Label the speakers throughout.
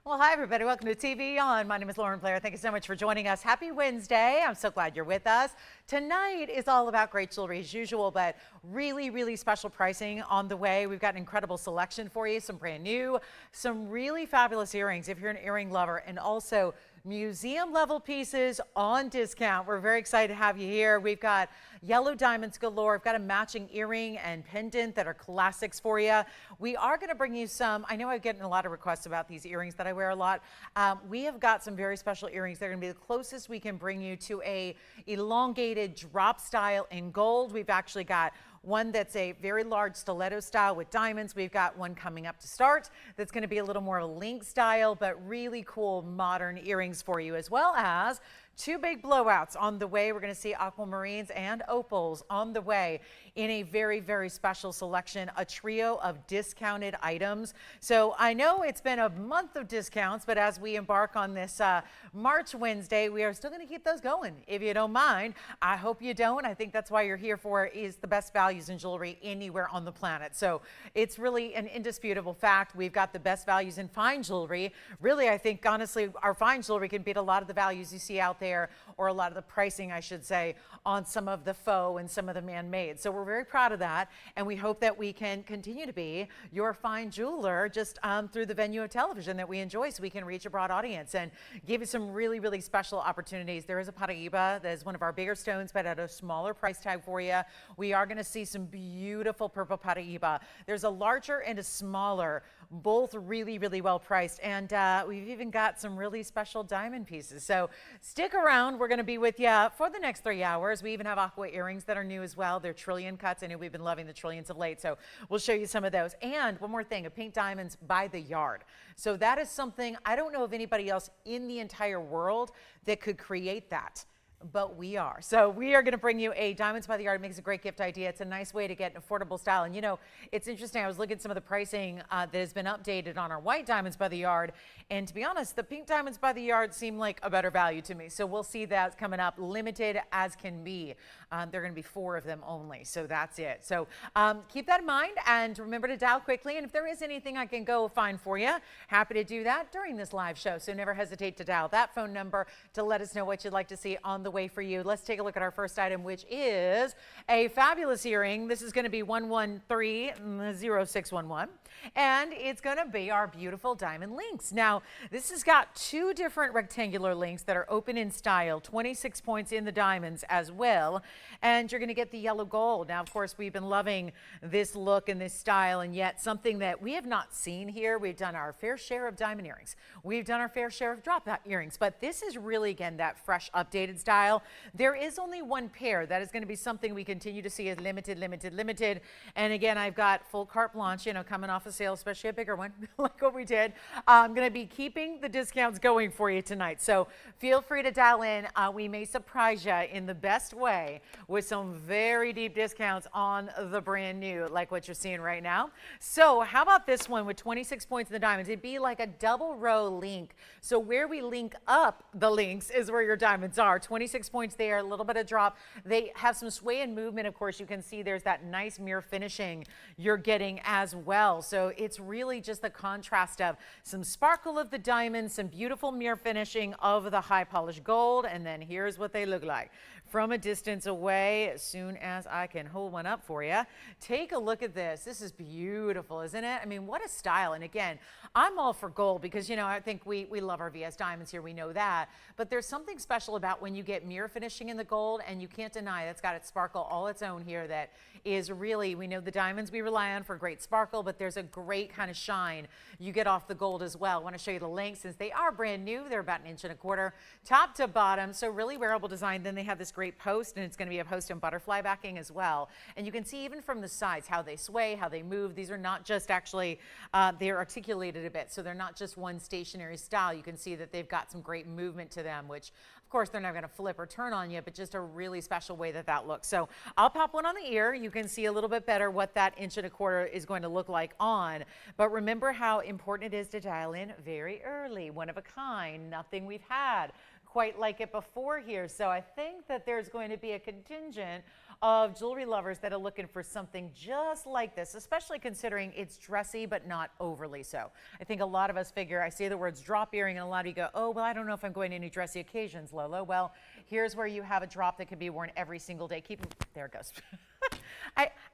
Speaker 1: Well, hi, everybody. Welcome to TVON. My name is Blair. Thank you so much for joining us. Happy Wednesday. I'm so glad you're with us. Tonight is all about great jewelry as usual, but really special pricing on the way. We've got an incredible selection for you, some brand new, some really fabulous earrings if you're an earring lover, and also museum level pieces on discount. We're very excited to have you here. We've got yellow diamonds galore. We've got a matching earring and pendant that are classics for you. We are going to bring you some, I know I'm getting a lot of requests about these earrings that I wear a lot. We have got some very special earrings. They're going to be the closest we can bring you to a elongated drop style in gold. We've actually got one that's a very large stiletto style with diamonds. We've got one coming up to start that's going to be a little more of a link style, but really cool modern earrings for you, as well as two big blowouts on the way. We're going to see aquamarines and opals on the way in a very special selection, a trio of discounted items. So I know it's been a month of discounts, but as we embark on this March Wednesday, we are still going to keep those going, if you don't mind. I hope you don't. I think that's why you're here for, is the best values in jewelry anywhere on the planet. So it's really an indisputable fact. We've got the best values in fine jewelry. Really, I think, honestly, our fine jewelry can beat a lot of the values you see out there, or a lot of the pricing, I should say, on some of the faux and some of the man-made. So we're very proud of that, and we hope that we can continue to be your fine jeweler just through the venue of television that we enjoy, so we can reach a broad audience and give you some really special opportunities. There is a paraiba that is one of our bigger stones, but at a smaller price tag for you. We are going to see some beautiful purple paraiba. There's a larger and a smaller, both really well priced, and we've even got some really special diamond pieces. So stick around. We're going to be with you for the next 3 hours. We even have Aqua earrings that are new as well. They're trillion cuts. I know we've been loving the trillions of late, so we'll show you some of those. And one more thing, a pink diamonds by the yard. So that is something, I don't know of anybody else in the entire world that could create that, but we are. So we are going to bring you a diamonds by the yard. It makes a great gift idea. It's a nice way to get an affordable style. And you know, it's interesting. I was looking at some of the pricing that has been updated on our white diamonds by the yard. And to be honest, the pink diamonds by the yard seem like a better value to me. So we'll see that coming up, limited as can be. There are going to be 4 of them only. So that's it. So keep that in mind, and remember to dial quickly. And if there is anything I can go find for you, happy to do that during this live show. So never hesitate to dial that phone number to let us know what you'd like to see on the way for you. Let's take a look at our first item, which is a fabulous earring. This is going to be 1130611, and it's going to be our beautiful diamond links. Now, this has got 2 different rectangular links that are open in style, 26 points in the diamonds as well, and you're going to get the yellow gold. Now, of course, we've been loving this look and this style, and yet something that we have not seen here. We've done our fair share of diamond earrings. We've done our fair share of drop earrings, but this is really, again, that fresh, updated style. There is only 1 pair. That is going to be something we continue to see as limited. And again, I've got full carte blanche, you know, coming off a sale, especially a bigger one, like what we did. I'm going to be keeping the discounts going for you tonight. So feel free to dial in. We may surprise you in the best way with some very deep discounts on the brand new, like what you're seeing right now. So how about this one with 26 points in the diamonds? It'd be like a double row link. So where we link up the links is where your diamonds are. 26 points there, a little bit of drop. They have some sway and movement. Of course, you can see there's that nice mirror finishing you're getting as well. So it's really just the contrast of some sparkle of the diamonds, some beautiful mirror finishing of the high polished gold, and then here's what they look like from a distance away. As soon as I can hold one up for you, take a look at this. This is beautiful, isn't it? I mean, what a style. And again, I'm all for gold because, you know, I think we love our VS diamonds here. We know that. But there's something special about when you get mirror finishing in the gold, and you can't deny that's got its sparkle all its own here. That is really, we know the diamonds we rely on for great sparkle, but there's a great kind of shine you get off the gold as well. I want to show you the links since they are brand new. They're about 1.25 inches, top to bottom. So really wearable design. Then they have this great post, and it's going to be a post and butterfly backing as well. And you can see even from the sides how they sway, how they move. These are not just actually, they're articulated a bit. So they're not just one stationary style. You can see that they've got some great movement to them, which of course they're not going to flip or turn on you, but just a really special way that that looks. So I'll pop one on the ear. You can see a little bit better what that 1.25 inches is going to look like on. But remember how important it is to dial in very early. One of a kind, nothing we've had quite like it before here. So I think that there's going to be a contingent of jewelry lovers that are looking for something just like this, especially considering it's dressy but not overly so. I think a lot of us figure, I say the words drop earring, and a lot of you go, oh, well, I don't know if I'm going to any dressy occasions, Lolo. Well, here's where you have a drop that can be worn every single day. There it goes.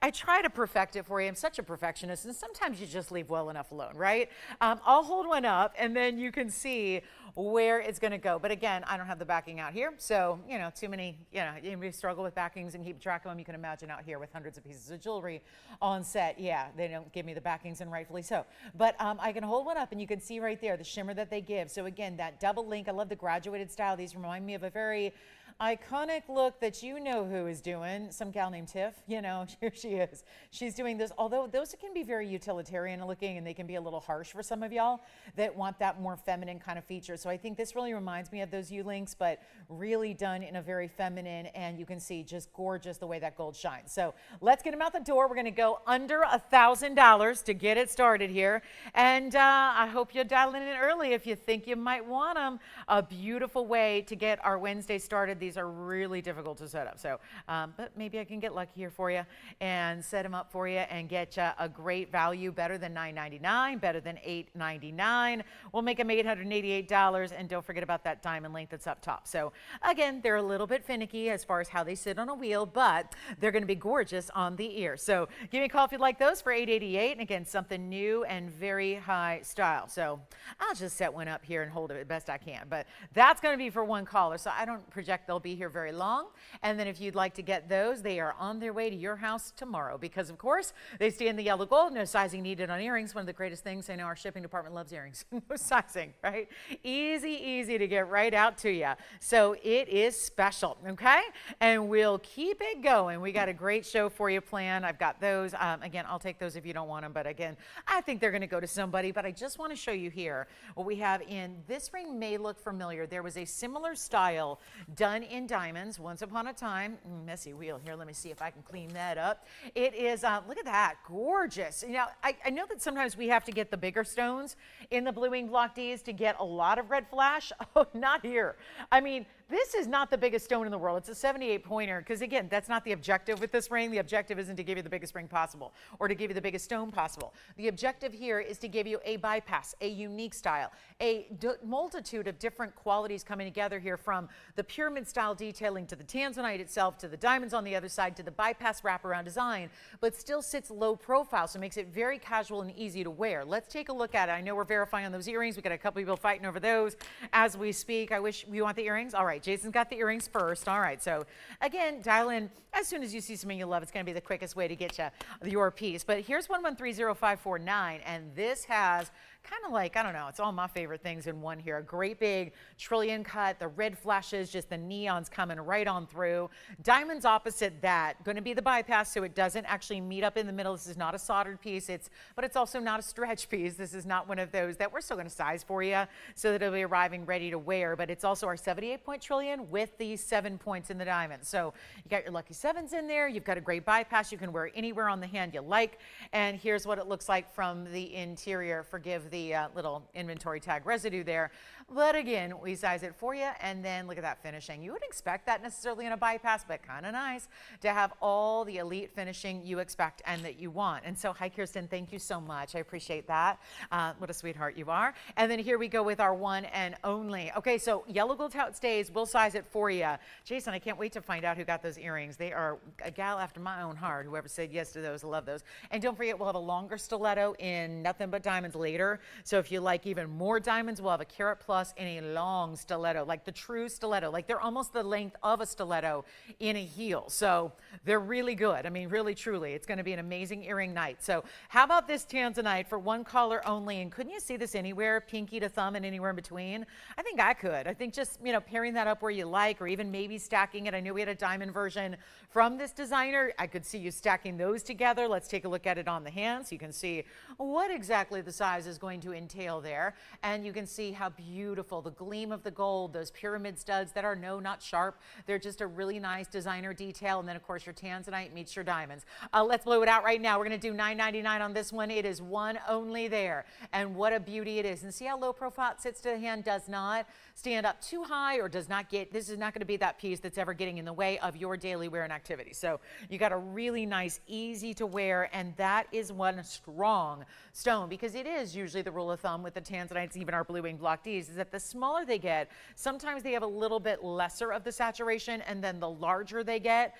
Speaker 1: I try to perfect it for you. I'm such a perfectionist, and sometimes you just leave well enough alone, right? I'll hold one up, and then you can see where it's going to go. But again, I don't have the backing out here, so, you know, too many, you know, anybody struggle with backings and keep track of them, you can imagine out here with hundreds of pieces of jewelry on set. Yeah, they don't give me the backings, and rightfully so. But I can hold one up, and you can see right there the shimmer that they give. So again, that double link, I love the graduated style. These remind me of a very iconic look that you know who is doing. Some gal named Tiff, you know, here she is. She's doing this, although those can be very utilitarian looking, and they can be a little harsh for some of y'all that want that more feminine kind of feature. So I think this really reminds me of those U-links, but really done in a very feminine, and you can see just gorgeous the way that gold shines. So let's get them out the door. We're going to go under $1,000 to get it started here. And I hope you're dialing in early if you think you might want them. A beautiful way to get our Wednesday started. These are really difficult to set up. So, but maybe I can get lucky here for you and set them up for you and get you a great value, better than $9.99, better than $8.99. We'll make them $888, and don't forget about that diamond length that's up top. So again, they're a little bit finicky as far as how they sit on a wheel, but they're going to be gorgeous on the ear. So give me a call if you'd like those for $888, and again, something new and very high style. So I'll just set one up here and hold it as best I can, but that's going to be for one caller, so I don't project they'll be here very long. And then if you'd like to get those, they are on their way to your house tomorrow, because of course they stay in the yellow gold. No sizing needed on earrings. One of the greatest things. I know our shipping department loves earrings. No sizing, right? Easy to get right out to you. So it is special, okay? And we'll keep it going. We got a great show for you planned. I've got those. Again, I'll take those if you don't want them, but again, I think they're going to go to somebody. But I just want to show you here what we have in this ring. May look familiar. There was a similar style done in diamonds once upon a time. Messy wheel here. Let me see if I can clean that up. It is, look at that, gorgeous. You know, I know that sometimes we have to get the bigger stones in the blue wing block Ds to get a lot of red flash. Oh, not here. I mean, this is not the biggest stone in the world. It's a 78 pointer, because again, that's not the objective with this ring. The objective isn't to give you the biggest ring possible or to give you the biggest stone possible. The objective here is to give you a bypass, a unique style, a multitude of different qualities coming together here, from the pyramid style detailing to the Tanzanite itself, to the diamonds on the other side, to the bypass wraparound design, but still sits low profile, so it makes it very casual and easy to wear. Let's take a look at it. I know we're verifying on those earrings. We got a couple people fighting over those as we speak. I wish we want the earrings. All right, Jason's got the earrings first. All right, so again, dial in as soon as you see something you love. It's going to be the quickest way to get you your piece. But here's 1130549, and this has kind of like, I don't know, it's all my favorite things in one here. A great big trillion cut, the red flashes, just the neons coming right on through. Diamonds opposite that, going to be the bypass, so it doesn't actually meet up in the middle. This is not a soldered piece, but it's also not a stretch piece. This is not one of those that we're still going to size for you so that it'll be arriving ready to wear, but it's also our 78 point trillion with these 7 points in the diamond. So you got your lucky sevens in there. You've got a great bypass. You can wear it anywhere on the hand you like. And here's what it looks like from the interior. Forgive the little inventory tag residue there. But again, we size it for you, and then look at that finishing. You wouldn't expect that necessarily in a bypass, but kind of nice to have all the elite finishing you expect and that you want. And so, hi, Kirsten, thank you so much. I appreciate that. What a sweetheart you are. And then here we go with our one and only. Okay, so yellow gold tout stays. We'll size it for you. Jason, I can't wait to find out who got those earrings. They are a gal after my own heart. Whoever said yes to those, I love those. And don't forget, we'll have a longer stiletto in nothing but diamonds later. So if you like even more diamonds, we'll have a carat plus in a long stiletto, like the true stiletto. Like they're almost the length of a stiletto in a heel. So they're really good. I mean, really, truly, it's going to be an amazing earring night. So how about this Tanzanite for one color only? And couldn't you see this anywhere, pinky to thumb and anywhere in between? I think I could. I think just, you know, pairing that up where you like, or even maybe stacking it. I knew we had a diamond version from this designer. I could see you stacking those together. Let's take a look at it on the hand so you can see what exactly the size is going to entail there. And you can see how beautiful the gleam of the gold, those pyramid studs that are not sharp. They're just a really nice designer detail. And then of course your Tanzanite meets your diamonds. Let's blow it out right now. We're going to do $9.99 on this one. It is one only there. And what a beauty it is. And see how low profile it sits to the hand, does not stand up too high or does not get, this is not going to be that piece that's ever getting in the way of your daily wear night. activity. So you got a really nice, easy to wear, and that is one strong stone, because it is usually the rule of thumb with the Tanzanites, even our blue wing block Ds, is that the smaller they get, sometimes they have a little bit lesser of the saturation, and then the larger they get,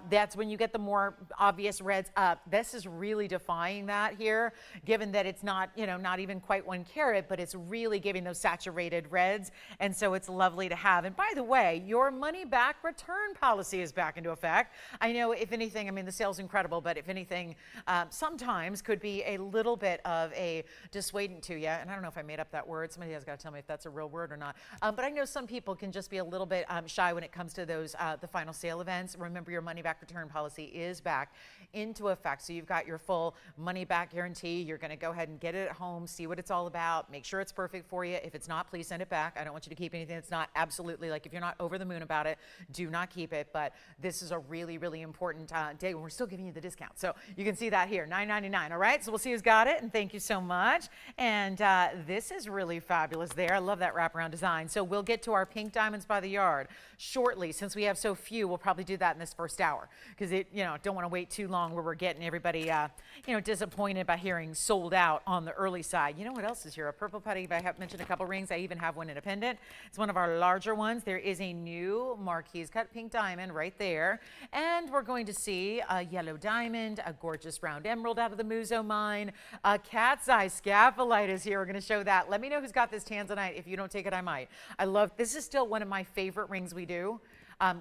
Speaker 1: that's when you get the more obvious reds up. This is really defying that here, given that it's not, you know, not even quite 1 carat, but it's really giving those saturated reds, and so it's lovely to have. And by the way, your money back return policy is back into effect. I know, if anything, I mean, the sale's incredible, but if anything, sometimes could be a little bit of a dissuadant to you. And I don't know if I made up that word. Somebody has got to tell me if that's a real word or not. But I know some people can just be a little bit shy when it comes to those the final sale events. Remember, your money back return policy is back into effect. So you've got your full money back guarantee. You're going to go ahead and get it at home, see what it's all about, make sure it's perfect for you. If it's not, please send it back. I don't want you to keep anything that's not. Absolutely. Like, if you're not over the moon about it, do not keep it. But this is a really, really important day when we're still giving you the discount. So you can see that here, $9.99. All right. So we'll see who's got it. And thank you so much. And this is really fabulous there. I love that wraparound design. So we'll get to our pink diamonds by the yard shortly. Since we have so few, we'll probably do that in this first hour, because don't want to wait too long where we're getting everybody, disappointed by hearing sold out on the early side. You know what else is here? A purple paraiba. I have mentioned a couple rings. I even have one in a pendant. It's one of our larger ones. There is a new marquise cut pink diamond right there. And we're going to see a yellow diamond, a gorgeous round emerald out of the Muzo mine. A cat's eye scapulite is here. We're going to show that. Let me know who's got this Tanzanite. If you don't take it, I might. This is still one of my favorite rings we do.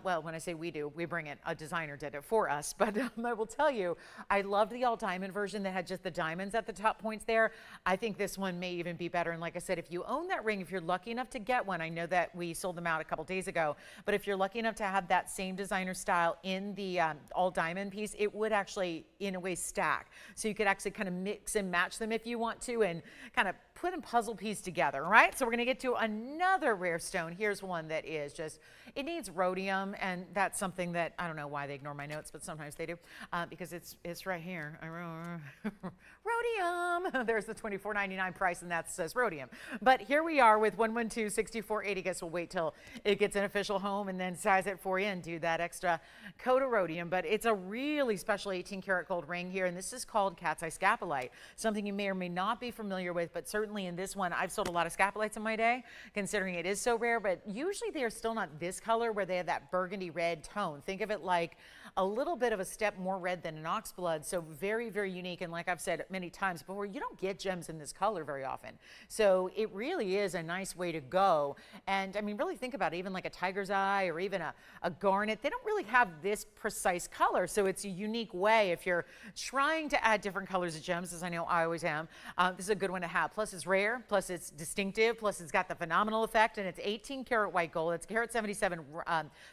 Speaker 1: Well, when I say we do, we bring it. A designer did it for us. But I will tell you, I loved the all diamond version that had just the diamonds at the top points there. I think this one may even be better. And like I said, if you own that ring, if you're lucky enough to get one, I know that we sold them out a couple days ago, but if you're lucky enough to have that same designer style in the all diamond piece, it would actually, in a way, stack. So you could actually kind of mix and match them if you want to, and kind of put a puzzle piece together. All right. So we're going to get to another rare stone. Here's one that is just, it needs rhodium, and that's something that I don't know why they ignore my notes, but sometimes they do, because it's right here. Rhodium. There's the $24.99 price, and that says rhodium. But here we are with 112-6480. Guess we'll wait till it gets an official home and then size it for you and do that extra coat of rhodium. But it's a really special 18 karat gold ring here, and this is called cat's eye scapulite. Something you may or may not be familiar with, but certainly in this one, I've sold a lot of scapulites in my day, considering it is so rare. But usually they are still not this color, where they have that burgundy red tone. Think of it like a little bit of a step more red than an ox blood. So very, very unique. And like I've said many times before, you don't get gems in this color very often. So it really is a nice way to go. And I mean, really think about it, even like a tiger's eye or even a garnet, they don't really have this precise color. So it's a unique way if you're trying to add different colors of gems, as I know I always am. This is a good one to have. Plus it's rare, plus it's distinctive, plus it's got the phenomenal effect, and it's 18 karat white gold. It's carat 77.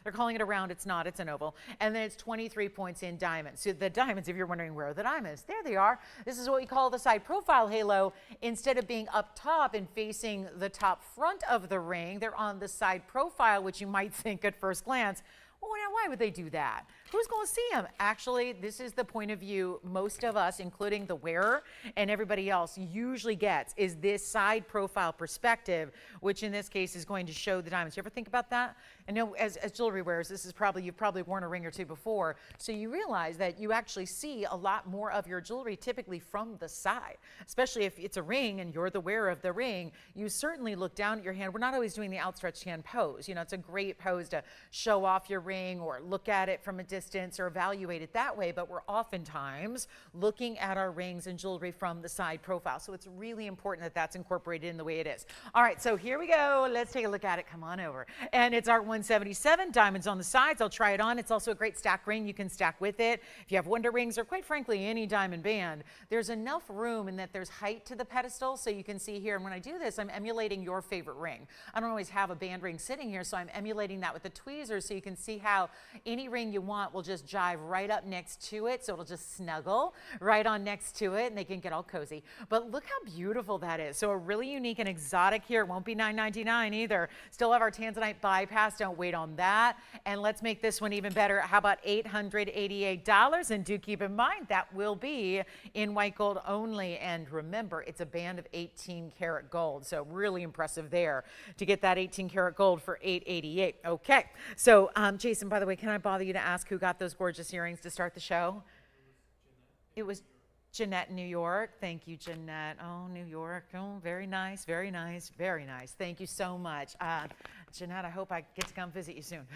Speaker 1: They're calling it a round. It's not. It's an oval. And then it's 23 points in diamonds. So the diamonds, if you're wondering where are the diamonds, there they are. This is what we call the side profile halo. Instead of being up top and facing the top front of the ring, they're on the side profile, which you might think at first glance, well, now why would they do that? Who's going to see them? Actually, this is the point of view most of us, including the wearer and everybody else, usually gets, is this side profile perspective, which in this case is going to show the diamonds. You ever think about that? I know as jewelry wearers, this is you've probably worn a ring or two before, so you realize that you actually see a lot more of your jewelry typically from the side, especially if it's a ring and you're the wearer of the ring. You certainly look down at your hand. We're not always doing the outstretched hand pose. You know, it's a great pose to show off your ring or look at it from a distance or evaluate it that way, but we're oftentimes looking at our rings and jewelry from the side profile. So it's really important that that's incorporated in the way it is. All right, so here we go. Let's take a look at it. Come on over. And it's our 177, diamonds on the sides. I'll try it on. It's also a great stack ring. You can stack with it. If you have wonder rings or quite frankly any diamond band, there's enough room in that there's height to the pedestal. So you can see here, and when I do this, I'm emulating your favorite ring. I don't always have a band ring sitting here, so I'm emulating that with the tweezers, so you can see how any ring you want will just jive right up next to it. So it'll just snuggle right on next to it, and they can get all cozy. But look how beautiful that is. So a really unique and exotic here. It won't be $9.99 either. Still have our Tanzanite bypass. Don't wait on that. And let's make this one even better. How about $888? And do keep in mind that will be in white gold only. And remember, it's a band of 18 karat gold. So really impressive there to get that 18 karat gold for $888. Okay. So Jason, by the way, can I bother you to ask who who got those gorgeous earrings to start the show? It was Jeanette in New York. Thank you, Jeanette. Oh, New York. Oh, very nice, very nice, very nice. Thank you so much. Jeanette, I hope I get to come visit you soon.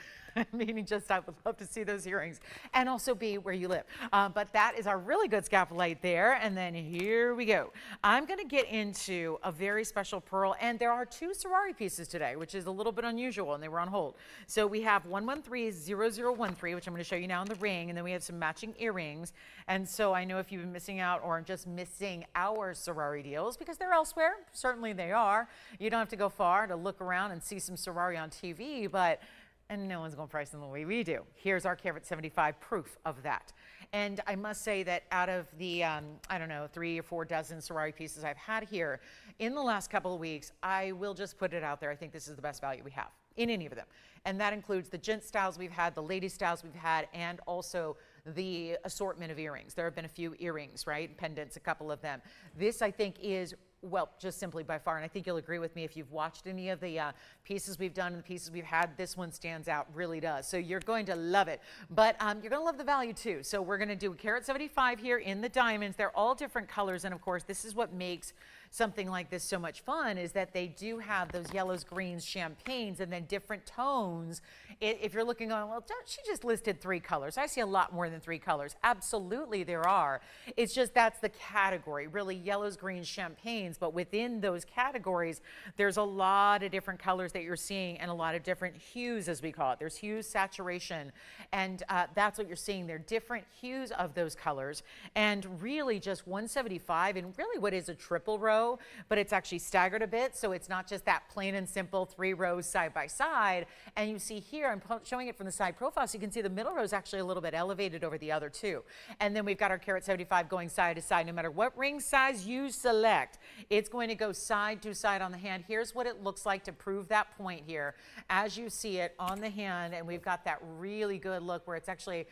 Speaker 1: Meaning just I would love to see those earrings and also be where you live. But that is our really good scapulite there. And then here we go. I'm going to get into a very special pearl. And there are 2 sorority pieces today, which is a little bit unusual, and they were on hold. So we have 1130013, which I'm going to show you now in the ring. And then we have some matching earrings. And so I know if you've been missing out or just missing our sorority deals, because they're elsewhere, certainly they are. You don't have to go far to look around and see some sorority on TV, and no one's going to price them the way we do. Here's our Carat 75 proof of that. And I must say that out of the, I don't know, 3 or 4 dozen sorority pieces I've had here in the last couple of weeks, I will just put it out there. I think this is the best value we have in any of them. And that includes the gent styles we've had, the lady styles we've had, and also the assortment of earrings. There have been a few earrings, right? Pendants, a couple of them. This, I think, is, well, just simply by far, and I think you'll agree with me if you've watched any of the pieces we've done and the pieces we've had, this one stands out, really does. So you're going to love it. But you're going to love the value too. So we're going to do a Carat 75 here in the diamonds. They're all different colors, and of course, this is what makes something like this so much fun, is that they do have those yellows, greens, champagnes, and then different tones. If you're looking on, well, she just listed 3 colors. I see a lot more than 3 colors. Absolutely there are. It's just that's the category, really yellows, greens, champagnes, but within those categories, there's a lot of different colors that you're seeing and a lot of different hues, as we call it. There's hues, saturation, and that's what you're seeing. They're different hues of those colors, and really just 175 and really what is a triple row, but it's actually staggered a bit, so it's not just that plain and simple 3 rows side by side. And you see here, I'm showing it from the side profile, so you can see the middle row is actually a little bit elevated over the other 2. And then we've got our Carat 75 going side to side. No matter what ring size you select, it's going to go side to side on the hand. Here's what it looks like to prove that point here. As you see it on the hand, and we've got that really good look where it's actually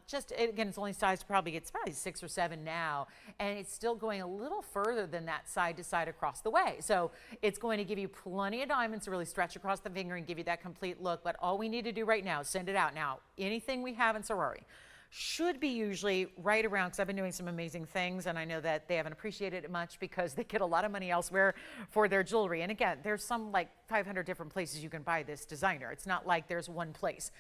Speaker 1: just, again, it's only sized it's probably 6 or 7 now, and it's still going a little further than that side to side across the way. So it's going to give you plenty of diamonds to really stretch across the finger and give you that complete look. But all we need to do right now is send it out. Now, anything we have in sorority should be usually right around, because I've been doing some amazing things, and I know that they haven't appreciated it much because they get a lot of money elsewhere for their jewelry. And again, there's some like 500 different places you can buy this designer. It's not like there's one place.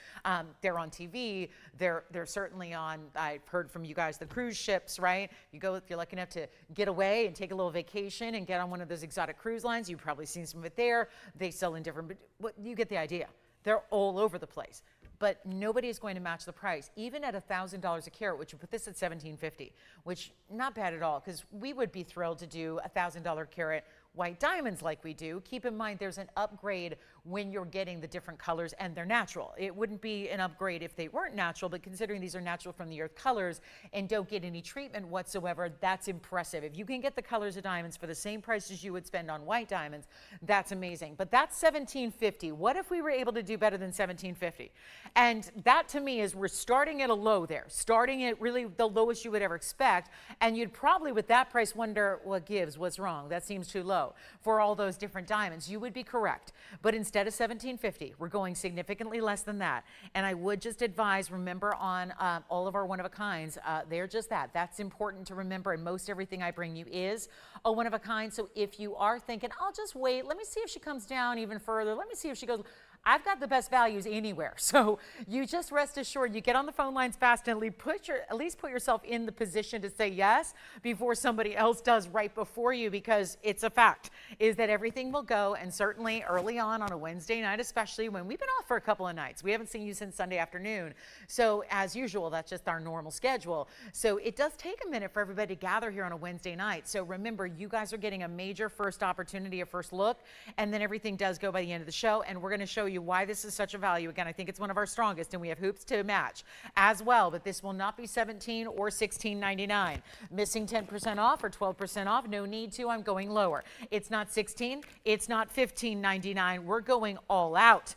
Speaker 1: They're on TV. They're certainly on, I've heard from you guys, the cruise ships, right? You go, if you're lucky enough to get away and take a little vacation and get on one of those exotic cruise lines, you've probably seen some of it there. They sell in different, but you get the idea. They're all over the place. But nobody is going to match the price, even at $1,000 a carat, which would put this at $1,750, which not bad at all, because we would be thrilled to do $1,000 carat white diamonds like we do. Keep in mind there's an upgrade when you're getting the different colors and they're natural. It wouldn't be an upgrade if they weren't natural, but considering these are natural from the earth colors and don't get any treatment whatsoever, that's impressive. If you can get the colors of diamonds for the same price as you would spend on white diamonds, that's amazing. But that's $1,750. What if we were able to do better than $1,750? And that to me is we're starting at a low there, starting at really the lowest you would ever expect. And you'd probably with that price wonder what gives, what's wrong? That seems too low for all those different diamonds. You would be correct. But instead of $1,750, we're going significantly less than that. And I would just advise, remember on all of our one-of-a-kinds, they're just that. That's important to remember, and most everything I bring you is a one-of-a-kind. So if you are thinking, I'll just wait, let me see if she comes down even further, let me see if she goes, I've got the best values anywhere. So you just rest assured, you get on the phone lines fast and at least put yourself in the position to say yes before somebody else does right before you, because it's a fact, is that everything will go. And certainly early on a Wednesday night, especially when we've been off for a couple of nights, we haven't seen you since Sunday afternoon. So as usual, that's just our normal schedule. So it does take a minute for everybody to gather here on a Wednesday night. So remember, you guys are getting a major first opportunity, a first look, and then everything does go by the end of the show. And we're going to show you why this is such a value. Again, I think it's one of our strongest, and we have hoops to match as well, but this will not be $17 or $16.99. Missing 10% off or 12% off, no need to. I'm going lower. It's not $16, it's not $15.99. We're going all out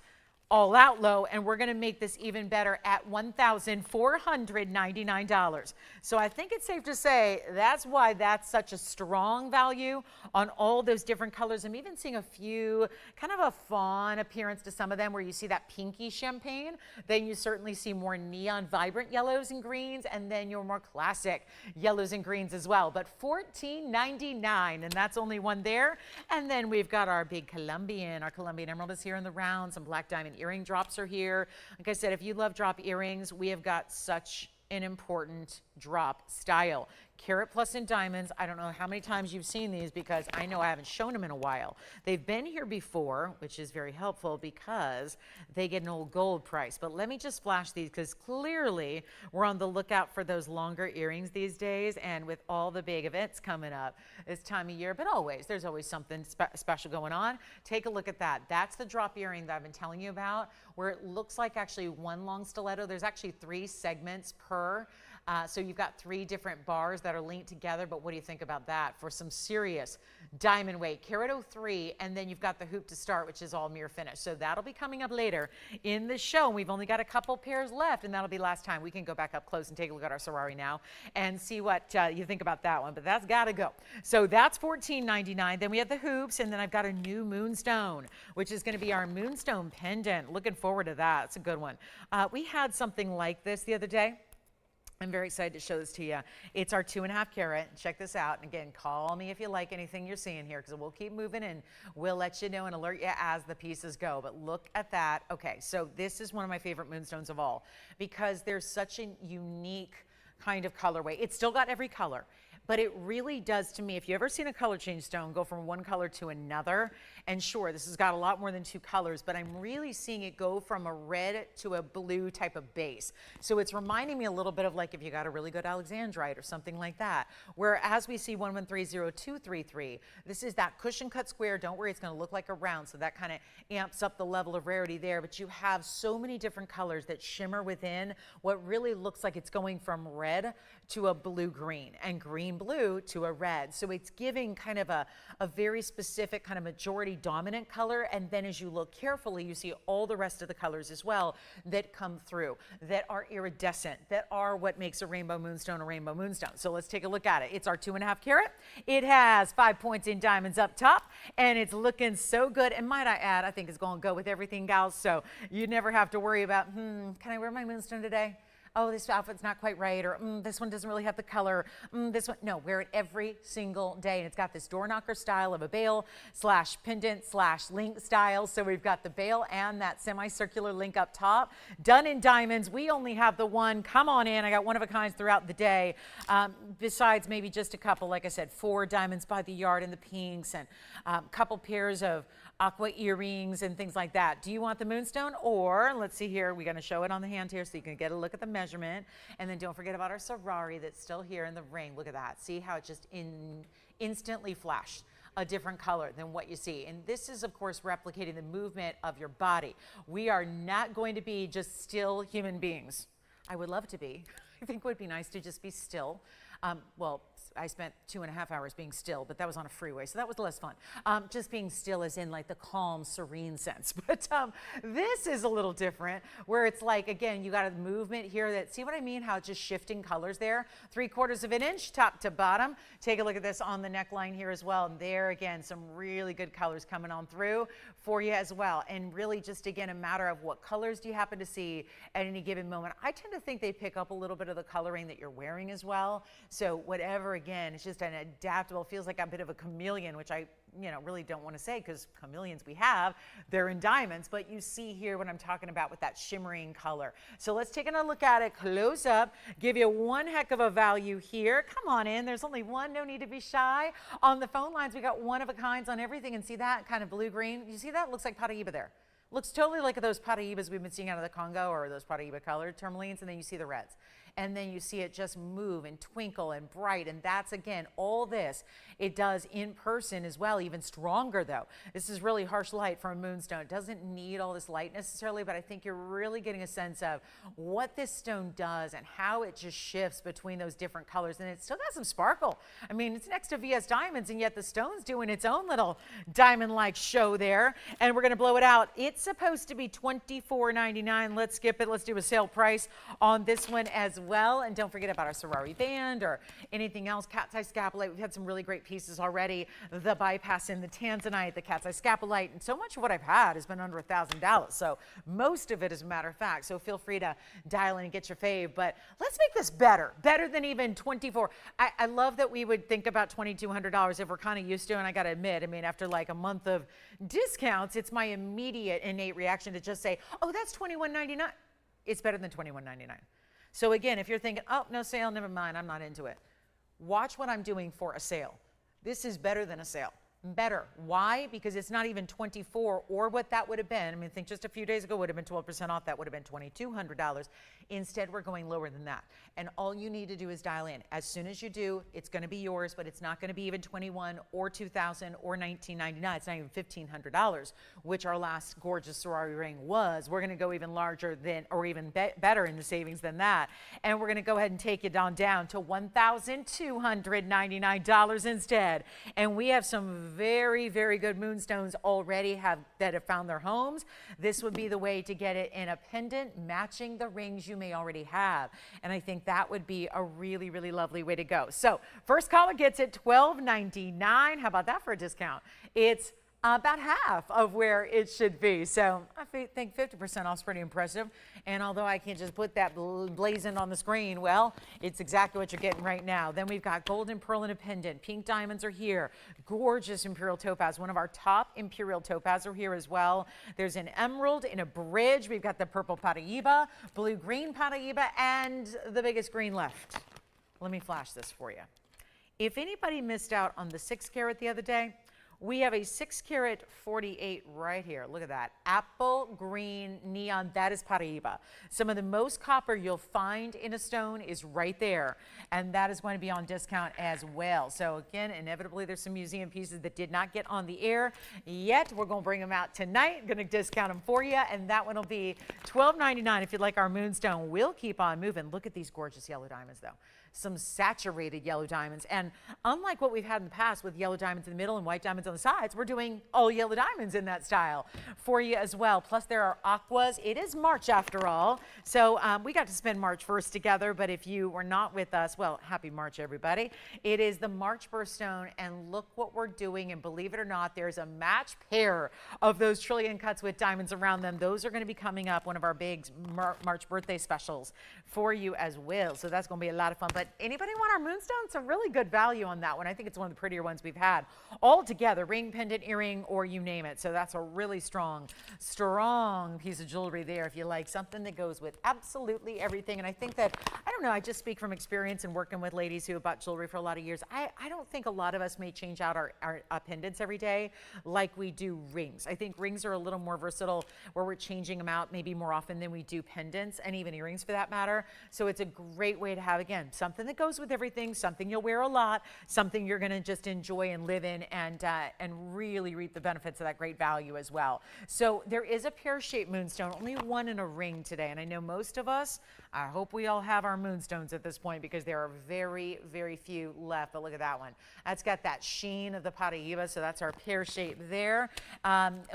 Speaker 1: all out low, and we're going to make this even better at $1,499. So I think it's safe to say that's why that's such a strong value on all those different colors. I'm even seeing a few kind of a fawn appearance to some of them where you see that pinky champagne. Then you certainly see more neon vibrant yellows and greens, and then your more classic yellows and greens as well. But $14.99, and that's only one there. And then we've got our big Colombian. Our Colombian emerald is here in the round. Some black diamond earring drops are here. Like I said, if you love drop earrings, we have got such an important drop style. Carat plus in diamonds. I don't know how many times you've seen these because I know I haven't shown them in a while. They've been here before, which is very helpful because they get an old gold price. But let me just flash these because clearly we're on the lookout for those longer earrings these days, and with all the big events coming up this time of year, but always, there's always something special going on. Take a look at that. That's the drop earring that I've been telling you about, where it looks like actually one long stiletto. There's actually 3 segments per. So you've got 3 different bars that are linked together, but what do you think about that for some serious diamond weight? Carat 03, and then you've got the hoop to start, which is all mirror finish. So that'll be coming up later in the show. We've only got a couple pairs left, and that'll be last time. We can go back up close and take a look at our Sorari now and see what you think about that one, but that's got to go. So that's $14.99. Then we have the hoops, and then I've got a new moonstone, which is going to be our moonstone pendant. Looking forward to that. It's a good one. We had something like this the other day. I'm very excited to show this to you. It's our 2.5 carat. Check this out. And again, call me if you like anything you're seeing here because we'll keep moving and we'll let you know and alert you as the pieces go. But look at that. Okay, so this is one of my favorite moonstones of all because there's such a unique kind of colorway. It's still got every color. But it really does to me, if you've ever seen a color change stone go from one color to another, and sure, this has got a lot more than 2 colors, but I'm really seeing it go from a red to a blue type of base. So it's reminding me a little bit of like if you got a really good Alexandrite or something like that. Whereas we see 1130233, this is that cushion cut square. Don't worry, it's going to look like a round, so that kind of amps up the level of rarity there. But you have so many different colors that shimmer within what really looks like it's going from red to a blue-green and green-blue to a red. So it's giving kind of a very specific kind of majority dominant color. And then as you look carefully, you see all the rest of the colors as well that come through, that are iridescent, that are what makes a rainbow moonstone a rainbow moonstone. So let's take a look at it. It's our 2.5 carat. It has 5 points in diamonds up top, and it's looking so good. And might I add, I think it's going to go with everything, gals. So you never have to worry about, can I wear my moonstone today? Oh, this outfit's not quite right, or this one doesn't really have the color. This one, no, wear it every single day. And it's got this door knocker style of a bail / pendant / link style. So we've got the bail and that semicircular link up top. Done in diamonds. We only have the one. Come on in. I got one of a kinds throughout the day. Besides maybe just a couple, like I said, 4 diamonds by the yard in the pinks and a couple pairs of Aqua earrings and things like that. Do you want the moonstone? Or let's see here, we're going to show it on the hand here so you can get a look at the measurement. And then don't forget about our Sorari that's still here in the ring. Look at that. See how it just instantly flashed a different color than what you see. And this is, of course, replicating the movement of your body. We are not going to be just still human beings. I would love to be. I think it would be nice to just be still. Well, I spent 2.5 hours being still, but that was on a freeway, so that was less fun. Just being still as in like the calm, serene sense. But this is a little different, where it's like, again, you got a movement here that, see what I mean? How it's just shifting colors there. 3/4 of an inch, top to bottom. Take a look at this on the neckline here as well. And there, again, some really good colors coming on through for you as well. And really just, again, a matter of what colors do you happen to see at any given moment. I tend to think they pick up a little bit of the coloring that you're wearing as well. So whatever, again, it's just an adaptable, feels like a bit of a chameleon, which I really don't want to say because chameleons we have, they're in diamonds, but you see here what I'm talking about with that shimmering color. So let's take a look at it close up, give you one heck of a value here. Come on in, there's only one, no need to be shy. On the phone lines, we got one of a kinds on everything, and see that kind of blue-green? You see that? Looks like paraiba there. Looks totally like those paraibas we've been seeing out of the Congo, or those paraiba colored tourmalines, and then you see the reds. and then you see it just move and twinkle and bright. And that's, again, all this it does in person as well, even stronger though. This is really harsh light from a moonstone. It doesn't need all this light necessarily, but I think you're really getting a sense of what this stone does and how it just shifts between those different colors. And it still got some sparkle. I mean, it's next to VS Diamonds, and yet the stone's doing its own little diamond-like show there. And we're going to blow it out. It's supposed to be $24.99. Let's skip it. Let's do a sale price on this one as well. And don't forget about our Sorari band or anything else. Cat's eye scapulite. We've had some really great pieces already. The bypass in the Tanzanite, the cat's eye scapulite, and so much of what I've had has been under $1,000. So most of it, as a matter of fact. So feel free to dial in and get your fave. But let's make this better than even $24. I love that we would think about $2,200 if we're kind of used to, and I got to admit, I mean, after like a month of discounts, it's my immediate innate reaction to just say, oh, that's $21.99. It's better than $21.99. So again, if you're thinking, oh, no sale, never mind, I'm not into it. Watch what I'm doing for a sale. This is better than a sale. Better. Why? Because it's not even 24 or what that would have been. I mean, think just a few days ago would have been 12% off. That would have been $2,200. Instead, we're going lower than that. And all you need to do is dial in. As soon as you do, it's going to be yours, but it's not going to be even $21 or $2,000 or $1,999. It's not even $1,500, which our last gorgeous Sorari ring was. We're going to go even larger than, or even better in the savings than that. And we're going to go ahead and take it down to $1,299 instead. And we have some very, very good moonstones already that have found their homes. This would be the way to get it in a pendant matching the rings you may already have. And I think that would be a really, really lovely way to go. So first caller gets it $12.99. How about that for a discount? It's about half of where it should be. So I think 50% off is pretty impressive. And although I can't just put that blazing on the screen, well, it's exactly what you're getting right now. Then we've got golden pearl in a pendant. Pink diamonds are here. Gorgeous Imperial topaz. One of our top Imperial topaz are here as well. There's an emerald in a bridge. We've got the purple paraiba, blue-green paraiba, and the biggest green left. Let me flash this for you. If anybody missed out on the 6 carat the other day, we have a 6 carat 48 right here. Look at that. Apple green neon. That is paraiba. Some of the most copper you'll find in a stone is right there. And that is going to be on discount as well. So again, inevitably there's some museum pieces that did not get on the air yet. We're going to bring them out tonight. Going to discount them for you. And that one will be $12.99 if you'd like our moonstone. We'll keep on moving. Look at these gorgeous yellow diamonds though. Some saturated yellow diamonds. And unlike what we've had in the past with yellow diamonds in the middle and white diamonds on the sides, we're doing all yellow diamonds in that style for you as well. Plus there are aquas. It is March after all. So we got to spend March 1st together, but if you were not with us, well, happy March everybody. It is the March birthstone, and look what we're doing, and believe it or not, there's a match pair of those trillion cuts with diamonds around them. Those are going to be coming up, one of our big March birthday specials for you as well. So that's going to be a lot of fun. But anybody want our moonstone? It's a really good value on that one. I think it's one of the prettier ones we've had all together, ring, pendant, earring, or you name it. So that's a really strong piece of jewelry there if you like something that goes with absolutely everything. And I think that, I don't know, I just speak from experience and working with ladies who have bought jewelry for a lot of years. I don't think a lot of us may change out our pendants every day like we do rings. I think rings are a little more versatile where we're changing them out maybe more often than we do pendants and even earrings for that matter. So it's a great way to have, again, something that goes with everything, something you'll wear a lot, something you're going to just enjoy and live in and really reap the benefits of that great value as well. So there is a pear-shaped moonstone, only one in a ring today. And I know most of us, I hope we all have our moonstones at this point because there are very, very few left. But look at that one. That's got that sheen of the paraiba, so that's our pear shape there.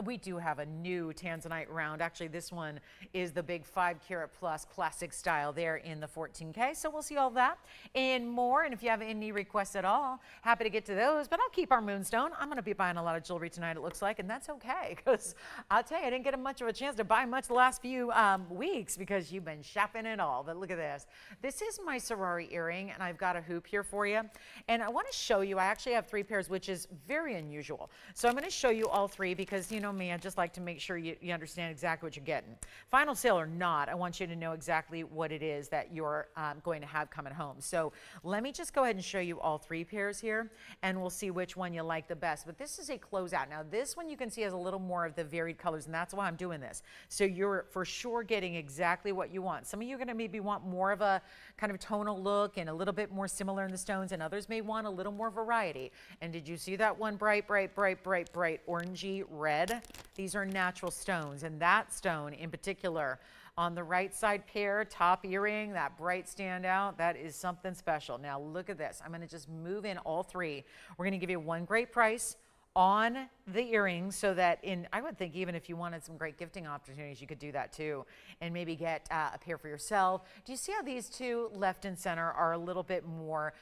Speaker 1: We do have a new Tanzanite round. Actually, this one is the big 5 carat plus classic style there in the 14K. So we'll see all that and more. And if you have any requests at all, happy to get to those. But I'll keep our moonstone. I'm going to be buying a lot of jewelry tonight, it looks like, and that's okay because I'll tell you, I didn't get much of a chance to buy much the last few weeks because you've been shopping and all. But look at this. This is my Sorari earring, and I've got a hoop here for you. And I want to show you, I actually have 3 pairs, which is very unusual. So I'm going to show you all 3 because you know me, I just like to make sure you understand exactly what you're getting. Final sale or not, I want you to know exactly what it is that you're going to have coming home. So let me just go ahead and show you all 3 pairs here, and we'll see which one you like the best. But this is a closeout. Now this one you can see has a little more of the varied colors, and that's why I'm doing this. So you're for sure getting exactly what you want. Some of you are going to maybe want more of a kind of tonal look and a little bit more similar in the stones, and others may want a little more variety. And did you see that one bright orangey red? These are natural stones, and that stone in particular on the right side pair, top earring, that bright standout, that is something special. Now look at this. I'm going to just move in all three. We're going to give you one great price on the earrings, so that I would think even if you wanted some great gifting opportunities, you could do that too, and maybe get a pair for yourself. Do you see how these two left and center are a little bit more,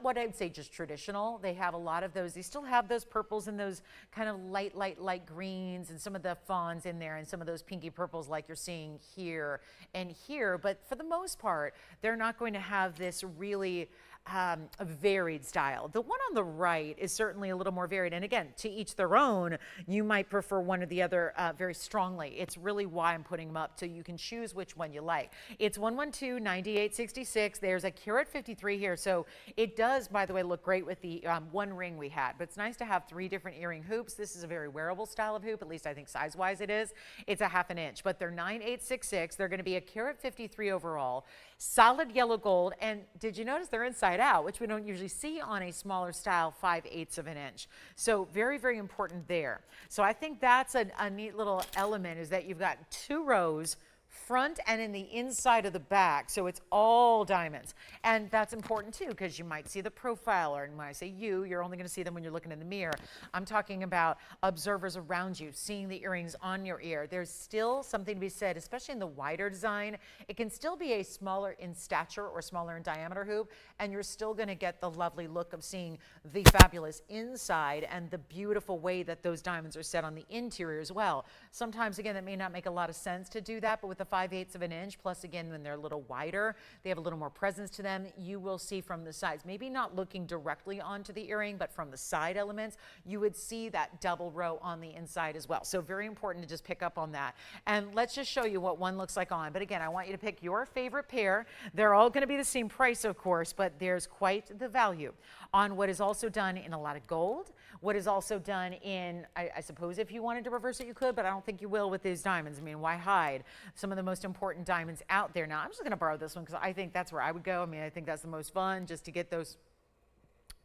Speaker 1: what I'd say just traditional? They have a lot of those. They still have those purples and those kind of light greens and some of the fawns in there and some of those pinky purples like you're seeing here and here. But for the most part, they're not going to have this really a varied style. The one on the right is certainly a little more varied, and again, to each their own. You might prefer one or the other very strongly. It's really why I'm putting them up, so you can choose which one you like. It's 112-9866. There's a carat 53 here, so it does, by the way, look great with the one ring we had, but it's nice to have 3 different earring hoops. This is a very wearable style of hoop, at least I think size-wise it is. It's a 1/2 inch, but they're 9866. They're going to be a carat 53 overall, solid yellow gold, and did you notice they're inside out, which we don't usually see on a smaller style 5/8 of an inch. So very, very important there. So I think that's a neat little element, is that you've got 2 rows, front and in the inside of the back, so it's all diamonds. And that's important too, because you might see the profile, and when I say you're only going to see them when you're looking in the mirror. I'm talking about observers around you seeing the earrings on your ear. There's still something to be said, especially in the wider design. It can still be a smaller in stature or smaller in diameter hoop, and you're still going to get the lovely look of seeing the fabulous inside and the beautiful way that those diamonds are set on the interior as well. Sometimes, again, it may not make a lot of sense to do that, but with the 5/8 of an inch, plus again, when they're a little wider, they have a little more presence to them. You will see from the sides, maybe not looking directly onto the earring, but from the side elements, you would see that double row on the inside as well. So very important to just pick up on that. And let's just show you what one looks like on. But again, I want you to pick your favorite pair. They're all going to be the same price, of course, but there's quite the value on what is also done in a lot of gold, what is also done in, I suppose if you wanted to reverse it, you could, but I don't think you will with these diamonds. I mean, why hide some of the most important diamonds out there? Now, I'm just going to borrow this one because I think that's where I would go. I mean, I think that's the most fun, just to get those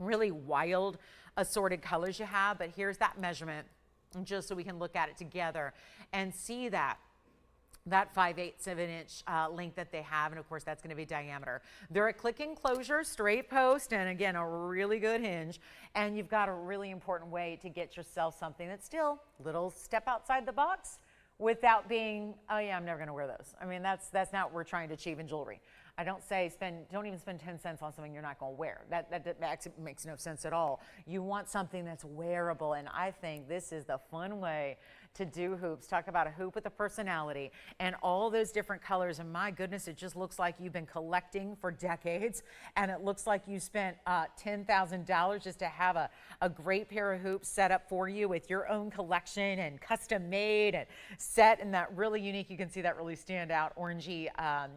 Speaker 1: really wild assorted colors you have. But here's that measurement, just so we can look at it together and see that 5/8 of an inch length that they have, and of course that's going to be diameter. They're a click enclosure, straight post, and again a really good hinge, and you've got a really important way to get yourself something that's still a little step outside the box without being, oh yeah, I'm never going to wear those. I mean, that's not what we're trying to achieve in jewelry. I don't say don't even spend 10 cents on something you're not going to wear. That makes no sense at all. You want something that's wearable, and I think this is the fun way to do hoops. Talk about a hoop with a personality and all those different colors, and my goodness, it just looks like you've been collecting for decades, and it looks like you spent $10,000 just to have a great pair of hoops set up for you with your own collection and custom made and set in that really unique, you can see that really stand out orangey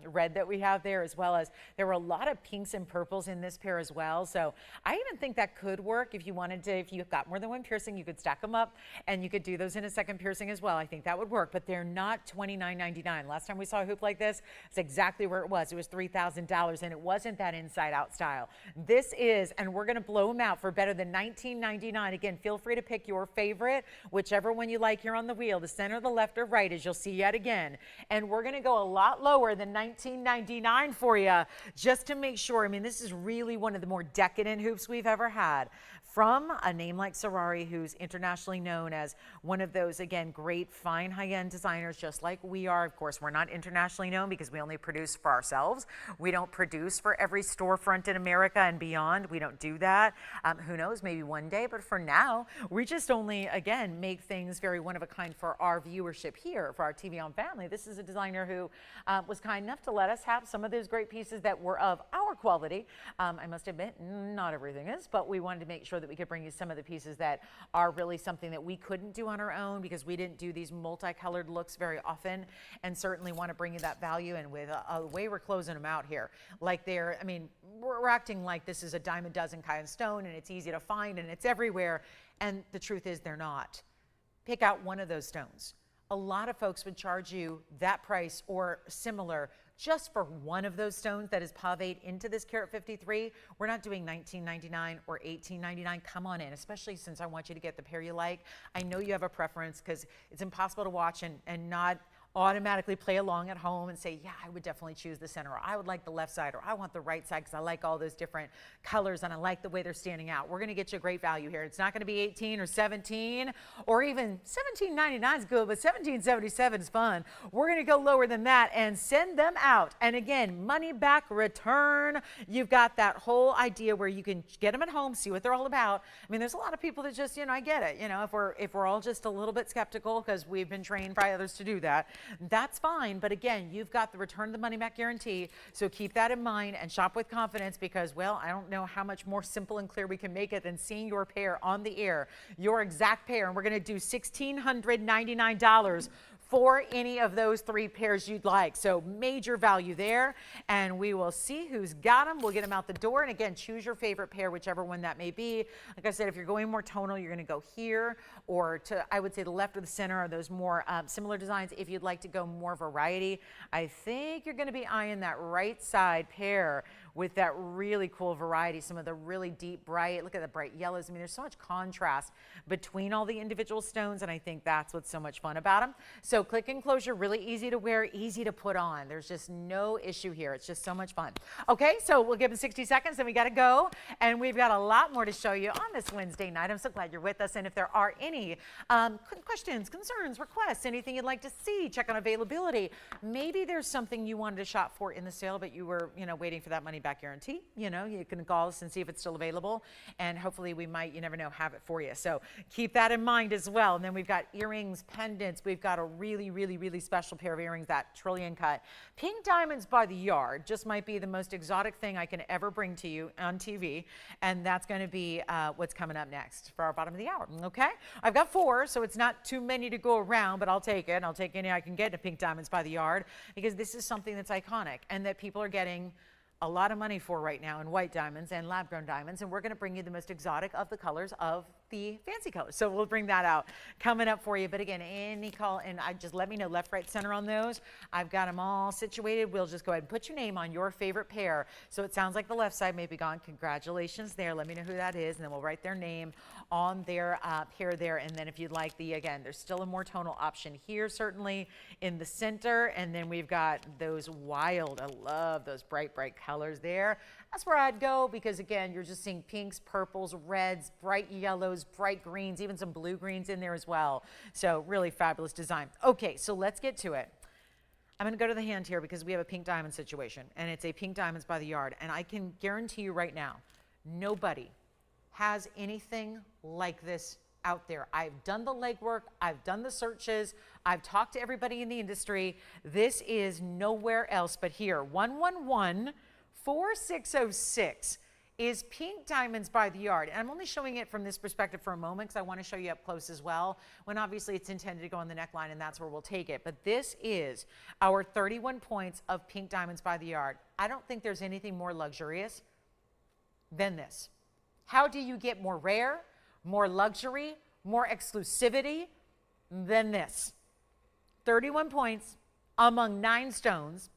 Speaker 1: red that we have there, as well as there were a lot of pinks and purples in this pair as well. So I even think that could work if you wanted to. If you've got more than one piercing, you could stack them up and you could do those in a second piercing as well. I think that would work, but they're not $29.99. Last time we saw a hoop like this, it's exactly where it was. It was $3,000, and it wasn't that inside out style. This is, and we're going to blow them out for better than $19.99. Again, feel free to pick your favorite, whichever one you like here on the wheel, the center, the left, or right, as you'll see yet again. And we're going to go a lot lower than $19.99 for you, just to make sure. I mean, this is really one of the more decadent hoops we've ever had, from a name like Serrari, who's internationally known as one of those, again, great fine high-end designers, just like we are. Of course, we're not internationally known because we only produce for ourselves. We don't produce for every storefront in America and beyond. We don't do that. Who knows, maybe one day, but for now, we just only, again, make things very one of a kind for our viewership here, for our TVON family. This is a designer who was kind enough to let us have some of those great pieces that were of our quality. I must admit, not everything is, but we wanted to make sure that we could bring you some of the pieces that are really something that we couldn't do on our own, because we didn't do these multicolored looks very often, and certainly want to bring you that value. And with a way we're closing them out here, like they're, I mean, we're acting like this is a dime a dozen kind of stone and it's easy to find and it's everywhere, and the truth is they're not. Pick out one of those stones. A lot of folks would charge you that price or similar just for one of those stones that is paved into this carat 53. We're not doing $19.99 or $18.99. Come on in, especially since I want you to get the pair you like. I know you have a preference because it's impossible to watch and not automatically play along at home and say, yeah, I would definitely choose the center, or I would like the left side, or I want the right side because I like all those different colors and I like the way they're standing out. We're going to get you a great value here. It's not going to be 18 or 17 or even $17.99 is good, but $17.77 is fun. We're going to go lower than that and send them out. And again, money back return. You've got that whole idea where you can get them at home, see what they're all about. I mean, there's a lot of people that just, I get it. If we're all just a little bit skeptical because we've been trained by others to do that, that's fine. But again, you've got the return the money back guarantee. So keep that in mind and shop with confidence because, well, I don't know how much more simple and clear we can make it than seeing your pair on the air, your exact pair. And we're going to do $1,699 for any of those 3 pairs you'd like. So major value there. And we will see who's got them. We'll get them out the door. And again, choose your favorite pair, whichever one that may be. Like I said, if you're going more tonal, you're going to go here or to, I would say, the left or the center are those more similar designs. If you'd like to go more variety, I think you're going to be eyeing that right side pair with that really cool variety, some of the really deep bright, look at the bright yellows. I mean, there's so much contrast between all the individual stones, and I think that's what's so much fun about them. So click enclosure, really easy to wear, easy to put on. There's just no issue here. It's just so much fun. Okay, so we'll give them 60 seconds, and we got to go, and we've got a lot more to show you on this Wednesday night. I'm so glad you're with us, and if there are any questions, concerns, requests, anything you'd like to see, check on availability. Maybe there's something you wanted to shop for in the sale, but you were, waiting for that money back guarantee. You can call us and see if it's still available, and hopefully we might, you never know, have it for you. So keep that in mind as well. And then we've got earrings, pendants. We've got a really, really, really special pair of earrings, that trillion cut. Pink diamonds by the yard just might be the most exotic thing I can ever bring to you on TV, and that's going to be what's coming up next for our bottom of the hour. Okay, I've got 4, so it's not too many to go around, but I'll take it. I'll take any I can get to pink diamonds by the yard because this is something that's iconic and that people are getting a lot of money for right now in white diamonds and lab-grown diamonds, and we're going to bring you the most exotic of the colors of the fancy colors. So we'll bring that out coming up for you. But again, any call, and just let me know left, right, center on those. I've got them all situated. We'll just go ahead and put your name on your favorite pair. So it sounds like the left side may be gone. Congratulations there. Let me know who that is, and then we'll write their name on their pair there. And then if you'd like again, there's still a more tonal option here, certainly in the center. And then we've got those wild, I love those bright, bright colors there. That's where I'd go because, again, you're just seeing pinks, purples, reds, bright yellows, bright greens, even some blue greens in there as well. So really fabulous design. Okay, so let's get to it. I'm going to go to the hand here because we have a pink diamond situation, and it's a pink diamonds by the yard. And I can guarantee you right now, nobody has anything like this out there. I've done the legwork. I've done the searches. I've talked to everybody in the industry. This is nowhere else but here. 111-4606 is pink diamonds by the yard. And I'm only showing it from this perspective for a moment because I want to show you up close as well, when obviously it's intended to go on the neckline, and that's where we'll take it. But this is our 31 points of pink diamonds by the yard. I don't think there's anything more luxurious than this. How do you get more rare, more luxury, more exclusivity than this? 31 points among 9 stones.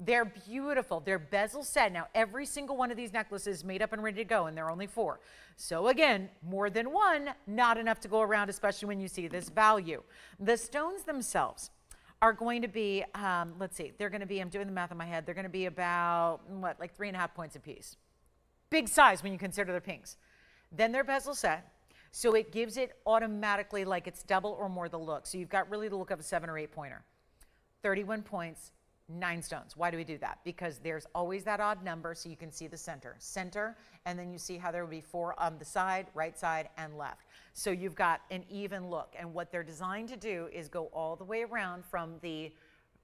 Speaker 1: They're beautiful. They're bezel set. Now, every single one of these necklaces is made up and ready to go, and there are only 4. So again, more than one, not enough to go around, especially when you see this value. The stones themselves are going to be, let's see, they're going to be, I'm doing the math in my head, they're going to be about, what, like 3.5 points a piece. Big size when you consider their pinks. Then they're bezel set. So it gives it automatically like it's double or more the look. So you've got really the look of a 7 or 8 pointer. 31 points, 9 stones. Why do we do that? Because there's always that odd number so you can see the center, and then you see how there would be 4 on the side, right side, and left. So you've got an even look. And what they're designed to do is go all the way around from the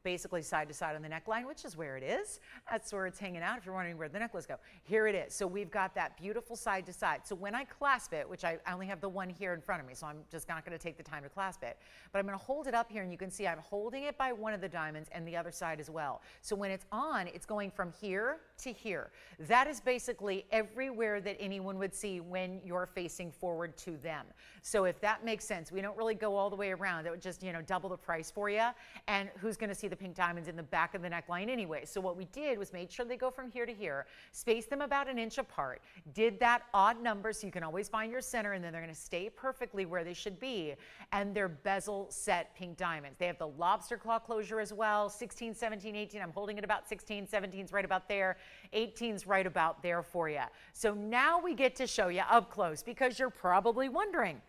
Speaker 1: basically side to side on the neckline, which is where it is. That's where it's hanging out if you're wondering where the necklace go. Here it is. So we've got that beautiful side to side. So when I clasp it, which I only have the one here in front of me, so I'm just not going to take the time to clasp it, but I'm going to hold it up here, and you can see I'm holding it by one of the diamonds and the other side as well. So when it's on, it's going from here to here. That is basically everywhere that anyone would see when you're facing forward to them. So if that makes sense, we don't really go all the way around. That would just, double the price for you. And who's going to see the pink diamonds in the back of the neckline anyway. So what we did was made sure they go from here to here, spaced them about an inch apart, did that odd number so you can always find your center, and then they're going to stay perfectly where they should be. And they're bezel set pink diamonds. They have the lobster claw closure as well, 16, 17, 18. I'm holding it about 16, 17's right about there, 18's right about there for you. So now we get to show you up close, because you're probably wondering,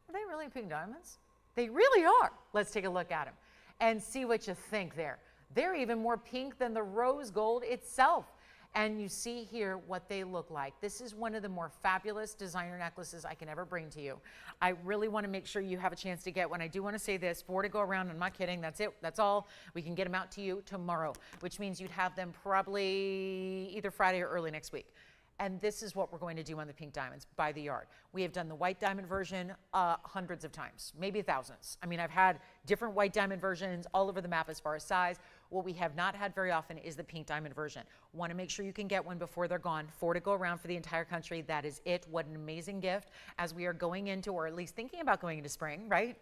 Speaker 1: are they really pink diamonds? They really are. Let's take a look at them and see what you think there. They're even more pink than the rose gold itself. And you see here what they look like. This is one of the more fabulous designer necklaces I can ever bring to you. I really want to make sure you have a chance to get one. I do want to say this, 4 to go around. I'm not kidding. That's it. That's all. We can get them out to you tomorrow, which means you'd have them probably either Friday or early next week. And this is what we're going to do on the pink diamonds by the yard. We have done the white diamond version hundreds of times, maybe thousands. I mean, I've had different white diamond versions all over the map as far as size. What we have not had very often is the pink diamond version. Want to make sure you can get one before they're gone. 4 to go around for the entire country. That is it. What an amazing gift as we are going into, or at least thinking about going into spring, right?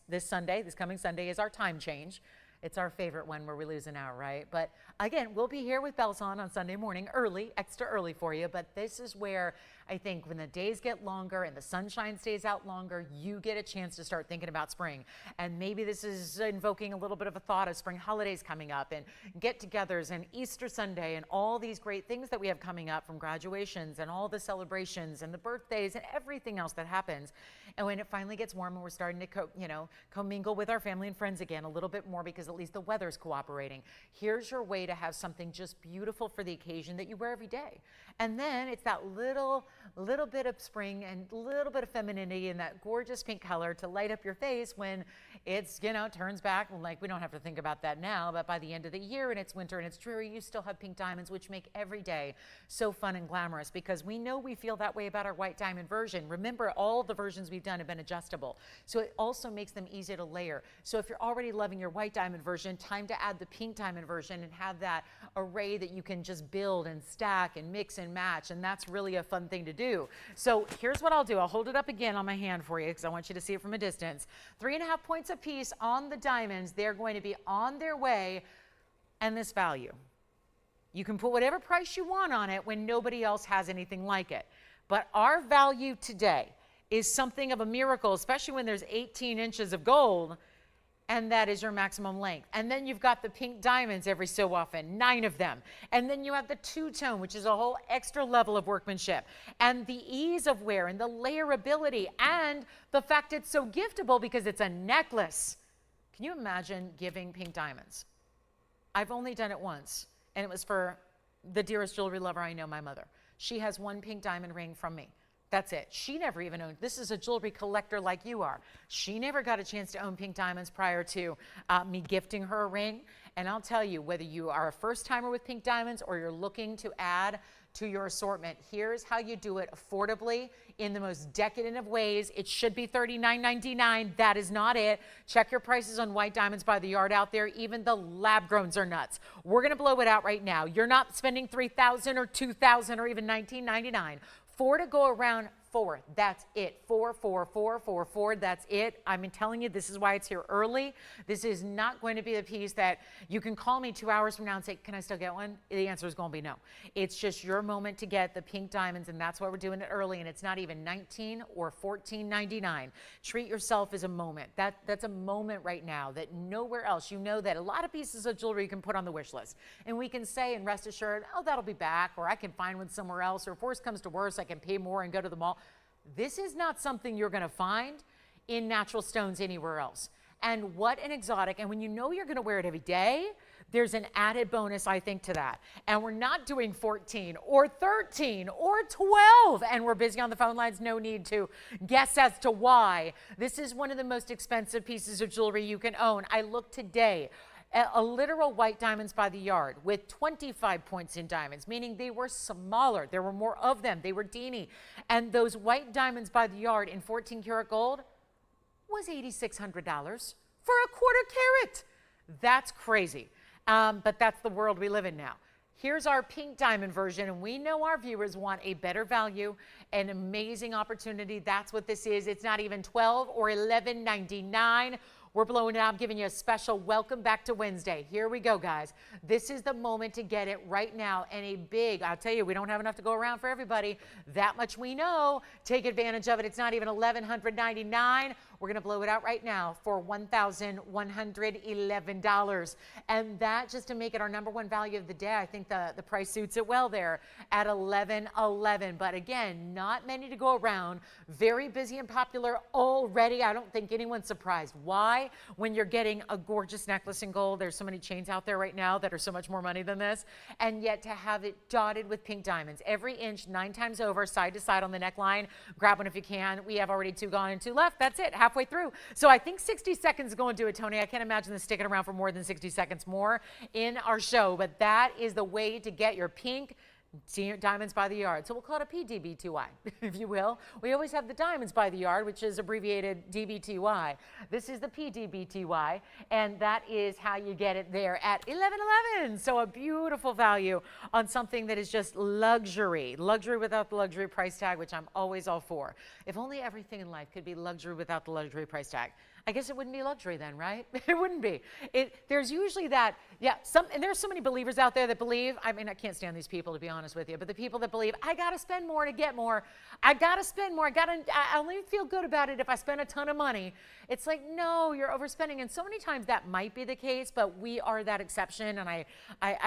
Speaker 1: This coming Sunday is our time change. It's our favorite one where we lose an hour, right? But again, we'll be here with bells on Sunday morning, early, extra early for you. But this is where I think when the days get longer and the sunshine stays out longer, you get a chance to start thinking about spring. And maybe this is invoking a little bit of a thought of spring holidays coming up and get-togethers and Easter Sunday and all these great things that we have coming up, from graduations and all the celebrations and the birthdays and everything else that happens. And when it finally gets warm and we're starting to commingle with our family and friends again a little bit more, because at least the weather's cooperating, here's your way to have something just beautiful for the occasion that you wear every day. And then it's that little bit of spring and a little bit of femininity in that gorgeous pink color to light up your face when it's, turns back. Like, we don't have to think about that now, but by the end of the year and it's winter and it's dreary, you still have pink diamonds, which make every day so fun and glamorous, because we know we feel that way about our white diamond version. Remember, all the versions we've done have been adjustable. So it also makes them easy to layer. So if you're already loving your white diamond version, time to add the pink diamond version and have that array that you can just build and stack and mix and match. And that's really a fun thing to do. So here's what I'll do. I'll hold it up again on my hand for you because I want you to see it from a distance. 3.5 points a piece on the diamonds. They're going to be on their way. And this value, you can put whatever price you want on it when nobody else has anything like it. But our value today is something of a miracle, especially when there's 18 inches of gold, and that is your maximum length. And then you've got the pink diamonds every so often, 9 of them. And then you have the two-tone, which is a whole extra level of workmanship. And the ease of wear and the layerability and the fact it's so giftable because it's a necklace. Can you imagine giving pink diamonds? I've only done it once, and it was for the dearest jewelry lover I know, my mother. She has 1 pink diamond ring from me. That's it. She never even owned. This is a jewelry collector like you are. She never got a chance to own pink diamonds prior to me gifting her a ring. And I'll tell you, whether you are a first timer with pink diamonds or you're looking to add to your assortment, here's how you do it affordably in the most decadent of ways. It should be $39.99. That is not it. Check your prices on white diamonds by the yard out there. Even the lab growns are nuts. We're going to blow it out right now. You're not spending $3,000 or $2,000 or even $19.99. 4 to go around, 4. That's it. 4, 4, 4, 4, 4. That's it. I'm telling you, this is why it's here early. This is not going to be a piece that you can call me 2 hours from now and say, can I still get one? The answer is going to be no. It's just your moment to get the pink diamonds, and that's why we're doing it early, and it's not even $19 or $14.99. Treat yourself as a moment. That's a moment right now that nowhere else. You know that a lot of pieces of jewelry you can put on the wish list, and we can say and rest assured, oh, that'll be back, or I can find one somewhere else, or if worse comes to worse, I can pay more and go to the mall. This is not something you're going to find in natural stones anywhere else. And what an exotic. And when you know you're going to wear it every day, there's an added bonus, I think, to that. And we're not doing 14 or 13 or 12. And we're busy on the phone lines. No need to guess as to why. This is one of the most expensive pieces of jewelry you can own. I looked today. A literal white diamonds by the yard with 25 points in diamonds, meaning they were smaller. There were more of them. They were teeny. And those white diamonds by the yard in 14 karat gold was $8,600 for a quarter carat. That's crazy. But that's the world we live in now. Here's our pink diamond version, and we know our viewers want a better value, an amazing opportunity. That's what this is. It's not even $12 or $11.99. We're blowing it out. I'm giving you a special welcome back to Wednesday. Here we go, guys. This is the moment to get it right now. And a big, I'll tell you, we don't have enough to go around for everybody. That much we know. Take advantage of it. It's not even $1,199. We're going to blow it out right now for $1,111. And that, just to make it our #1 value of the day, I think the price suits it well there at $1,111. But again, not many to go around. Very busy and popular already. I don't think anyone's surprised. Why? When you're getting a gorgeous necklace in gold, there's so many chains out there right now that are so much more money than this. And yet to have it dotted with pink diamonds. Every inch, 9 times over, side to side on the neckline. Grab one if you can. We have already 2 gone and 2 left. That's it. Halfway through. So I think 60 seconds is going to do it, Tony. I can't imagine this sticking around for more than 60 seconds more in our show, but that is the way to get your pink diamonds by the yard. So we'll call it a PDBTY, if you will. We always have the diamonds by the yard, which is abbreviated DBTY. This is the PDBTY, and that is how you get it there at $1,111. So a beautiful value on something that is just luxury. Luxury without the luxury price tag, which I'm always all for. If only everything in life could be luxury without the luxury price tag. I guess it wouldn't be luxury then, right? It wouldn't be. There's usually that, yeah, and there's so many believers out there that believe, I mean, I can't stand these people, to be honest with you, but the people that believe, I got to spend more to get more. I got to spend more. I only feel good about it if I spend a ton of money. It's like, no, you're overspending. And so many times that might be the case, but we are that exception. And I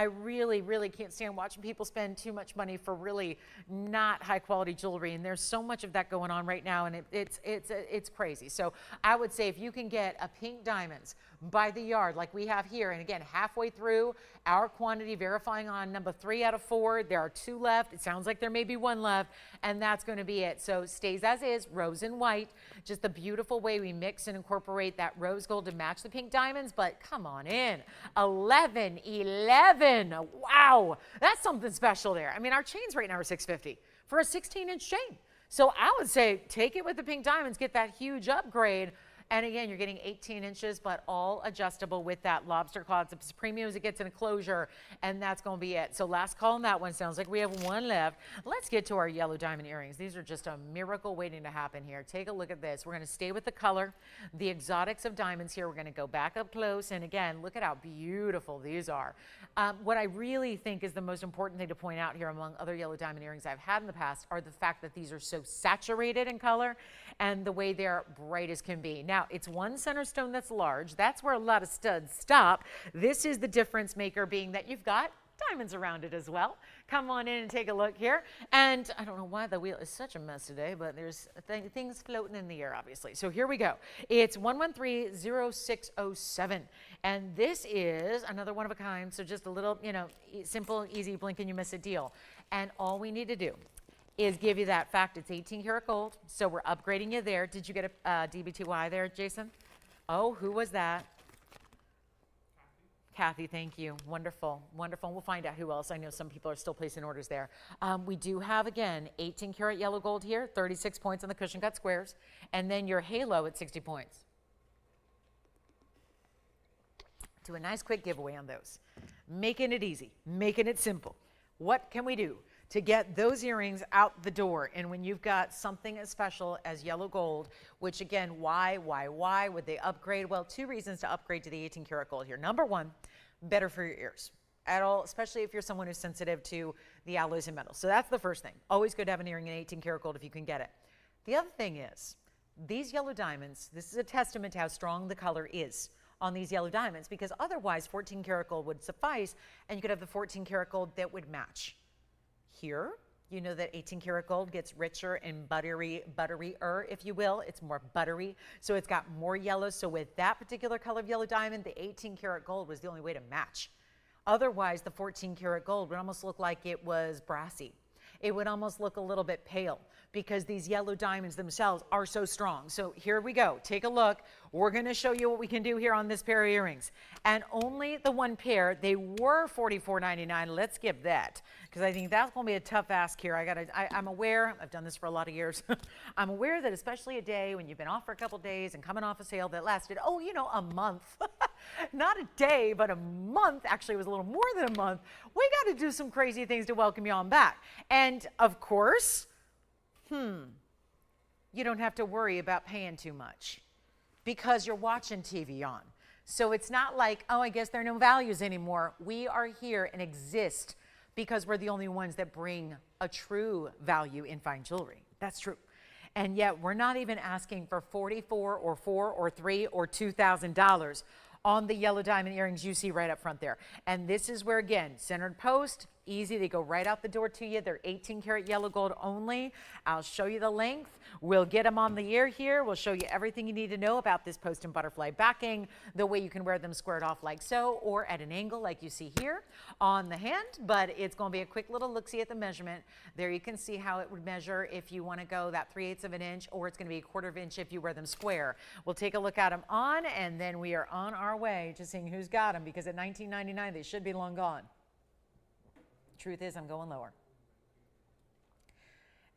Speaker 1: really, really can't stand watching people spend too much money for really not high quality jewelry. And there's so much of that going on right now, and it's crazy. So I would say if you can get a pink diamonds by the yard like we have here, and again, halfway through our quantity, verifying on number 3 out of 4. There are 2 left. It sounds like there may be 1 left, and that's going to be it. So stays as is, rose and white. Just the beautiful way we mix and incorporate that rose gold to match the pink diamonds. But come on in, 1111. Wow, that's something special there. I mean, our chains right now are $650 for a 16-inch chain. So I would say take it with the pink diamonds, get that huge upgrade. And again, you're getting 18 inches, but all adjustable with that lobster claw. It's as premium as it gets in a closure, and that's going to be it. So last call on that one. Sounds like we have 1 left. Let's get to our yellow diamond earrings. These are just a miracle waiting to happen here. Take a look at this. We're going to stay with the color, the exotics of diamonds here. We're going to go back up close, and again, look at how beautiful these are. What I really think is the most important thing to point out here among other yellow diamond earrings I've had in the past are the fact that these are so saturated in color and the way they're bright as can be. Now, it's 1 center stone that's large. That's where a lot of studs stop. This is the difference maker, being that you've got diamonds around it as well. Come on in and take a look here. And I don't know why the wheel is such a mess today, but there's things floating in the air, obviously. So here we go. It's 1130607. And this is another one of a kind. So just a little, simple, easy, blink and you miss a deal. And all we need to do is give you that fact. It's 18 karat gold, so we're upgrading you there. Did you get a DBTY there, Jason? Oh, who was that? Kathy, thank you. Wonderful, wonderful. We'll find out who else. I know some people are still placing orders there. We do have, again, 18 karat yellow gold here, 36 points on the cushion cut squares, and then your halo at 60 points. Do a nice quick giveaway on those. Making it easy, making it simple. What can we do to get those earrings out the door? And when you've got something as special as yellow gold, which again, why would they upgrade? Well, 2 reasons to upgrade to the 18 karat gold here. Number 1, better for your ears at all, especially if you're someone who's sensitive to the alloys and metals. So that's the first thing. Always good to have an earring in 18 karat gold if you can get it. The other thing is, these yellow diamonds, this is a testament to how strong the color is on these yellow diamonds, because otherwise 14 karat gold would suffice, and you could have the 14 karat gold that would match. Here, you know that 18 karat gold gets richer and butterier, if you will. It's more buttery, so it's got more yellow. So with that particular color of yellow diamond, the 18 karat gold was the only way to match. Otherwise, the 14 karat gold would almost look like it was brassy. It would almost look a little bit pale, because these yellow diamonds themselves are so strong. So here we go. Take a look. We're going to show you what we can do here on this pair of earrings. And only the 1 pair. They were $44.99. Let's skip that, because I think that's going to be a tough ask here. I'm aware, I've done this for a lot of years. I'm aware that especially a day when you've been off for a couple days and coming off a sale that lasted, a month. Not a day, but a month. Actually, it was a little more than a month. We got to do some crazy things to welcome you on back. And of course, you don't have to worry about paying too much, because you're watching TVON. So it's not like, oh, I guess there are no values anymore. We are here and exist because we're the only ones that bring a true value in fine jewelry. That's true. And yet we're not even asking for $44 or $4 or $3 or $2,000 on the yellow diamond earrings you see right up front there. And this is where, again, centered post, easy. They go right out the door to you. They're 18 karat yellow gold only. I'll show you the length. We'll get them on the ear here. We'll show you everything you need to know about this post and butterfly backing, the way you can wear them squared off like so, or at an angle like you see here on the hand. But it's going to be a quick little look-see at the measurement. There you can see how it would measure if you want to go that 3/8 of an inch, or it's going to be 1/4 of an inch if you wear them square. We'll take a look at them on, and then we are on our way to seeing who's got them, because at $19.99 they should be long gone. Truth is, I'm going lower.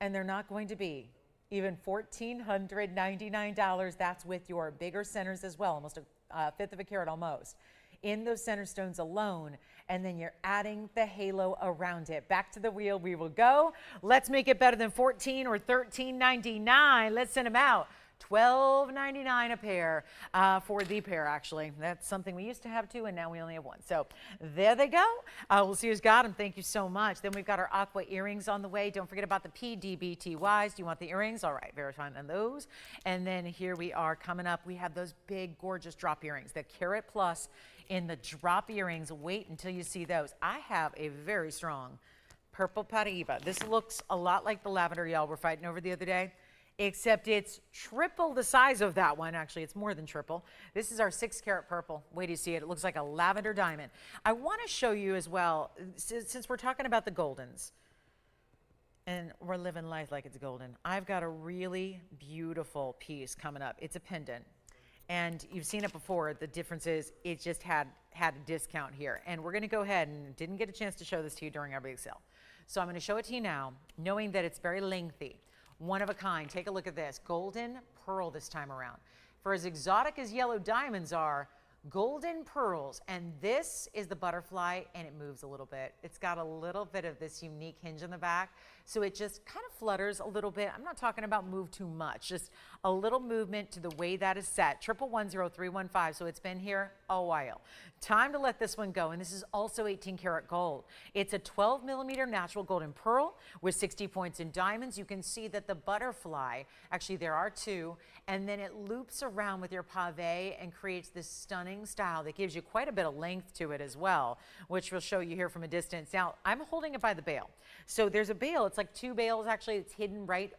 Speaker 1: And they're not going to be even $1,499. That's with your bigger centers as well, almost a 1/5 of a carat almost, in those center stones alone. And then you're adding the halo around it. Back to the wheel we will go. Let's make it better than $14 or $13.99. Let's send them out. $12.99 a pair for the pair, actually. That's something we used to have two, and now we only have one. So there they go. We'll see who's got them. Thank you so much. Then we've got our Aqua earrings on the way. Don't forget about the PDBTYs. Do you want the earrings? All right, verifying on those. And then here we are coming up. We have those big, gorgeous drop earrings, the Carat Plus in the drop earrings. Wait until you see those. I have a very strong purple paraiba. This looks a lot like the lavender y'all were fighting over the other day, except it's triple the size of that one. Actually, it's more than triple. This is our 6 karat purple. Wait till you see it. It looks like a lavender diamond. I want to show you as well, since we're talking about the goldens, and we're living life like it's golden, I've got a really beautiful piece coming up. It's a pendant. And you've seen it before. The difference is it just had a discount here. And we're going to go ahead, and didn't get a chance to show this to you during our big sale. So I'm going to show it to you now, knowing that it's very lengthy. One of a kind. Take a look at this. Golden pearl this time around. For as exotic as yellow diamonds are, golden pearls. And this is the butterfly, and it moves a little bit. It's got a little bit of this unique hinge in the back. So it just kind of flutters a little bit. I'm not talking about move too much, just a little movement to the way that is set. 1110315. So it's been here a while. Time to let this one go. And this is also 18 karat gold. It's a 12 millimeter natural golden pearl with 60 points in diamonds. You can see that the butterfly, actually there are two, and then it loops around with your pave and creates this stunning style that gives you quite a bit of length to it as well, which we'll show you here from a distance. Now, I'm holding it by the bail. So there's a bail. It's like 2 bails actually. It's hidden right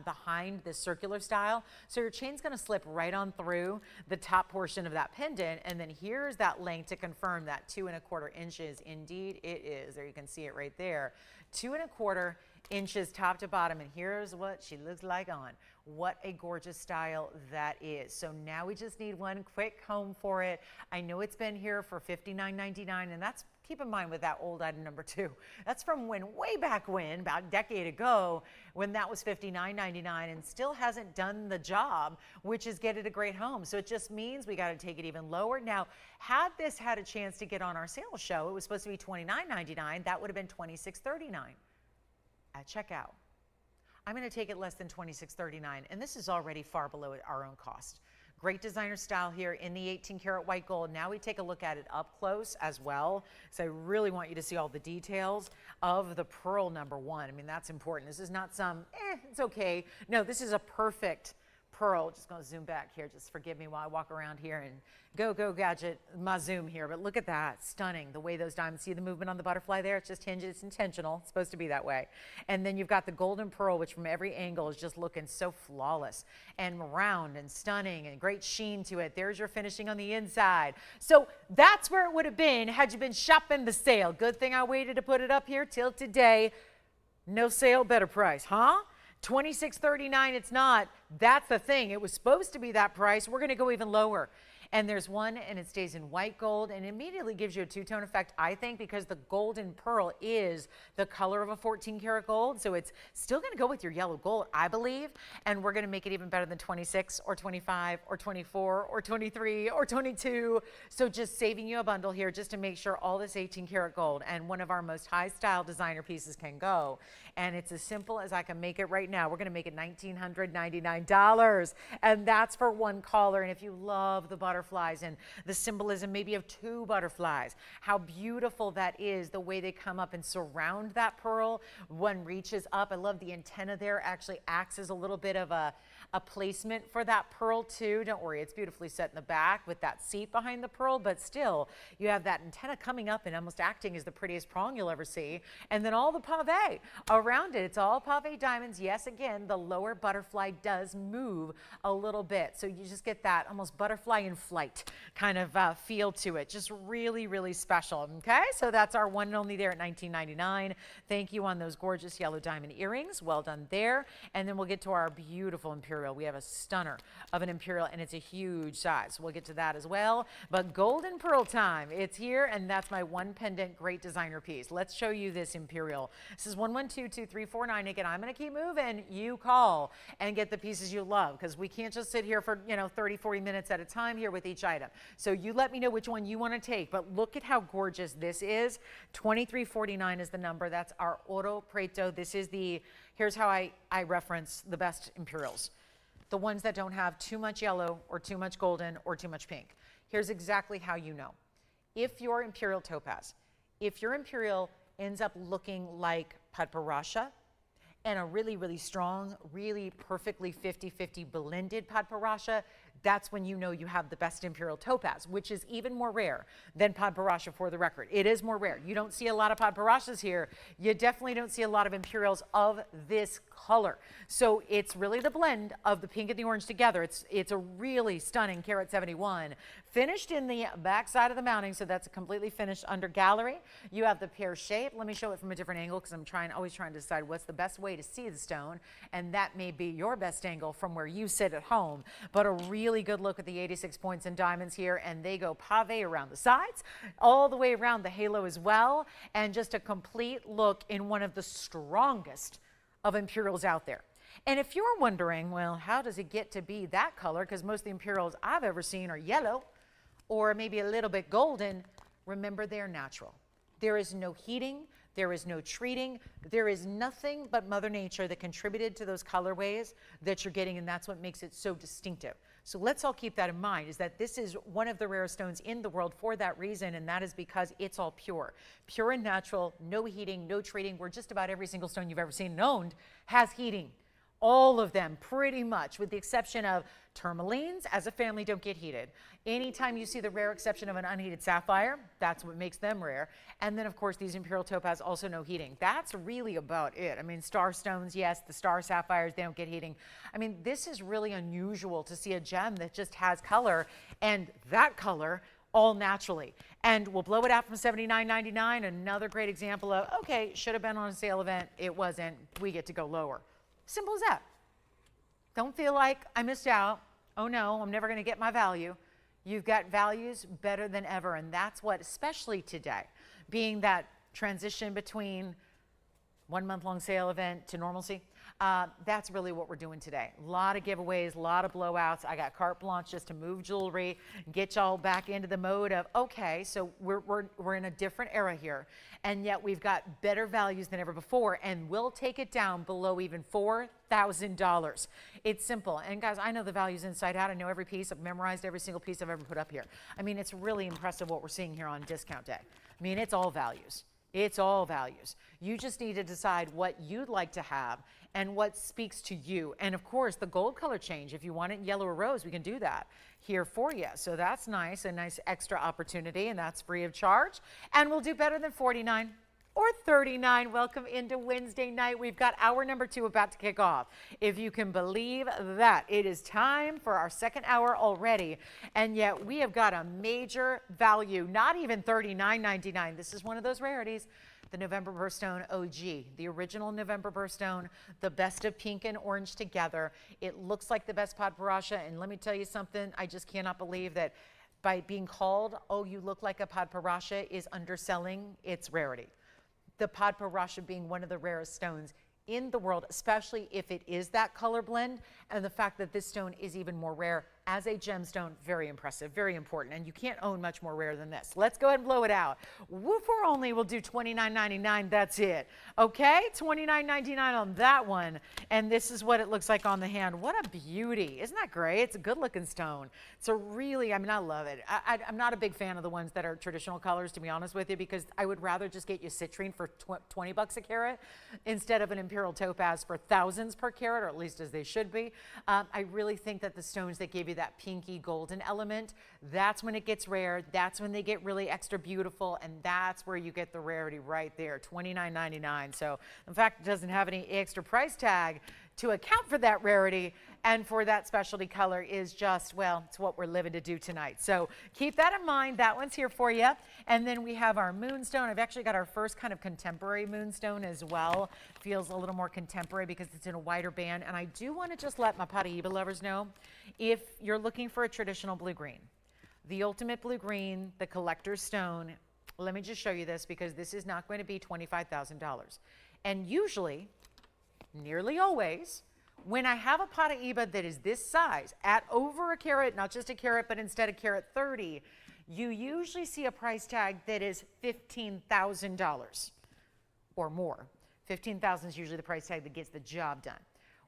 Speaker 1: behind this circular style. So your chain's going to slip right on through the top portion of that pendant. And then here's that length to confirm that 2 1/4 inches. Indeed it is. There you can see it right there. 2 1/4 inches top to bottom. And here's what she looks like on. What a gorgeous style that is. So now we just need one quick home for it. I know it's been here for $59.99, and that's, keep in mind with that old item number 2, that's from when, way back when, about a decade ago, when that was $59.99 and still hasn't done the job, which is get it a great home. So it just means we got to take it even lower. Now, had this had a chance to get on our sales show, it was supposed to be $29.99. That would have been $26.39 at checkout. I'm going to take it less than $26.39, and this is already far below our own cost. Great designer style here in the 18 karat white gold. Now we take a look at it up close as well. So I really want you to see all the details of the pearl number 1. I mean, that's important. This is not some, it's okay. No, this is a perfect pearl. Just going to zoom back here. Just forgive me while I walk around here and go gadget my zoom here. But look at that. Stunning. The way those diamonds, see the movement on the butterfly there? It's just hinged. It's intentional. It's supposed to be that way. And then you've got the golden pearl, which from every angle is just looking so flawless and round and stunning and great sheen to it. There's your finishing on the inside. So that's where it would have been had you been shopping the sale. Good thing I waited to put it up here till today. No sale, better price, huh? $26.39, it's not. That's the thing. It was supposed to be that price. We're going to go even lower. And there's one, and it stays in white gold, and immediately gives you a two-tone effect, I think, because the golden pearl is the color of a 14 karat gold. So it's still going to go with your yellow gold, I believe. And we're going to make it even better than 26 or 25 or 24 or 23 or 22. So just saving you a bundle here just to make sure all this 18 karat gold and one of our most high style designer pieces can go. And it's as simple as I can make it right now. We're going to make it $1,999. And that's for one caller. And if you love the butterflies and the symbolism maybe of two butterflies, how beautiful that is, the way they come up and surround that pearl. One reaches up. I love the antenna there, actually acts as a little bit of a placement for that pearl too. Don't worry, it's beautifully set in the back with that seat behind the pearl, but still you have that antenna coming up and almost acting as the prettiest prong you'll ever see. And then all the pave around it, it's all pave diamonds. Yes, again, the lower butterfly does move a little bit. So you just get that almost butterfly in flight kind of feel to it. Just really, really special. Okay, so that's our one and only there at $19.99. Thank you on those gorgeous yellow diamond earrings. Well done there. And then we'll get to our beautiful Imperial. We have a stunner of an Imperial, and it's a huge size. We'll get to that as well. But golden pearl time, it's here, and that's my one pendant great designer piece. Let's show you this Imperial. This is 112-2349. Again, I'm going to keep moving. You call and get the pieces you love, because we can't just sit here for 30, 40 minutes at a time here with each item. So you let me know which one you want to take. But look at how gorgeous this is. 2349 is the number. That's our Oro Preto. This is here's how I reference the best Imperials. The ones that don't have too much yellow or too much golden or too much pink. Here's exactly how you know. If your Imperial topaz, if your Imperial ends up looking like Padparasha and a really, really strong, really perfectly 50-50 blended Padparasha, that's when you know you have the best Imperial topaz, which is even more rare than Padparasha, for the record. It is more rare. You don't see a lot of Padparashas here. You definitely don't see a lot of Imperials of this color. So it's really the blend of the pink and the orange together. It's a really stunning carat 71. Finished in the back side of the mounting, so that's a completely finished under gallery. You have the pear shape. Let me show it from a different angle, because I'm always trying to decide what's the best way to see the stone, and that may be your best angle from where you sit at home. But a really good look at the 86 points in diamonds here, and they go pave around the sides, all the way around the halo as well, and just a complete look in one of the strongest of Imperials out there. And if you're wondering, well, how does it get to be that color? Because most of the Imperials I've ever seen are yellow or maybe a little bit golden. Remember, they're natural. There is no heating. There is no treating. There is nothing but Mother Nature that contributed to those colorways that you're getting, and that's what makes it so distinctive. So let's all keep that in mind, is that this is one of the rarest stones in the world for that reason, and that is because it's all pure. Pure and natural, no heating, no treating, where just about every single stone you've ever seen and owned has heating. All of them, pretty much, with the exception of tourmalines, as a family, don't get heated. Anytime you see the rare exception of an unheated sapphire, that's what makes them rare. And then, of course, these Imperial topaz also no heating. That's really about it. I mean, star stones, yes, the star sapphires, they don't get heating. I mean, this is really unusual to see a gem that just has color, and that color all naturally. And we'll blow it out from $79.99. Another great example of, okay, should have been on a sale event. It wasn't. We get to go lower. Simple as that. Don't feel like I missed out. Oh no, I'm never going to get my value. You've got values better than ever, and that's what, especially today, being that transition between 1 month long sale event to normalcy, that's really what we're doing today. A lot of giveaways, a lot of blowouts. I got carte blanche just to move jewelry, get y'all back into the mode of, okay, so we're in a different era here, and yet we've got better values than ever before, and we'll take it down below even $4,000. It's simple. And guys, I know the values inside out. I know every piece. I've memorized every single piece I've ever put up here. I mean, it's really impressive what we're seeing here on discount day. I mean, it's all values. It's all values. You just need to decide what you'd like to have and what speaks to you. And of course, the gold color change, if you want it in yellow or rose, we can do that here for you. So that's nice, a nice extra opportunity, and that's free of charge. And we'll do better than 49 or 39. Welcome into Wednesday night. We've got hour number 2 about to kick off. If you can believe that, it is time for our second hour already, and yet we have got a major value, not even $39.99. This is one of those rarities. The November Birthstone OG, the original November Birthstone, the best of pink and orange together. It looks like the best Padparasha, and let me tell you something, I just cannot believe that by being called, oh, you look like a padparasha, is underselling its rarity. The padparasha being one of the rarest stones in the world, especially if it is that color blend, and the fact that this stone is even more rare as a gemstone, very impressive, very important, and you can't own much more rare than this. Let's go ahead and blow it out. Woofer only will do $29.99, that's it. Okay, $29.99 on that one, and this is what it looks like on the hand. What a beauty, isn't that great? It's a good looking stone. It's a really, I mean, I love it. I'm not a big fan of the ones that are traditional colors, to be honest with you, because I would rather just get you citrine for 20 bucks a carat instead of an Imperial topaz for thousands per carat, or at least as they should be. I really think that the stones that give you that pinky golden element, that's when it gets rare, that's when they get really extra beautiful, and that's where you get the rarity right there, $29.99. So in fact, it doesn't have any extra price tag to account for that rarity, and for that specialty color is just, well, it's what we're living to do tonight. So keep that in mind. That one's here for you. And then we have our moonstone. I've actually got our first kind of contemporary moonstone as well. Feels a little more contemporary because it's in a wider band. And I do want to just let my paraiba lovers know, if you're looking for a traditional blue-green, the ultimate blue-green, the collector's stone, let me just show you this because this is not going to be $25,000. And usually, nearly always, when I have a paraiba that is this size, at over a carat, not just a carat, but instead a carat 30, you usually see a price tag that is $15,000 or more. $15,000 is usually the price tag that gets the job done.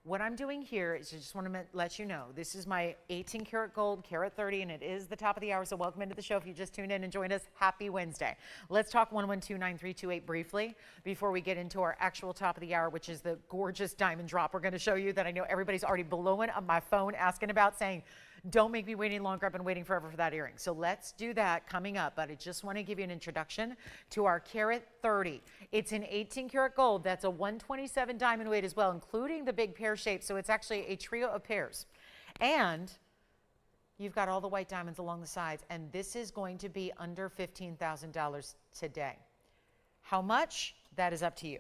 Speaker 1: What I'm doing here is I just want to let you know, this is my 18 karat gold, carat 30, and it is the top of the hour, so welcome into the show. If you just tuned in and joined us, happy Wednesday. Let's talk 1129328 briefly before we get into our actual top of the hour, which is the gorgeous diamond drop we're going to show you that I know everybody's already blowing up my phone asking about, saying, don't make me wait any longer. I've been waiting forever for that earring. So let's do that coming up. But I just want to give you an introduction to our carat 30. It's an 18 karat gold. That's a 127 diamond weight as well, including the big pear shape. So it's actually a trio of pairs. And you've got all the white diamonds along the sides. And this is going to be under $15,000 today. How much? That is up to you.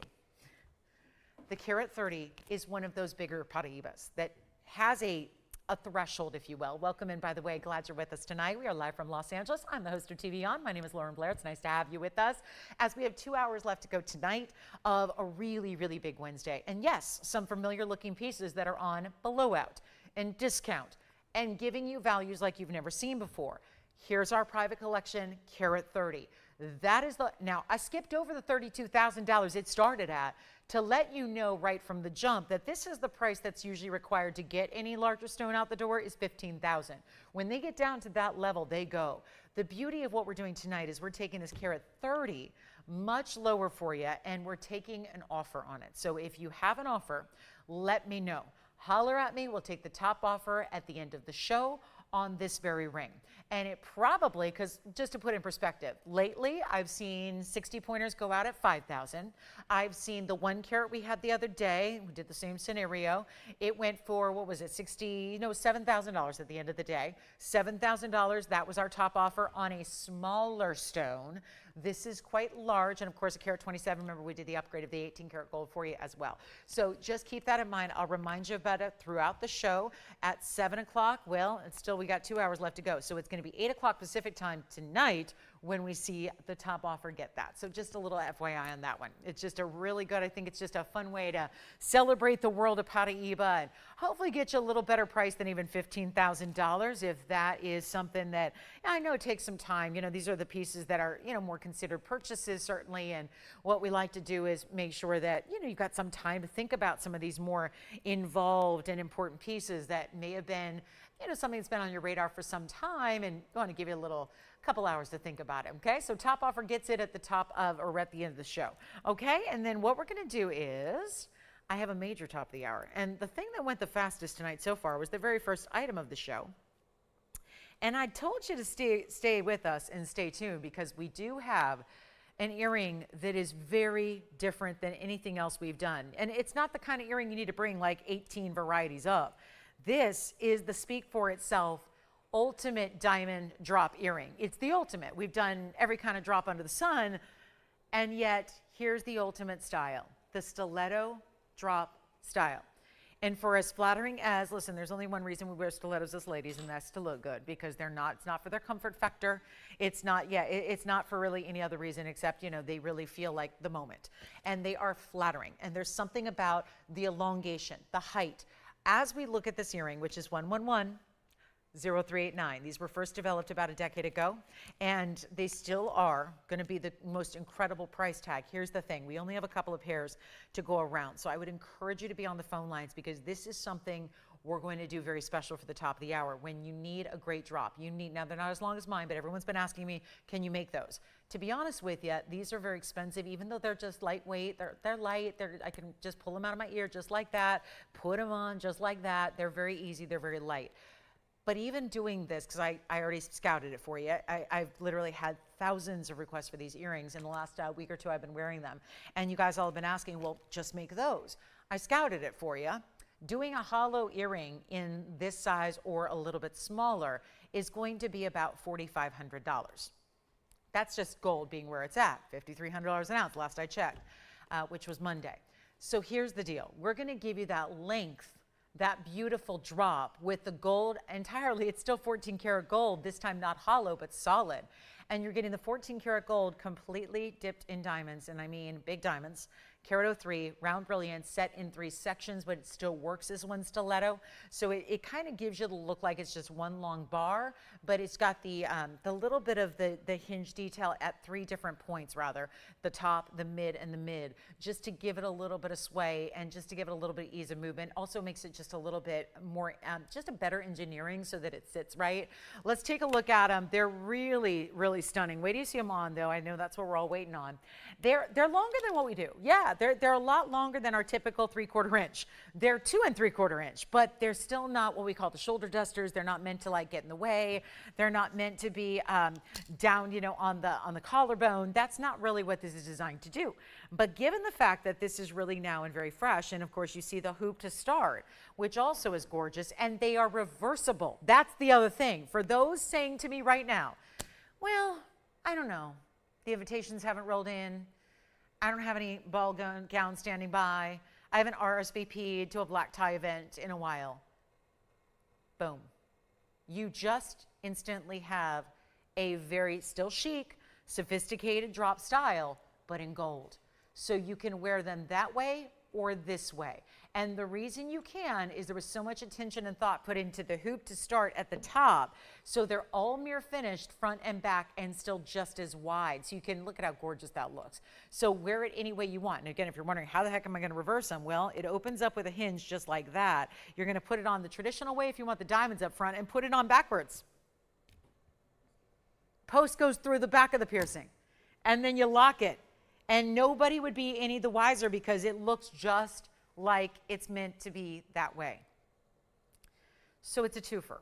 Speaker 1: The carat 30 is one of those bigger paraibas that has a threshold, if you will. Welcome in, by the way. Glad you're with us tonight. We are live from Los Angeles. I'm the host of TVON. My name is Lauren Blair. It's nice to have you with us as we have 2 hours left to go tonight of a really, really big Wednesday. And yes, some familiar looking pieces that are on blowout and discount and giving you values like you've never seen before. Here's our private collection, carat 30. That is the, now I skipped over the $32,000 it started at to let you know right from the jump that this is the price that's usually required to get any larger stone out the door is $15,000. When they get down to that level, they go. The beauty of what we're doing tonight is we're taking this carat 30 much lower for you, and we're taking an offer on it. So if you have an offer, let me know. Holler at me. We'll take the top offer at the end of the show on this very ring. And it probably, because just to put in perspective, lately I've seen 60 pointers go out at $5,000. I've seen the 1 carat we had the other day. We did the same scenario. It went for, what was it, $7,000 at the end of the day. $7,000, that was our top offer on a smaller stone. This is quite large, and of course a carat 27, remember we did the upgrade of the 18 karat gold for you as well. So just keep that in mind. I'll remind you about it throughout the show at 7 o'clock. Well, it's still, we got 2 hours left to go. So it's going to be 8 o'clock Pacific time tonight when we see the top offer get that. So just a little FYI on that one. It's just a really good, I think it's just a fun way to celebrate the world of paraiba and hopefully get you a little better price than even $15,000 if that is something that, I know it takes some time. You know, these are the pieces that are, more considered purchases certainly, and what we like to do is make sure that, you've got some time to think about some of these more involved and important pieces that may have been, something that's been on your radar for some time, and I want to give you a little couple hours to think about it. Okay, so top offer gets it at the top of, or at the end of the show. Okay, and then what we're going to do is I have a major top of the hour, and the thing that went the fastest tonight so far was the very first item of the show. And I told you to stay with us and stay tuned, because we do have an earring that is very different than anything else we've done. And it's not the kind of earring you need to bring like 18 varieties up. This is the speak for itself ultimate diamond drop earring. It's the ultimate. We've done every kind of drop under the sun, and yet here's the ultimate style, the stiletto drop style. And for as flattering as, listen, there's only one reason we wear stilettos as ladies, and that's to look good, because they're not, it's not for their comfort factor. It's not, it's not for really any other reason except, you know, they really feel like the moment. And they are flattering. And there's something about the elongation, the height. As we look at this earring, which is 111-0389. These were first developed about a decade ago, and they still are going to be the most incredible price tag. Here's the thing. We only have a couple of pairs to go around, so I would encourage you to be on the phone lines, because this is something we're going to do very special for the top of the hour. When you need a great drop, you need, now they're not as long as mine, but everyone's been asking me, can you make those? To be honest with you, these are very expensive, even though they're just lightweight. They're light. I can just pull them out of my ear just like that, put them on just like that. They're very easy. They're very light. But even doing this, because I already scouted it for you, I've literally had thousands of requests for these earrings in the last week or two. I've been wearing them. And you guys all have been asking, well, just make those. I scouted it for you. Doing a hollow earring in this size or a little bit smaller is going to be about $4,500. That's just gold being where it's at, $5,300 an ounce, last I checked, which was Monday. So here's the deal. We're going to give you that length, that beautiful drop with the gold entirely. It's still 14 karat gold, this time not hollow, but solid. And you're getting the 14 karat gold completely dipped in diamonds, and I mean big diamonds. Carat 03, round brilliant, set in 3 sections, but it still works as one stiletto. So it kind of gives you the look like it's just one long bar, but it's got the little bit of the hinge detail at 3 different points, rather, the top, the mid, and the mid, just to give it a little bit of sway and just to give it a little bit of ease of movement. Also makes it just a little bit more, just a better engineering so that it sits right. Let's take a look at them. They're really, really stunning. Wait till you see them on, though. I know that's what we're all waiting on. They're longer than what we do. Yeah, they're a lot longer than our typical 3/4 inch. They're 2 3/4 inch, but they're still not what we call the shoulder dusters. They're not meant to like get in the way. They're not meant to be down, you know, on the collarbone. That's not really what this is designed to do. But given the fact that this is really now and very fresh, and of course you see the hoop to start, which also is gorgeous, and they are reversible. That's the other thing. For those saying to me right now, well, I don't know. The invitations haven't rolled in. I don't have any ball gowns standing by. I haven't RSVP'd to a black tie event in a while. Boom. You just instantly have a very still chic, sophisticated drop style, but in gold. So you can wear them that way or this way. And the reason you can is there was so much attention and thought put into the hoop to start at the top. So they're all mirror finished front and back and still just as wide. So you can look at how gorgeous that looks. So wear it any way you want. And again, if you're wondering how the heck am I going to reverse them? Well, it opens up with a hinge just like that. You're going to put it on the traditional way if you want the diamonds up front, and put it on backwards. Post goes through the back of the piercing, and then you lock it. And nobody would be any the wiser, because it looks just like it's meant to be that way. So it's a twofer.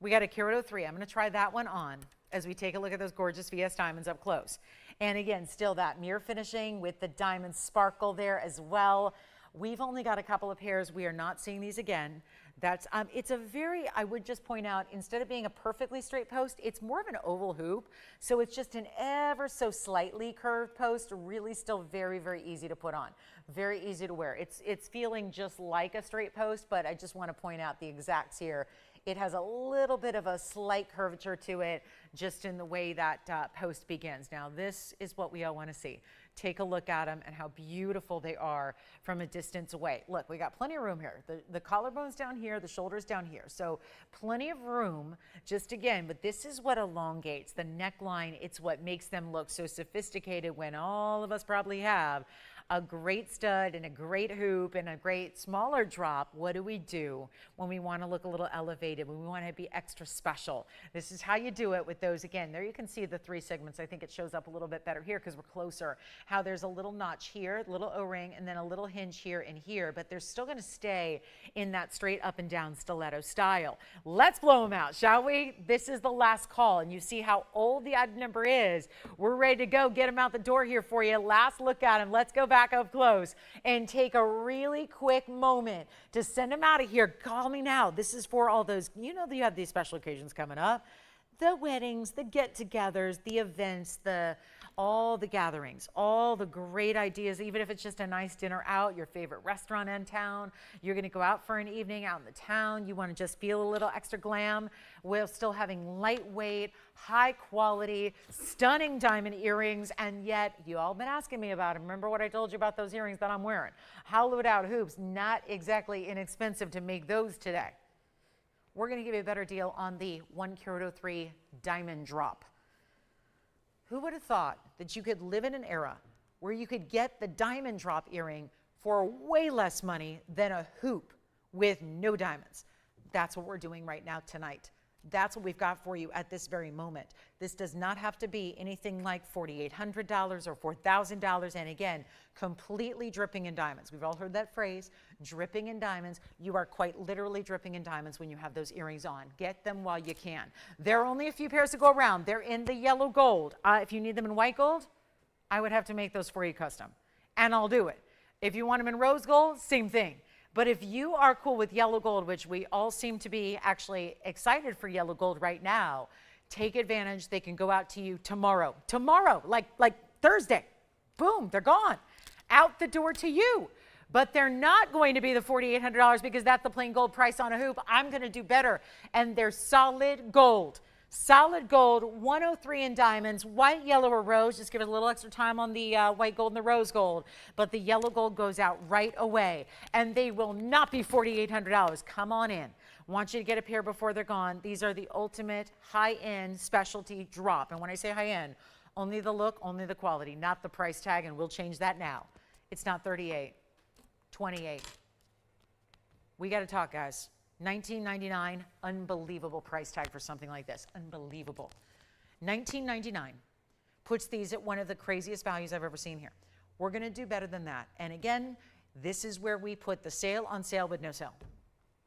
Speaker 1: We got a Carat 03. I'm going to try that one on as we take a look at those gorgeous VS diamonds up close. And again, still that mirror finishing with the diamond sparkle there as well. We've only got a couple of pairs. We are not seeing these again. That's it's a very, I would just point out, instead of being a perfectly straight post, it's more of an oval hoop. So it's just an ever so slightly curved post, really still very, very easy to put on. Very easy to wear. It's feeling just like a straight post, but I just want to point out the exacts here. It has a little bit of a slight curvature to it, just in the way that post begins. Now, this is what we all want to see. Take a look at them and how beautiful they are from a distance away. Look, we got plenty of room here. The collarbone's down here, the shoulder's down here. So plenty of room, just again, but this is what elongates the neckline. It's what makes them look so sophisticated, when all of us probably have a great stud and a great hoop and a great smaller drop. What do we do when we want to look a little elevated, when we want to be extra special? This is how you do it with those. Again, there you can see the 3 segments. I think it shows up a little bit better here because we're closer. How there's a little notch here, little O-ring, and then a little hinge here and here, but they're still going to stay in that straight up and down stiletto style. Let's blow them out, shall we? This is the last call, and you see how old the item number is. We're ready to go. Get them out the door here for you. Last look at them. Let's go back up close and take a really quick moment to send them out of here. Call me now. This is for all those, you know, that you have these special occasions coming up. the weddings, the get-togethers, the events, all the gatherings, all the great ideas, even if it's just a nice dinner out, your favorite restaurant in town, you're going to go out for an evening out in the town, you want to just feel a little extra glam while still having lightweight, high quality, stunning diamond earrings, and yet you all been asking me about them. Remember what I told you about those earrings that I'm wearing? Hollowed out hoops, not exactly inexpensive to make those today. We're going to give you a better deal on the 1Carat03 diamond drop. Who would have thought that you could live in an era where you could get the diamond drop earring for way less money than a hoop with no diamonds? That's what we're doing right now tonight. That's what we've got for you at this very moment. This does not have to be anything like $4,800 or $4,000. And again, completely dripping in diamonds. We've all heard that phrase, dripping in diamonds. You are quite literally dripping in diamonds when you have those earrings on. Get them while you can. There are only a few pairs to go around. They're in the yellow gold. If you need them in white gold, I would have to make those for you custom. And I'll do it. If you want them in rose gold, same thing. But if you are cool with yellow gold, which we all seem to be actually excited for yellow gold right now, take advantage. They can go out to you tomorrow. Tomorrow, like Thursday. Boom, they're gone. Out the door to you. But they're not going to be the $4,800 because that's the plain gold price on a hoop. I'm going to do better. And they're solid gold. Solid gold, 103 in diamonds, white, yellow, or rose. Just give it a little extra time on the white gold and the rose gold. But the yellow gold goes out right away. And they will not be $4,800. Come on in. Want you to get a pair before they're gone. These are the ultimate high-end specialty drop. And when I say high-end, only the look, only the quality, not the price tag. And we'll change that now. It's not 38, 28. We got to talk, guys. $19.99, unbelievable price tag for something like this. Unbelievable. $19.99 puts these at one of the craziest values I've ever seen here. We're going to do better than that. And again, this is where we put the sale on sale with no sale.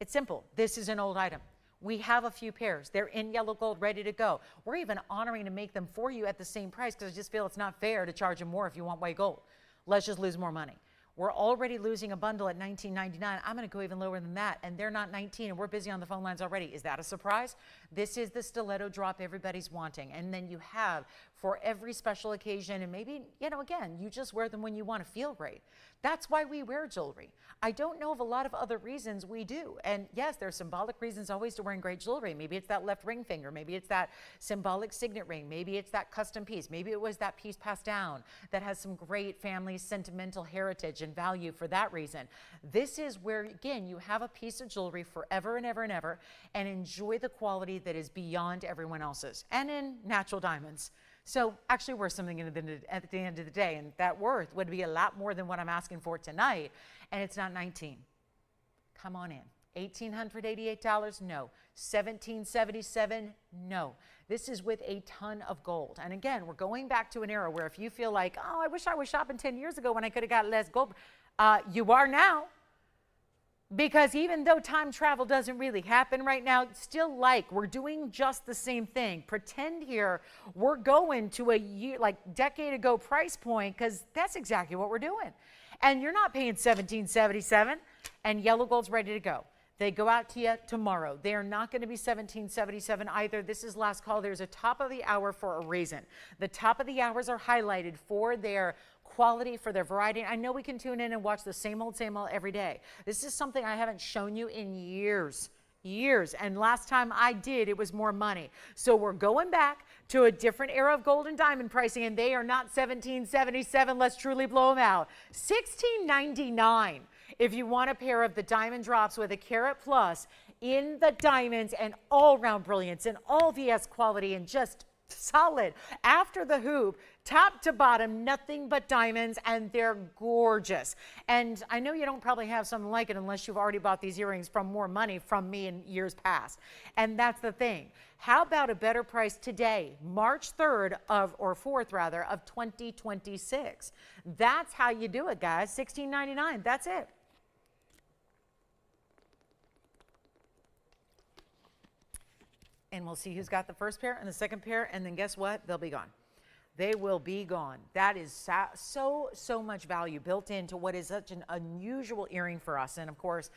Speaker 1: It's simple. This is an old item. We have a few pairs. They're in yellow gold, ready to go. We're even honoring to make them for you at the same price because I just feel it's not fair to charge them more if you want white gold. Let's just lose more money. We're already losing a bundle at $19.99. I'm going to go even lower than that, and they're not 19, and we're busy on the phone lines already. Is that a surprise? This is the stiletto drop everybody's wanting, and then you have for every special occasion, and maybe, again, you just wear them when you want to feel great. That's why we wear jewelry. I don't know of a lot of other reasons we do, and yes, there's symbolic reasons always to wearing great jewelry. Maybe it's that left ring finger. Maybe it's that symbolic signet ring. Maybe it's that custom piece. Maybe it was that piece passed down that has some great family sentimental heritage and value for that reason. This is where, again, you have a piece of jewelry forever and ever and ever and enjoy the quality that is beyond everyone else's and in natural diamonds. So actually worth something at the end of the day, and that worth would be a lot more than what I'm asking for tonight, and it's not 19. Come on in. $1,888? No. $1,777? No. This is with a ton of gold. And again, we're going back to an era where if you feel like, oh, I wish I was shopping 10 years ago when I could have got less gold, you are now. Because even though time travel doesn't really happen right now, still we're doing just the same thing. Pretend here we're going to a year, decade ago price point, because that's exactly what we're doing. And you're not paying $1,777, and yellow gold's ready to go. They go out to you tomorrow. They are not going to be $1,777 either. This is last call. There's a top of the hour for a reason. The top of the hours are highlighted for their quality, for their variety. I know we can tune in and watch the same old every day. This is something I haven't shown you in years. And last time I did, it was more money. So we're going back to a different era of gold and diamond pricing, and they are not $1,777. Let's truly blow them out. $1,699 if you want a pair of the diamond drops with a carat plus in the diamonds and all round brilliance and all VS quality and just solid. After the hoop, top to bottom, nothing but diamonds, and they're gorgeous. And I know you don't probably have something like it unless you've already bought these earrings from more money from me in years past. And that's the thing. How about a better price today, March 3rd or 4th rather, of 2026? That's how you do it, guys. $1,699. That's it. And we'll see who's got the first pair and the second pair, and then guess what? They'll be gone. They will be gone. That is so much value built into what is such an unusual earring for us. And of course,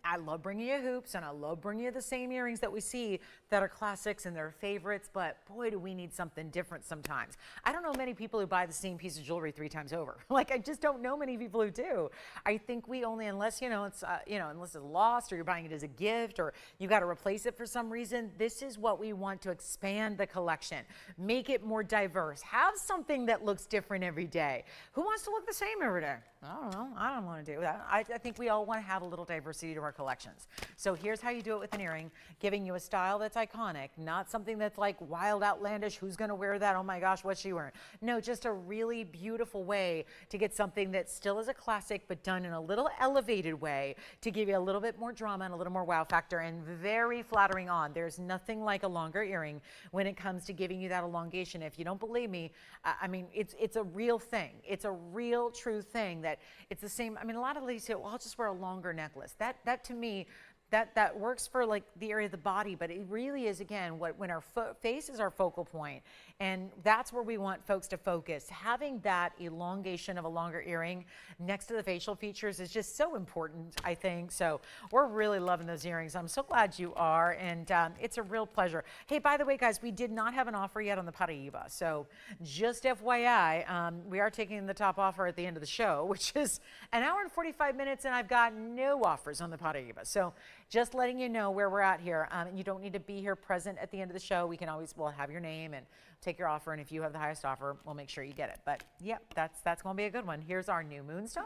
Speaker 1: I love bringing you hoops and I love bringing you the same earrings that we see that are classics and they're favorites, but boy, do we need something different sometimes. I don't know many people who buy the same piece of jewelry 3 times over. Like, I just don't know many people who do. I think we only, unless, it's, unless it's lost or you're buying it as a gift or you got to replace it for some reason, this is what we want to expand the collection, make it more diverse, have something that looks different every day. Who wants to look the same every day? I don't know. I don't want to do that. I think we all want to have a little diversity to our collections. So here's how you do it with an earring, giving you a style that's iconic, not something that's like wild, outlandish. Who's going to wear that? Oh my gosh, what's she wearing? No, just a really beautiful way to get something that still is a classic, but done in a little elevated way to give you a little bit more drama and a little more wow factor and very flattering on. There's nothing like a longer earring when it comes to giving you that elongation. If you don't believe me, I mean, it's a real thing. It's a real true thing that it's the same. I mean, a lot of ladies say, well, I'll just wear a longer necklace. That to me, that works for like the area of the body, but it really is, again, when our face is our focal point, and that's where we want folks to focus. Having that elongation of a longer earring next to the facial features is just so important, I think. So we're really loving those earrings. I'm so glad you are, and it's a real pleasure. Hey, by the way, guys, we did not have an offer yet on the paraiba, so just FYI, we are taking the top offer at the end of the show, which is an hour and 45 minutes, and I've got no offers on the paraiba. So just letting you know where we're at here. You don't need to be here present at the end of the show. We can always, we'll have your name and take your offer, and if you have the highest offer, we'll make sure you get it. But yep, that's going to be a good one. Here's our new moonstone.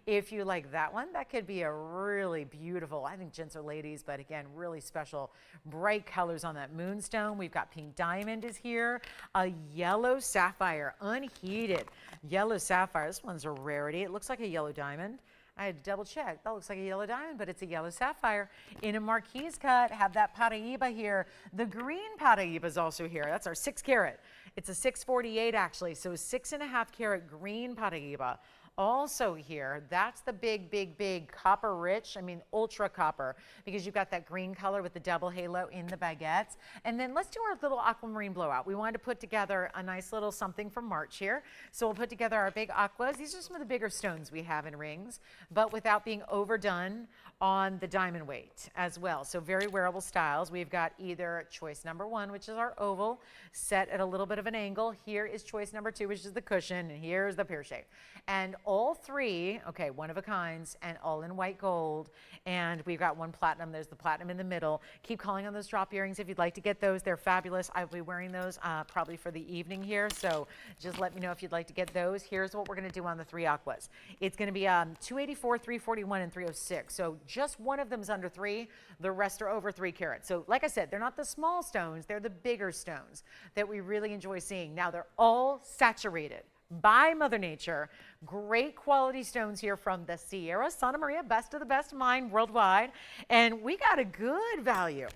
Speaker 1: If you like that one, that could be a really beautiful, I think gents or ladies, but again, really special, bright colors on that moonstone. We've got pink diamond is here, a yellow sapphire, unheated yellow sapphire. This one's a rarity. It looks like a yellow diamond. I had to double check. That looks like a yellow diamond, but it's a yellow sapphire in a marquise cut. Have that paraiba here. The green paraiba is also here. That's our 6 carat. It's a 648 actually, so 6.5 carat green paraiba. Also here, that's the big copper rich, I mean ultra copper, because you've got that green color with the double halo in the baguettes. And then let's do our little aquamarine blowout. We wanted to put together a nice little something from March here. So we'll put together our big aquas. These are some of the bigger stones we have in rings, but without being overdone on the diamond weight as well. So very wearable styles. We've got either choice number 1, which is our oval, set at a little bit of an angle. Here is choice number 2, which is the cushion, and here's the pear shape. And all 3, okay, one of a kinds and all in white gold. And we've got one platinum. There's the platinum in the middle. Keep calling on those drop earrings if you'd like to get those. They're fabulous. I'll be wearing those probably for the evening here. So just let me know if you'd like to get those. Here's what we're going to do on the 3 aquas. It's going to be 284, 341, and 306. So just one of them is under 3. The rest are over 3 carats. So like I said, they're not the small stones. They're the bigger stones that we really enjoy seeing. Now they're all saturated by Mother Nature. Great quality stones here from the Sierra Santa Maria, best of the best mine worldwide. And we got a good value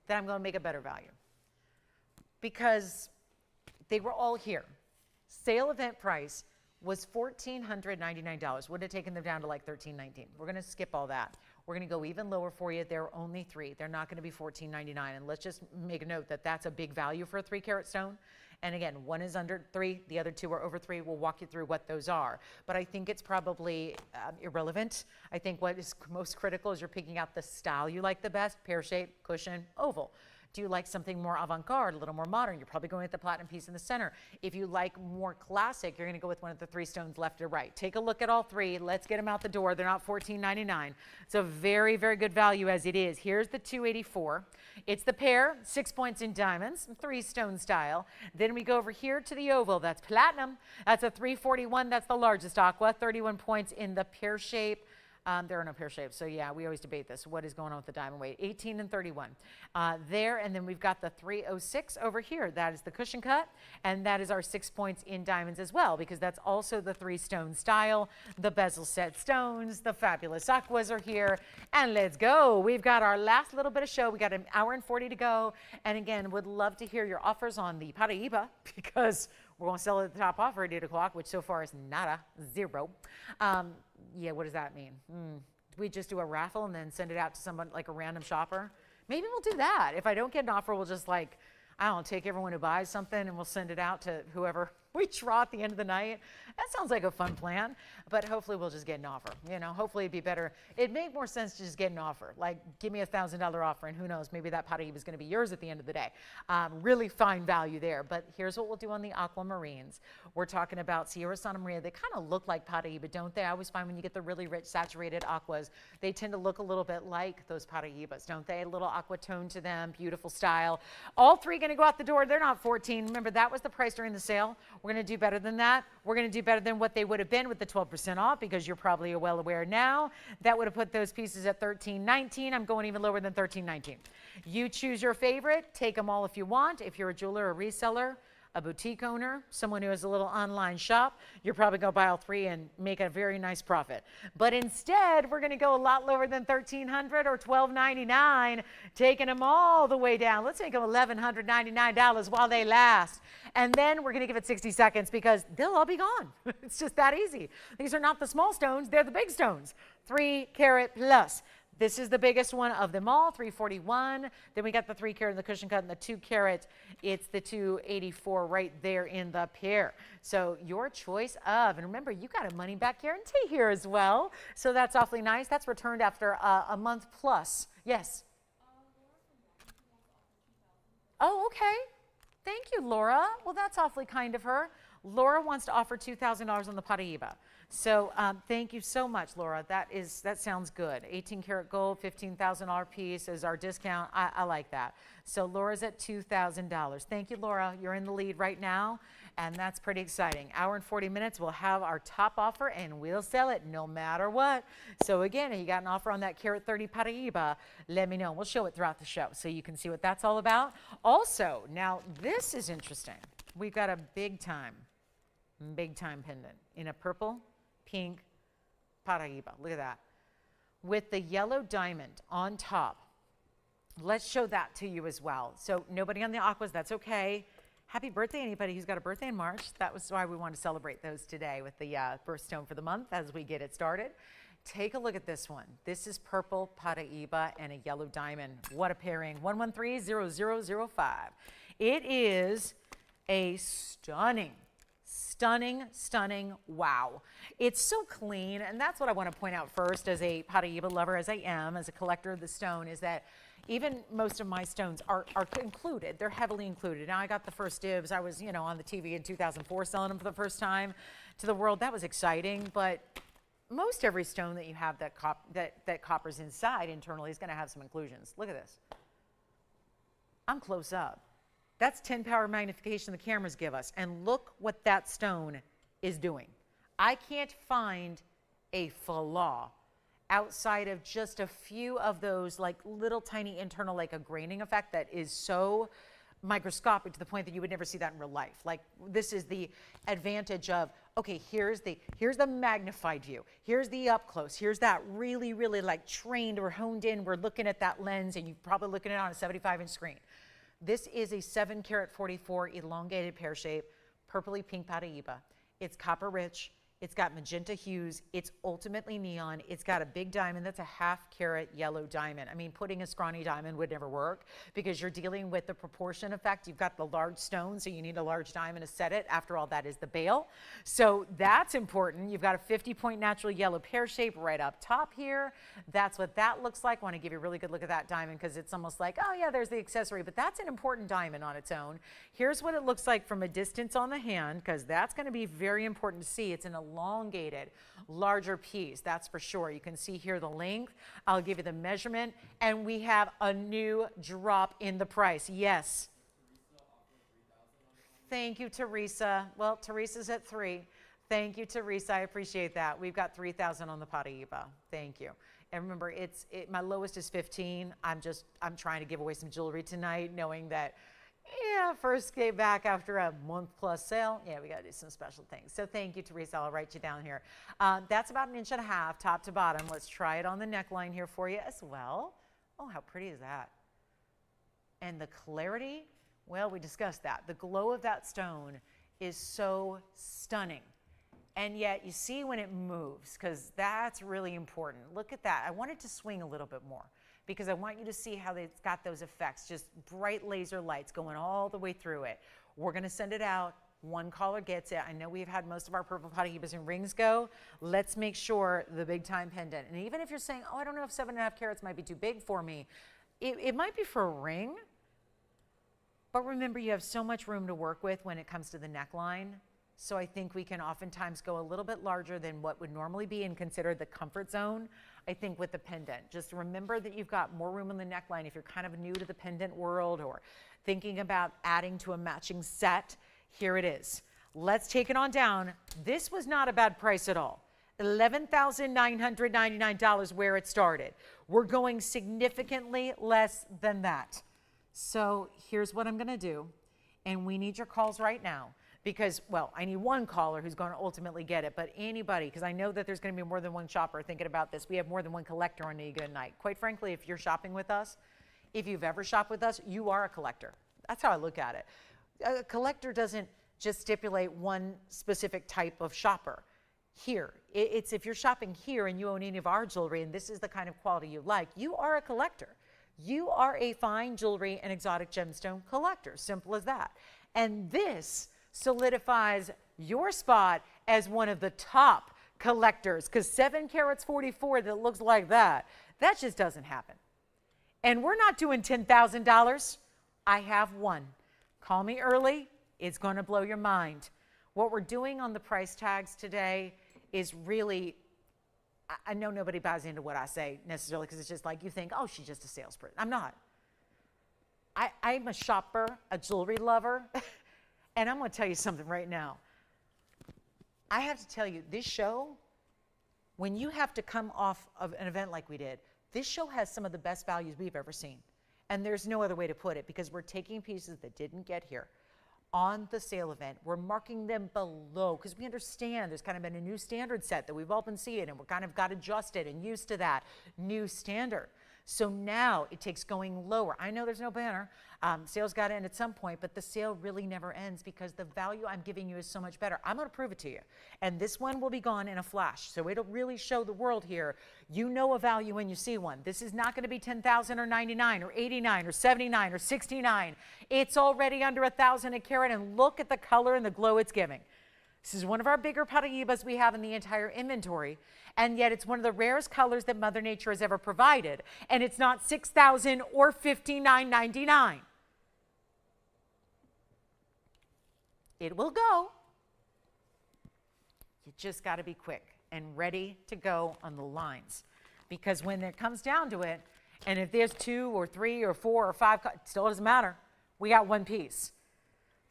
Speaker 1: that I'm going to make a better value because they were all here. Sale event price was $1,499. Would have taken them down to like $1,319. We're going to skip all that. We're going to go even lower for you. There are only 3. They're not going to be $1,499. And let's just make a note that that's a big value for a 3 carat stone. And again, one is under 3, the other 2 are over 3. We'll walk you through what those are. But I think it's probably irrelevant. I think what is most critical is you're picking out the style you like the best: pear shape, cushion, oval. Do you like something more avant-garde, a little more modern? You're probably going with the platinum piece in the center. If you like more classic, you're going to go with one of the 3 stones left or right. Take a look at all 3. Let's get them out the door. They're not $14.99. It's a very, very good value as it is. Here's the 284. It's the pair, 6 points in diamonds, 3 stone style. Then we go over here to the oval. That's platinum. That's a 341. That's the largest aqua. 31 points in the pear shape. There are no pear shapes, so yeah, we always debate this. What is going on with the diamond weight? 18 and 31 there, and then we've got the 306 over here. That is the cushion cut, and that is our 6 points in diamonds as well, because that's also the 3 stone style. The bezel set stones, the fabulous aquas are here, and let's go. We've got our last little bit of show. We got an hour and 40 to go, and again, would love to hear your offers on the paraiba, because we're going to sell it at the top offer at 8 o'clock, which so far is nada, 0. Yeah, what does that mean? We just do a raffle and then send it out to someone, like a random shopper? Maybe we'll do that. If I don't get an offer, we'll just, like, I don't know, take everyone who buys something and we'll send it out to whoever we draw at the end of the night. That sounds like a fun plan, but hopefully we'll just get an offer. You know, hopefully it'd be better. It'd make more sense to just get an offer. Like, give me $1,000 offer, and who knows, maybe that paraiba is going to be yours at the end of the day. Really fine value there. But here's what we'll do on the aquamarines. We're talking about Sierra Santa Maria. They kind of look like paraiba, don't they? I always find when you get the really rich saturated aquas, they tend to look a little bit like those paraibas, don't they? A little aqua tone to them, beautiful style. All three going to go out the door. They're not 14. Remember, that was the price during the sale. We're going to do better than that. We're going to do better than what they would have been with the 12% off, because you're probably well aware now that would have put those pieces at $13.19. I'm going even lower than $13.19. You choose your favorite. Take them all if you want. If you're a jeweler or reseller, a boutique owner, someone who has a little online shop, you're probably going to buy all three and make a very nice profit. But instead, we're going to go a lot lower than $1,300 or $1,299, taking them all the way down. Let's make them $1,199 while they last. And then we're going to give it 60 seconds because they'll all be gone. It's just that easy. These are not the small stones, they're the big stones. 3 carat plus. This is the biggest one of them all, $341. Then we got the 3 carat and the cushion cut and the 2 carat. It's the $284 right there in the pair. So your choice of, and remember, you got a money back guarantee here as well. So that's awfully nice. That's returned after a month plus. Yes. Oh, okay. Thank you, Laura. Well, that's awfully kind of her. Laura wants to offer $2,000 on the paraiba. So thank you so much, Laura. That sounds good. 18 karat gold, $15,000 piece is our discount. I like that. So Laura's at $2,000. Thank you, Laura. You're in the lead right now, and that's pretty exciting. Hour and 40 minutes, we'll have our top offer, and we'll sell it no matter what. So again, if you got an offer on that carat 30 paraiba, let me know. We'll show it throughout the show so you can see what that's all about. Also, now this is interesting. We've got a big time pendant in a purple, pink paraiba. Look at that. With the yellow diamond on top. Let's show that to you as well. So nobody on the aquas, that's okay. Happy birthday, anybody who's got a birthday in March. That was why we want to celebrate those today with the birthstone for the month as we get it started. Take a look at this one. This is purple paraiba and a yellow diamond. What a pairing. 113-0005. It is a stunning wow. It's so clean, and that's what I want to point out first as a paraiba lover, as I am, as a collector of the stone, is that even most of my stones are included. They're heavily included. Now, I got the first dibs. I was, on the TV in 2004 selling them for the first time to the world. That was exciting, but most every stone that you have that copper's inside internally is going to have some inclusions. Look at this. I'm close up. That's 10 power magnification the cameras give us. And look what that stone is doing. I can't find a flaw outside of just a few of those like little tiny internal, like a graining effect that is so microscopic to the point that you would never see that in real life. Like, this is the advantage of, okay, here's the magnified view. Here's the up close. Here's that really, really like trained or honed in. We're looking at that lens, and you're probably looking at it on a 75-inch screen. This is a 7 carat 44 elongated pear shape, purpley pink paraiba. It's copper rich. It's got magenta hues. It's ultimately neon. It's got a big diamond that's a half carat yellow diamond. I mean, putting a scrawny diamond would never work because you're dealing with the proportion effect. You've got the large stone, so you need a large diamond to set it. After all, that is the bail. So that's important. You've got a 50-point natural yellow pear shape right up top here. That's what that looks like. I want to give you a really good look at that diamond because it's almost like, oh yeah, there's the accessory, but that's an important diamond on its own. Here's what it looks like from a distance on the hand, because that's going to be very important to see. It's an elongated, larger piece, that's for sure. You can see here the length. I'll give you the measurement, and we have a new drop in the price. Yes. Thank you, Teresa. Well, Teresa's at 3. Thank you, Teresa. I appreciate that. We've got 3,000 on the paraiba. Thank you. And remember, my lowest is 15. I'm trying to give away some jewelry tonight, knowing that, yeah, first came back after a month plus sale. Yeah, we got to do some special things. So thank you, Teresa. I'll write you down here. That's about 1.5 inches, top to bottom. Let's try it on the neckline here for you as well. Oh, how pretty is that? And the clarity, well, we discussed that. The glow of that stone is so stunning. And yet you see when it moves, because that's really important. Look at that. I want it to swing a little bit more, because I want you to see how it's got those effects, just bright laser lights going all the way through it. We're going to send it out One caller gets it. I know we've had most of our purple paraibas and rings go. Let's make sure the big time pendant. And even if you're saying, oh, I don't know if 7.5 carats might be too big for me, it might be for a ring. But remember, you have so much room to work with when it comes to the neckline. So I think we can oftentimes go a little bit larger than what would normally be and considered the comfort zone, I think, with the pendant. Just remember that you've got more room in the neckline if you're kind of new to the pendant world or thinking about adding to a matching set. Here it is. Let's take it on down. This was not a bad price at all. $11,999 where it started. We're going significantly less than that. So here's what I'm going to do. And we need your calls right now because, well, I need one caller who's going to ultimately get it, but anybody, because I know that there's going to be more than one shopper thinking about this. We have more than one collector on a good night. Quite frankly, if you're shopping with us, if you've ever shopped with us, you are a collector. That's how I look at it. A collector doesn't just stipulate one specific type of shopper. Here, it's if you're shopping here and you own any of our jewelry and this is the kind of quality you like, you are a collector. You are a fine jewelry and exotic gemstone collector. Simple as that. And this solidifies your spot as one of the top collectors because 7 carats 44 that looks like that just doesn't happen. And we're not doing $10,000. I have one. Call me early. It's going to blow your mind. What we're doing on the price tags today is really, I know nobody buys into what I say necessarily because it's just like you think, oh, she's just a salesperson. I'm not. I'm a shopper, a jewelry lover, and I'm going to tell you something right now. I have to tell you, this show, when you have to come off of an event like we did, this show has some of the best values we've ever seen. And there's no other way to put it because we're taking pieces that didn't get here on the sale event. We're marking them below because we understand there's kind of been a new standard set that we've all been seeing and we're kind of got adjusted and used to that new standard. So now it takes going lower. I know there's no banner. Sales got to end at some point, but the sale really never ends because the value I'm giving you is so much better. I'm going to prove it to you. And this one will be gone in a flash. So it'll really show the world here. You know a value when you see one. This is not going to be 10,000 or 99 or 89 or 79 or 69. It's already under 1,000 a carat, and look at the color and the glow it's giving. This is one of our bigger paraibas we have in the entire inventory, and yet it's one of the rarest colors that Mother Nature has ever provided, and it's not 6,000 or 59.99. It will go. You just got to be quick and ready to go on the lines, because when it comes down to it, and if there's 2 or 3 or 4 or 5, it still doesn't matter. We got one piece.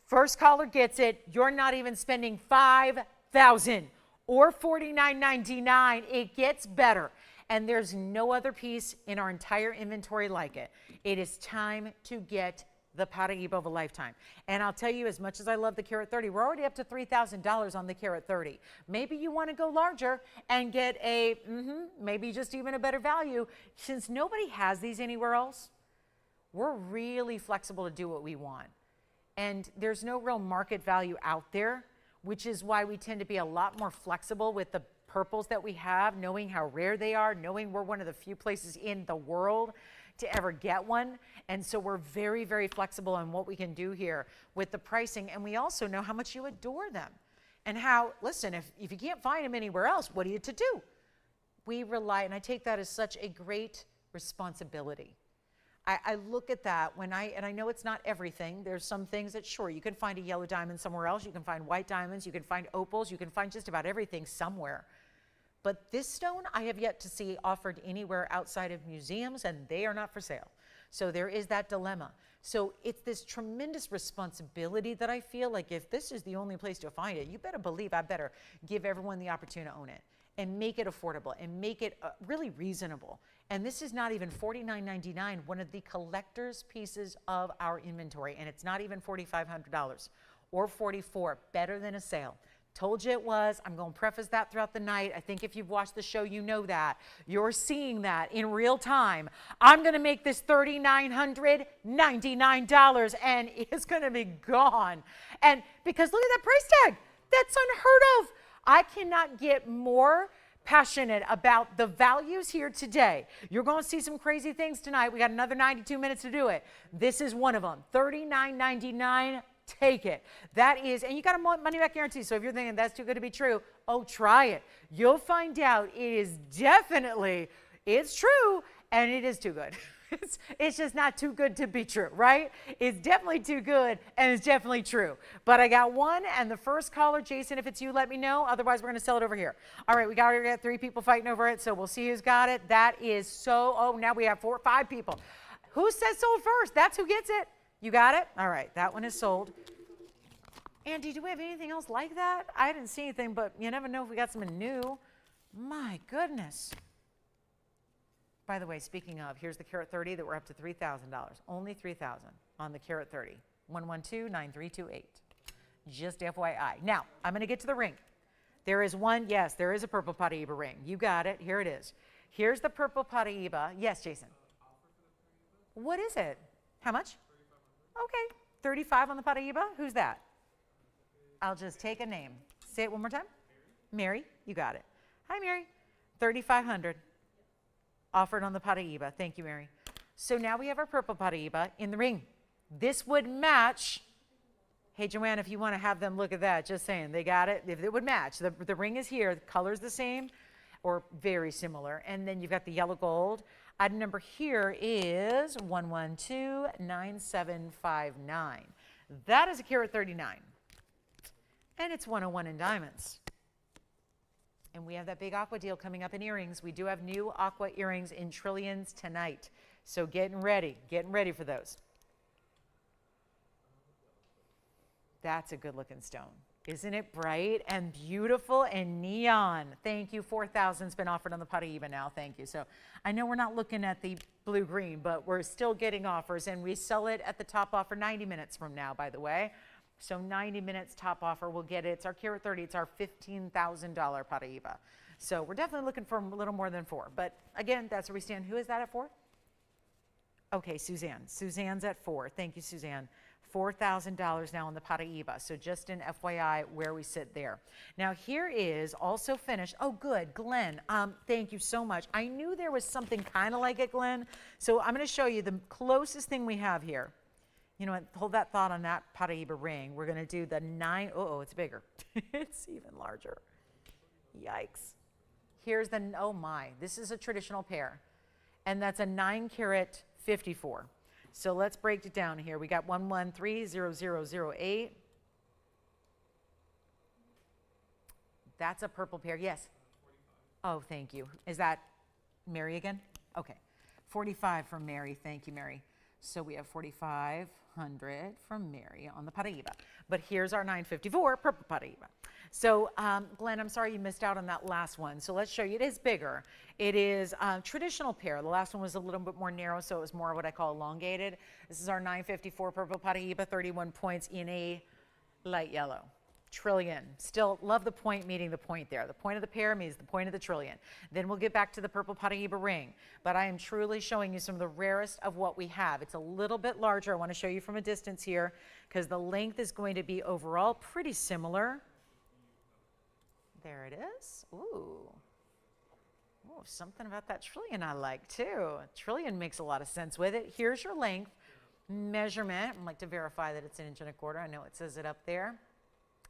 Speaker 1: First caller gets it. You're not even spending $5,000 or $49.99. It gets better. And there's no other piece in our entire inventory like it. It is time to get the paraiba of a lifetime. And I'll tell you, as much as I love the carat 30, we're already up to $3,000 on the carat 30. Maybe you want to go larger and get a, maybe just even a better value. Since nobody has these anywhere else, we're really flexible to do what we want. And there's no real market value out there, which is why we tend to be a lot more flexible with the purples that we have, knowing how rare they are, knowing we're one of the few places in the world to ever get one. And so we're very, very flexible on what we can do here with the pricing. And we also know how much you adore them and how, listen, if you can't find them anywhere else, what are you to do? We rely, and I take that as such a great responsibility. I look at that when and I know it's not everything. There's some things that, sure, you can find a yellow diamond somewhere else. You can find white diamonds. You can find opals. You can find just about everything somewhere. But this stone I have yet to see offered anywhere outside of museums, and they are not for sale. So there is that dilemma. So it's this tremendous responsibility that I feel like if this is the only place to find it, you better believe I better give everyone the opportunity to own it and make it affordable and make it really reasonable. And this is not even $49.99, one of the collector's pieces of our inventory. And it's not even $4,500 or $44, better than a sale. Told you it was. I'm going to preface that throughout the night. I think if you've watched the show, you know that. You're seeing that in real time. I'm going to make this $3,999, and it's going to be gone. And because look at that price tag. That's unheard of. I cannot get more passionate about the values here today. You're going to see some crazy things tonight. We got another 92 minutes to do it. This is one of them. $39.99 take it. That is, and you got a money back guarantee. So if you're thinking that's too good to be true, oh, try it. You'll find out it is definitely, it's true, and it is too good. It's just not too good to be true, right? It's definitely too good, and it's definitely true. But I got one, and the first caller, Jason, if it's you, let me know. Otherwise, we're going to sell it over here. All right, we got 3 people fighting over it, so we'll see who's got it. That is so, oh, now we have 5 people. Who says sold first? That's who gets it. You got it? All right, that one is sold. Andy, do we have anything else like that? I didn't see anything, but you never know if we got something new. My goodness. By the way, speaking of, here's the carat 30 that we're up to $3,000. Only $3,000 on the carat 30. 112-9328. Just FYI. Now, I'm going to get to the ring. There is one, yes, there is a purple paraiba ring. You got it. Here it is. Here's the purple paraiba. Yes, Jason. What is it? How much? Okay. 35 on the paraiba. Who's that? I'll just take a name. Say it one more time. Mary. You got it. Hi, Mary. 3,500. Offered on the paraiba. Thank you, Mary. So now we have our purple paraiba in the ring. This would match. Hey, Joanne, if you want to have them look at that, just saying, they got it. If it would match. The ring is here. The color's the same or very similar. And then you've got the yellow gold. Item number here is 112-9759. That is a carat 39. And it's 101 in diamonds. And we have that big Aqua deal coming up in earrings. We do have new Aqua earrings in trillions tonight. So getting ready for those. That's a good looking stone. Isn't it bright and beautiful and neon? Thank you. 4,000's been offered on the paraiba now. Thank you. So I know we're not looking at the blue-green, but we're still getting offers. And we sell it at the top offer 90 minutes from now, by the way. So 90 minutes top offer, we'll get it. It's our carat 30. It's our $15,000 paraiba. So we're definitely looking for a little more than 4. But again, that's where we stand. Who is that at 4? Okay, Suzanne. Suzanne's at 4. Thank you, Suzanne. $4,000 now on the paraiba. So just in FYI where we sit there. Now here is also finished. Oh, good. Glenn, thank you so much. I knew there was something kind of like it, Glenn. So I'm going to show you the closest thing we have here. You know what, hold that thought on that paraiba ring. We're going to do the 9, oh, it's bigger. It's even larger. Yikes. Here's the, oh my, this is a traditional pair. And that's a 9 carat 54. So let's break it down here. We got 1130008. That's a purple pair, yes. Oh, thank you. Is that Mary again? Okay. 45 from Mary, thank you, Mary. So we have 4,500 from Mary on the paraiba. But here's our 954 purple paraiba. So Glenn, I'm sorry you missed out on that last one. So let's show you. It is bigger. It is a traditional pair. The last one was a little bit more narrow, so it was more what I call elongated. This is our 954 purple paraiba, 31 points in a light yellow. Trillion. Still love the point meeting the point there. The point of the pair means the point of the trillion. Then we'll get back to the purple paraiba ring. But I am truly showing you some of the rarest of what we have. It's a little bit larger. I want to show you from a distance here because the length is going to be overall pretty similar. There it is. Ooh. Oh, something about that trillion I like too. Trillion makes a lot of sense with it. Here's your length measurement. I'd like to verify that it's 1 1/4 inch. I know it says it up there.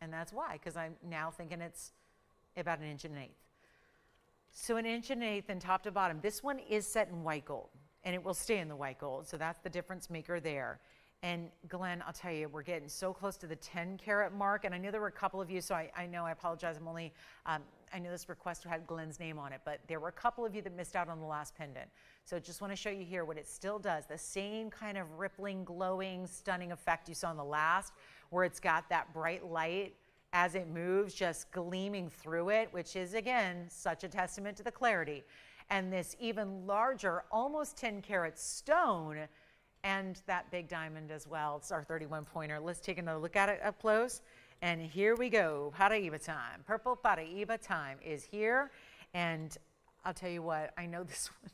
Speaker 1: And that's why, because I'm now thinking it's about 1 1/8 inch. So 1 1/8 inch and top to bottom. This one is set in white gold, and it will stay in the white gold. So that's the difference maker there. And Glenn, I'll tell you, we're getting so close to the 10 carat mark. And I know there were a couple of you, so I know, I apologize. I'm only, I know this request had Glenn's name on it, but there were a couple of you that missed out on the last pendant. So just want to show you here what it still does. The same kind of rippling, glowing, stunning effect you saw in the last, where it's got that bright light as it moves, just gleaming through it, which is, again, such a testament to the clarity. And this even larger, almost 10 carat stone, and that big diamond as well. It's our 31 pointer. Let's take another look at it up close. And here we go, paraiba time. Purple paraiba time is here. And I'll tell you what, I know this one.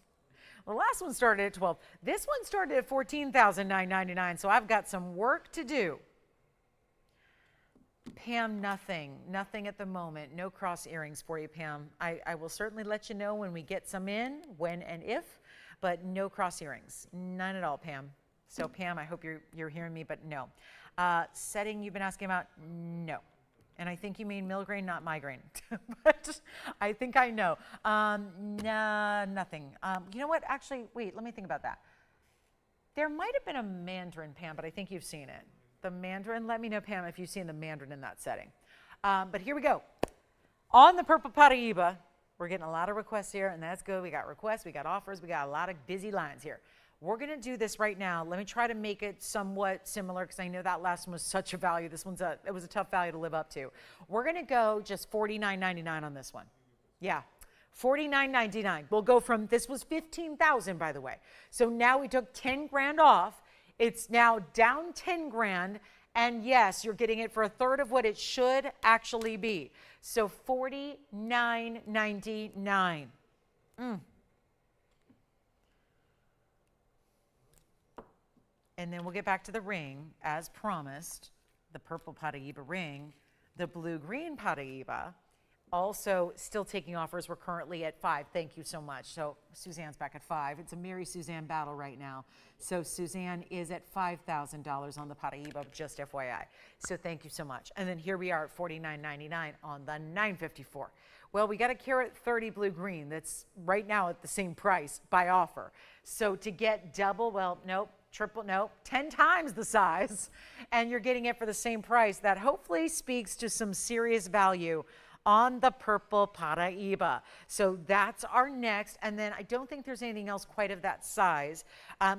Speaker 1: Well, the last one started at 12. This one started at $14,999, so I've got some work to do. Pam, nothing at the moment. No cross earrings for you, Pam. I will certainly let you know when we get some in, when and if, but no cross earrings. None at all, Pam. So Pam, I hope you're hearing me, but no. Setting you've been asking about, no. And I think you mean milligrain, not migraine. But I think I know. Nah, nothing. You know what? Actually, wait, let me think about that. There might have been a mandarin, Pam, but I think you've seen it. The mandarin, let me know, Pam, if you've seen the mandarin in that setting. But here we go. On the purple paraiba, we're getting a lot of requests here, and that's good. We got requests, we got offers, we got a lot of busy lines here. We're going to do this right now. Let me try to make it somewhat similar because I know that last one was such a value. This one's it was a tough value to live up to. We're going to go just $49.99 on this one. Yeah, $49.99. We'll go from, this was $15,000 by the way. So now we took 10 grand off. It's now down 10 grand. And yes, you're getting it for a third of what it should actually be. So $49.99. And then we'll get back to the ring, as promised, the purple paraiba ring, the blue-green paraiba. Also, still taking offers. We're currently at 5. Thank you so much. So Suzanne's back at 5. It's a Mary Suzanne battle right now. So Suzanne is at $5,000 on the paraiba, just FYI. So thank you so much. And then here we are at $49.99 on the 954. Well, we got a carat 30 blue-green that's right now at the same price by offer. So to get double, well, nope. Triple, no, 10 times the size, and you're getting it for the same price. That hopefully speaks to some serious value on the purple paraiba. So that's our next, and then I don't think there's anything else quite of that size.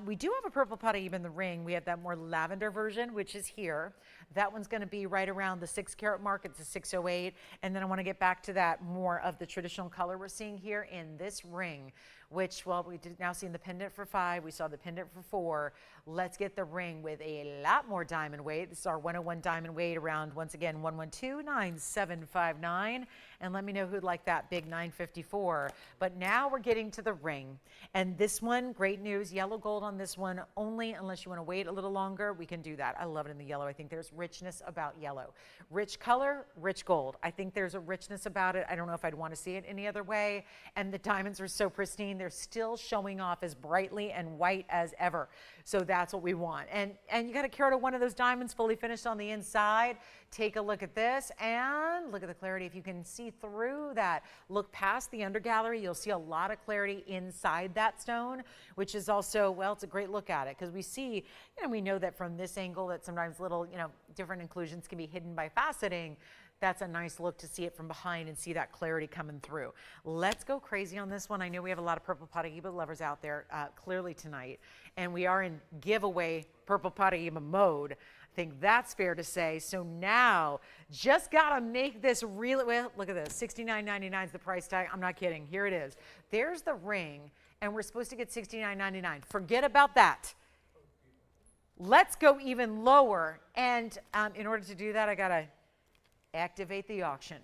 Speaker 1: We do have a purple paraiba in the ring. We have that more lavender version, which is here. That one's going to be right around the 6 carat mark. It's a 608, and then I want to get back to that more of the traditional color we're seeing here in this ring, which, well, we did now see in the pendant for 5. We saw the pendant for 4. Let's get the ring with a lot more diamond weight. This is our 101 diamond weight around, once again, 112-9759. And let me know who'd like that big 954. But now we're getting to the ring. And this one, great news, yellow gold on this one only, unless you want to wait a little longer, we can do that. I love it in the yellow. I think there's richness about yellow. Rich color, rich gold. I think there's a richness about it. I don't know if I'd want to see it any other way. And the diamonds are so pristine. They're still showing off as brightly and white as ever. So that's what we want. And you got a carat of one of those diamonds fully finished on the inside. Take a look at this and look at the clarity. If you can see through that, look past the under gallery, you'll see a lot of clarity inside that stone, which is also, well, it's a great look at it because we see, we know that from this angle that sometimes little, different inclusions can be hidden by faceting. That's a nice look to see it from behind and see that clarity coming through. Let's go crazy on this one. I know we have a lot of purple paraiba lovers out there clearly tonight, and we are in giveaway purple paraiba mode. I think that's fair to say. So now, just gotta make this really, well, look at this, $69.99 is the price tag. I'm not kidding, here it is. There's the ring, and we're supposed to get $69.99. Forget about that. Let's go even lower, and in order to do that, I gotta activate the auction.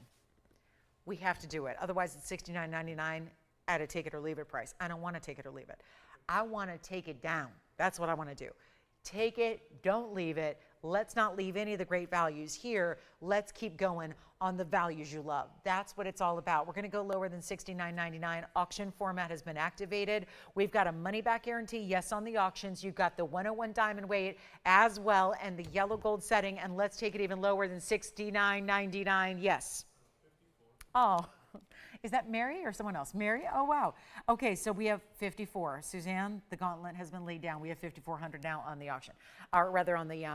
Speaker 1: We have to do it. Otherwise, it's $69.99 at a take it or leave it price. I don't want to take it or leave it. I want to take it down. That's what I want to do. Take it, don't leave it. Let's not leave any of the great values here. Let's keep going on the values you love. That's what it's all about. We're going to go lower than $69.99. Auction format has been activated. We've got a money back guarantee, yes, on the auctions. You've got the 101 diamond weight as well and the yellow gold setting. And let's take it even lower than $69.99. Yes. Oh, is that Mary or someone else? Mary? Oh, wow. Okay, so we have 54. Suzanne, the gauntlet has been laid down. We have 5,400 now on the auction, or rather on the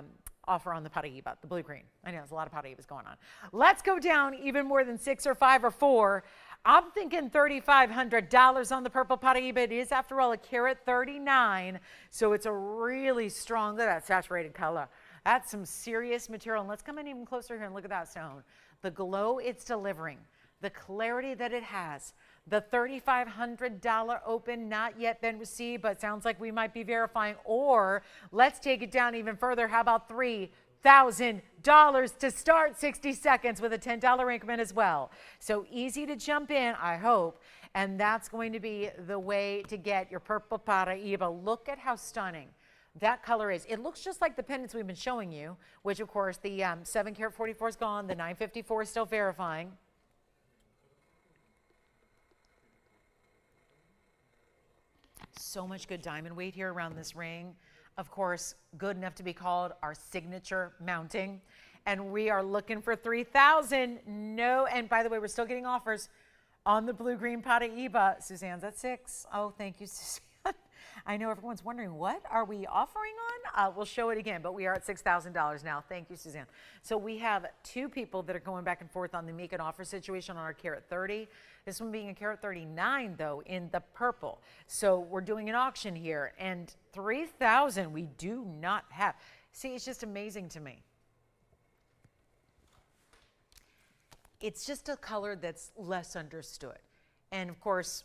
Speaker 1: offer on the paraiba, the blue-green. I know there's a lot of paraibas going on. Let's go down even more than 6 or 5 or 4. I'm thinking $3,500 on the purple paraiba. It is, after all, a carat 39, so it's a really strong, look at that saturated color. That's some serious material. And let's come in even closer here and look at that stone. The glow it's delivering, the clarity that it has, the $3,500 open, not yet been received, but sounds like we might be verifying. Or let's take it down even further. How about $3,000 to start 60 seconds with a $10 increment as well? So easy to jump in, I hope. And that's going to be the way to get your purple paraiba. Look at how stunning that color is. It looks just like the pendants we've been showing you, which of course the 7 karat 44 is gone. The 954 is still verifying. So much good diamond weight here around this ring. Of course, good enough to be called our signature mounting. And we are looking for 3,000. No, and by the way, we're still getting offers on the blue-green paraiba. Suzanne's at 6. Oh, thank you, Suzanne. I know everyone's wondering, what are we offering on? We'll show it again, but we are at $6,000 now. Thank you, Suzanne. So we have 2 people that are going back and forth on the make an offer situation on our carat 30. This one being a carat 39, though, in the purple. So we're doing an auction here, and 3,000 we do not have. See, it's just amazing to me. It's just a color that's less understood. And of course,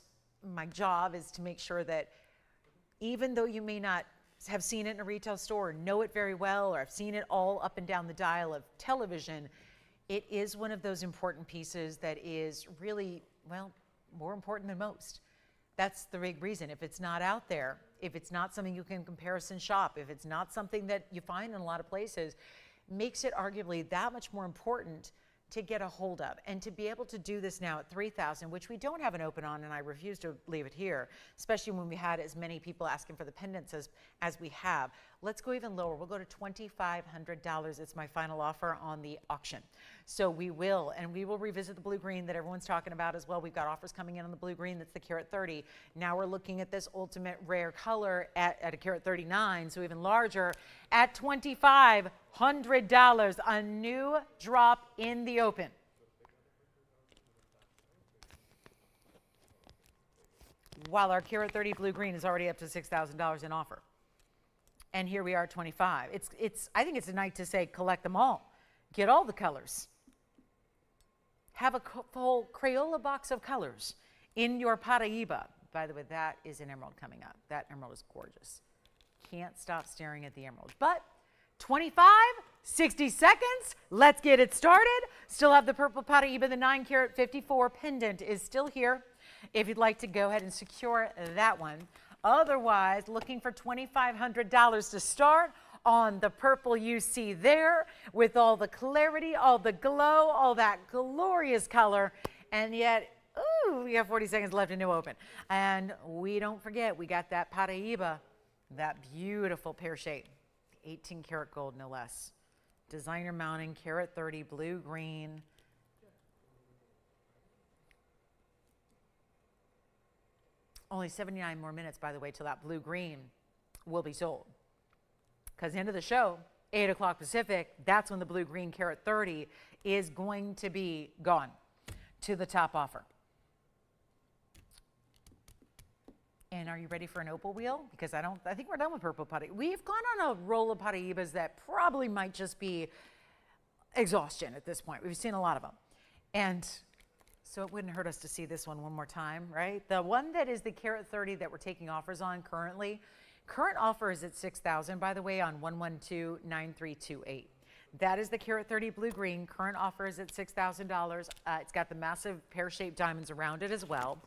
Speaker 1: my job is to make sure that even though you may not have seen it in a retail store or know it very well, or have seen it all up and down the dial of television, it is one of those important pieces that is really, well, more important than most. That's the big reason. If it's not out there, if it's not something you can comparison shop, if it's not something that you find in a lot of places, makes it arguably that much more important to get a hold of. And to be able to do this now at 3,000, which we don't have an open on, and I refuse to leave it here, especially when we had as many people asking for the pendants as we have. Let's go even lower. We'll go to $2,500. It's my final offer on the auction. So we will revisit the blue-green that everyone's talking about as well. We've got offers coming in on the blue-green. That's the carat 30. Now we're looking at this ultimate rare color at a carat 39, so even larger, at $2,500. A new drop in the open. While our carat 30 blue-green is already up to $6,000 in offer. And here we are at 25. I think it's a night to say collect them all. Get all the colors. Have a whole Crayola box of colors in your paraiba. By the way, that is an emerald coming up. That emerald is gorgeous. Can't stop staring at the emerald. But 25, 60 seconds. Let's get it started. Still have the purple paraiba. The 9 carat 54 pendant is still here. If you'd like to go ahead and secure that one. Otherwise, looking for $2,500 to start on the purple you see there, with all the clarity, all the glow, all that glorious color. And yet, ooh, we have 40 seconds left in new open. And we don't forget, we got that paraiba, that beautiful pear shape, 18 karat gold, no less. Designer mounting, carat 30, blue, green. Only 79 more minutes, by the way, till that blue-green will be sold. Because the end of the show, 8 o'clock Pacific, that's when the blue-green carat 30 is going to be gone to the top offer. And are you ready for an opal wheel? Because I think we're done with purple putty. We've gone on a roll of paraibas that probably might just be exhaustion at this point. We've seen a lot of them. And so it wouldn't hurt us to see this one more time, right? The one that is the carat 30 that we're taking offers on currently, current offer is at $6,000, by the way, on 112-9328. That is the carat 30 blue-green. Current offer is at $6,000. It's got the massive pear-shaped diamonds around it as well.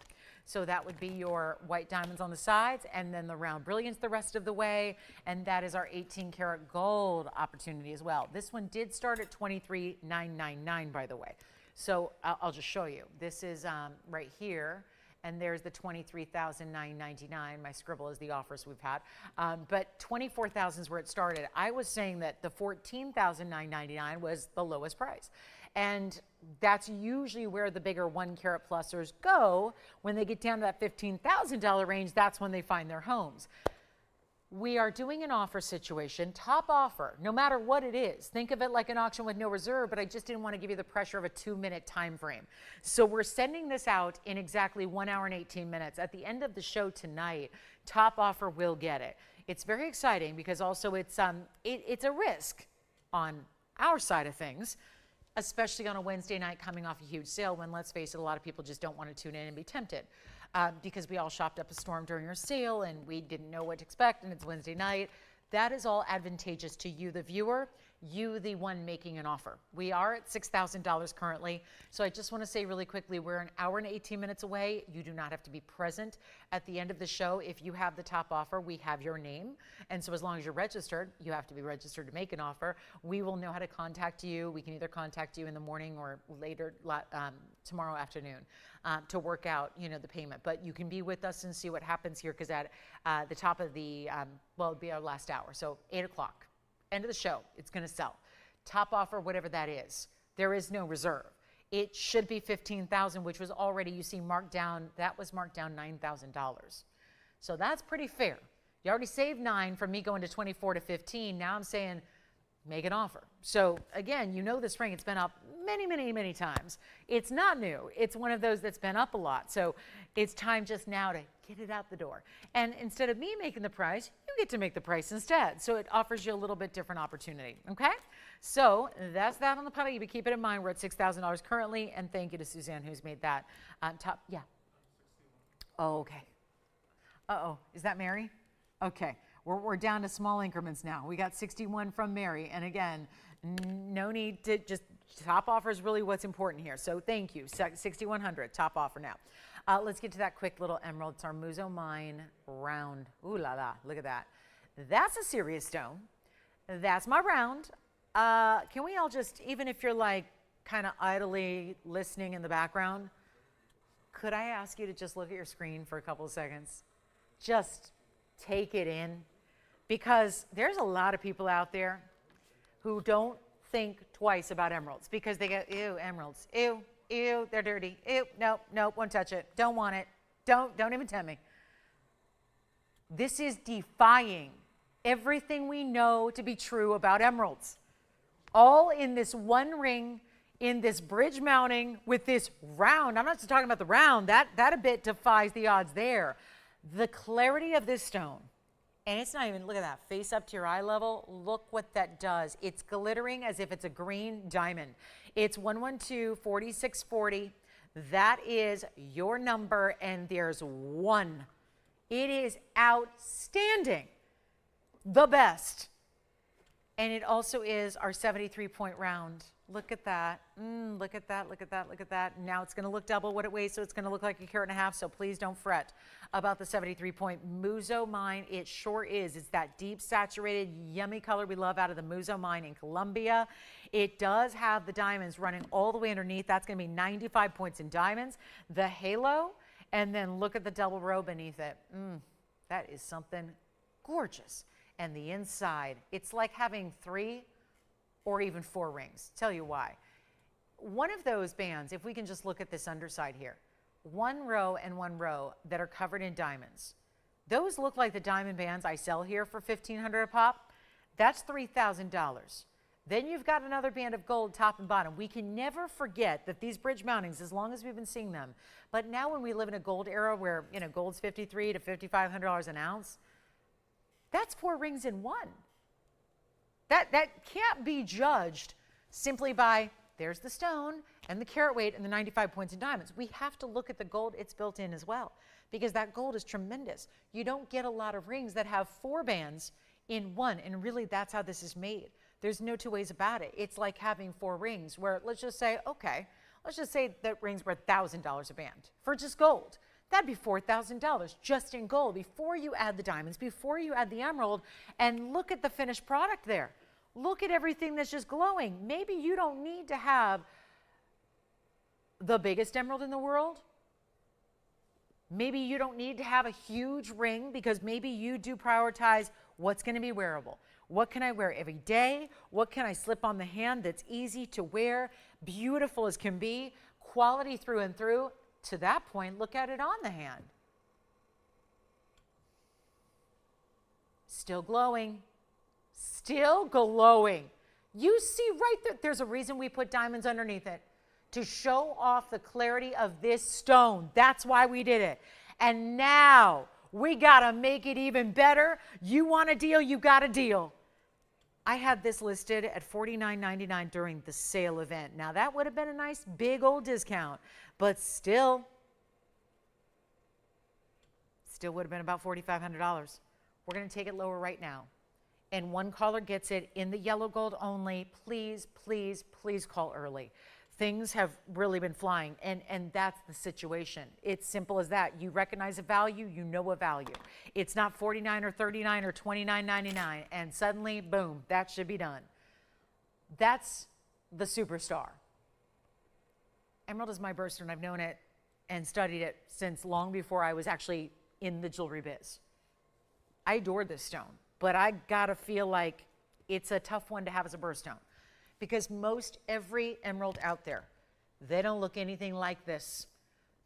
Speaker 1: So that would be your white diamonds on the sides, and then the round brilliance the rest of the way. And that is our 18 karat gold opportunity as well. This one did start at $23,999, by the way. So I'll just show you. This is right here, and there's the $23,999. My scribble is the offers we've had. But $24,000 is where it started. I was saying that the $14,999 was the lowest price. And that's usually where the bigger 1 carat plusers go. When they get down to that $15,000 range, that's when they find their homes. We are doing an offer situation, top offer, no matter what it is. Think of it like an auction with no reserve, but I just didn't want to give you the pressure of a 2-minute time frame. So we're sending this out in exactly 1 hour and 18 minutes. At the end of the show tonight, top offer will get it. It's very exciting because also it's a risk on our side of things, especially on a Wednesday night coming off a huge sale when, let's face it, a lot of people just don't want to tune in and be tempted. Because we all shopped up a storm during our sale and we didn't know what to expect, and it's Wednesday night. That is all advantageous to you, the viewer. you the one making an offer. We are at $6,000 currently. So I just want to say really quickly, we're an hour and 18 minutes away. You do not have to be present at the end of the show. If you have the top offer, we have your name. And so as long as you're registered, you have to be registered to make an offer. We will know how to contact you. We can either contact you in the morning or later tomorrow afternoon to work out, the payment. But you can be with us and see what happens here, because at the top of the, it'll be our last hour. So 8 o'clock. End of the show, it's going to sell. Top offer, whatever that is. There is no reserve. It should be $15,000, which was already, you see, marked down. That was marked down $9,000. So that's pretty fair. You already saved 9 from me going to 24 to 15. Now I'm saying make an offer. So again, this ring, it's been up many, many, many times. It's not new. It's one of those that's been up a lot. So it's time just now to get it out the door. And instead of me making the price, you get to make the price instead. So it offers you a little bit different opportunity. Okay? So that's that on the paraiba. Keep it in mind. We're at $6,000 currently. And thank you to Suzanne who's made that top. Yeah. Oh, okay. Uh-oh. Is that Mary? Okay. We're down to small increments now. We got 61 from Mary. And again, no need to just, top offer is really what's important here. So thank you. 6,100, top offer now. Let's get to that quick little emerald. It's our Muzo Mine round. Ooh la la, look at that. That's a serious stone. That's my round. Can we all just, even if you're like kind of idly listening in the background, could I ask you to just look at your screen for a couple of seconds? Just take it in. Because there's a lot of people out there who don't think twice about emeralds, because they go, ew, emeralds, ew, ew, they're dirty, ew, nope, nope, won't touch it, don't want it, don't even tempt me. This is defying everything we know to be true about emeralds. All in this one ring, in this bridge mounting with this round. I'm not just talking about the round, that a bit defies the odds there. The clarity of this stone. And it's not even, look at that, face up to your eye level. Look what that does. It's glittering as if it's a green diamond. It's 112-4640. That is your number, and there's one. It is outstanding. The best. And it also is our 73-point round. Look at that. Look at that, look at that, look at that. Now it's going to look double what it weighs, so it's going to look like 1.5 carats, so please don't fret about the 73-point Muzo mine. It sure is. It's that deep, saturated, yummy color we love out of the Muzo mine in Colombia. It does have the diamonds running all the way underneath. That's going to be 95 points in diamonds. The halo, and then look at the double row beneath it. That is something gorgeous. And the inside, it's like having 3 or even 4 rings. Tell you why. One of those bands, if we can just look at this underside here, 1 row and 1 row that are covered in diamonds. Those look like the diamond bands I sell here for $1,500 a pop. That's $3,000. Then you've got another band of gold top and bottom. We can never forget that these bridge mountings, as long as we've been seeing them, but now when we live in a gold era where gold's $5,300 to $5,500 an ounce, that's 4 rings in one. That can't be judged simply by, there's the stone and the carat weight and the 95 points in diamonds. We have to look at the gold it's built in as well, because that gold is tremendous. You don't get a lot of rings that have 4 bands in one, and really that's how this is made. There's no 2 ways about it. It's like having 4 rings where, let's just say, okay, let's just say that rings were $1,000 a band for just gold. That'd be $4,000 just in gold before you add the diamonds, before you add the emerald, and look at the finished product there. Look at everything that's just glowing. Maybe you don't need to have the biggest emerald in the world. Maybe you don't need to have a huge ring, because maybe you do prioritize what's going to be wearable. What can I wear every day? What can I slip on the hand that's easy to wear, beautiful as can be, quality through and through? To that point, look at it on the hand. Still glowing. Still glowing. You see right there, there's a reason we put diamonds underneath it, to show off the clarity of this stone. That's why we did it. And now we got to make it even better. You want a deal, you got a deal. I had this listed at $49.99 during the sale event. Now that would have been a nice big old discount, but still would have been about $4,500. We're going to take it lower right now. and one caller gets it in the yellow gold only, please, please, please call early. Things have really been flying, and that's the situation. It's simple as that. You recognize a value, you know a value. It's not $49 or $39 or $29.99, and suddenly, boom, that should be done. That's the superstar. Emerald is my birthstone. I've known it and studied it since long before I was actually in the jewelry biz. I adore this stone, but I gotta feel like it's a tough one to have as a birthstone, because most every emerald out there, they don't look anything like this.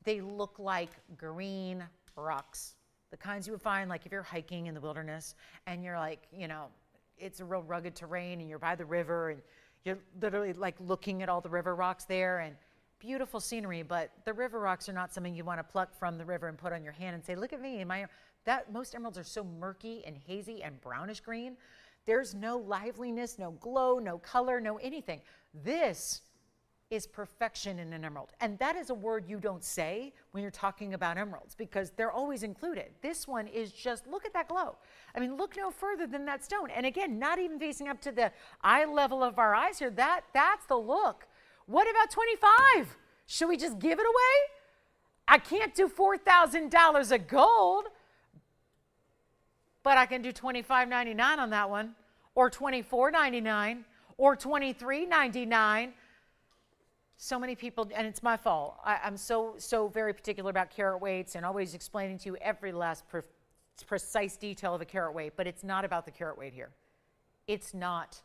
Speaker 1: They look like green rocks, the kinds you would find like if you're hiking in the wilderness and you're like, you know, it's a real rugged terrain and you're by the river and you're literally like looking at all the river rocks there, and beautiful scenery, but the river rocks are not something you want to pluck from the river and put on your hand and say, look at me. Most emeralds are so murky and hazy and brownish green. There's no liveliness, no glow, no color, no anything. This is perfection in an emerald. And that is a word you don't say when you're talking about emeralds, because they're always included. This one is just, look at that glow. I mean, look no further than that stone. And again, not even facing up to the eye level of our eyes here. That's the look. What about 25? Should we just give it away? I can't do $4,000 of gold, but I can do $25.99 on that one, or $24.99, or $23.99. So many people, and it's my fault. I'm so very particular about carat weights and always explaining to you every last precise detail of a carat weight, but it's not about the carat weight here. It's not.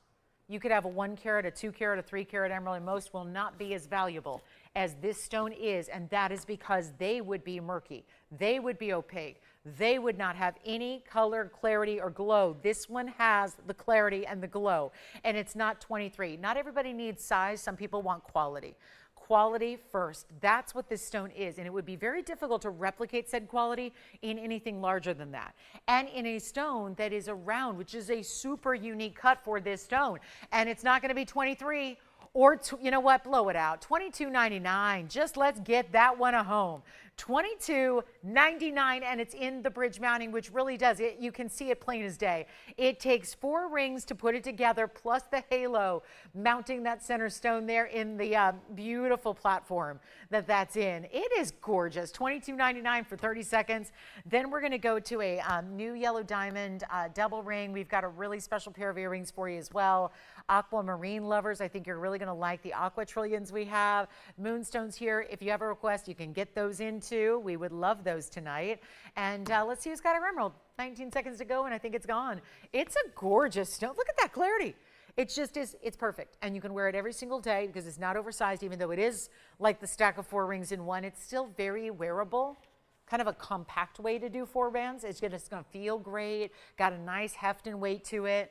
Speaker 1: You could have a 1 carat, a 2 carat, a 3 carat emerald, and most will not be as valuable as this stone is, and that is because they would be murky. They would be opaque. They would not have any color, clarity, or glow. This one has the clarity and the glow, and it's not 23. Not everybody needs size. Some people want quality. Quality first. That's what this stone is, and it would be very difficult to replicate said quality in anything larger than that. And in a stone that is a round, which is a super unique cut for this stone, and it's not going to be 23 or, you know what, blow it out. $22.99. Just let's get that one a home. $22.99, and it's in the bridge mounting, which really does it. You can see it plain as day. It takes 4 rings to put it together, plus the halo mounting that center stone there in the beautiful platform that's in. It is gorgeous. $22.99 for 30 seconds. Then we're going to go to a new yellow diamond double ring. We've got a really special pair of earrings for you as well. Aquamarine lovers, I think you're really going to like the aqua trillions we have. Moonstones here. If you have a request, you can get those in too. We would love those tonight. And let's see who's got our emerald. 19 seconds to go, and I think it's gone. It's a gorgeous stone. Look at that clarity. It just is, it's perfect. And you can wear it every single day because it's not oversized, even though it is like the stack of 4 rings in one. It's still very wearable. Kind of a compact way to do 4 bands. It's going to feel great. Got a nice heft and weight to it.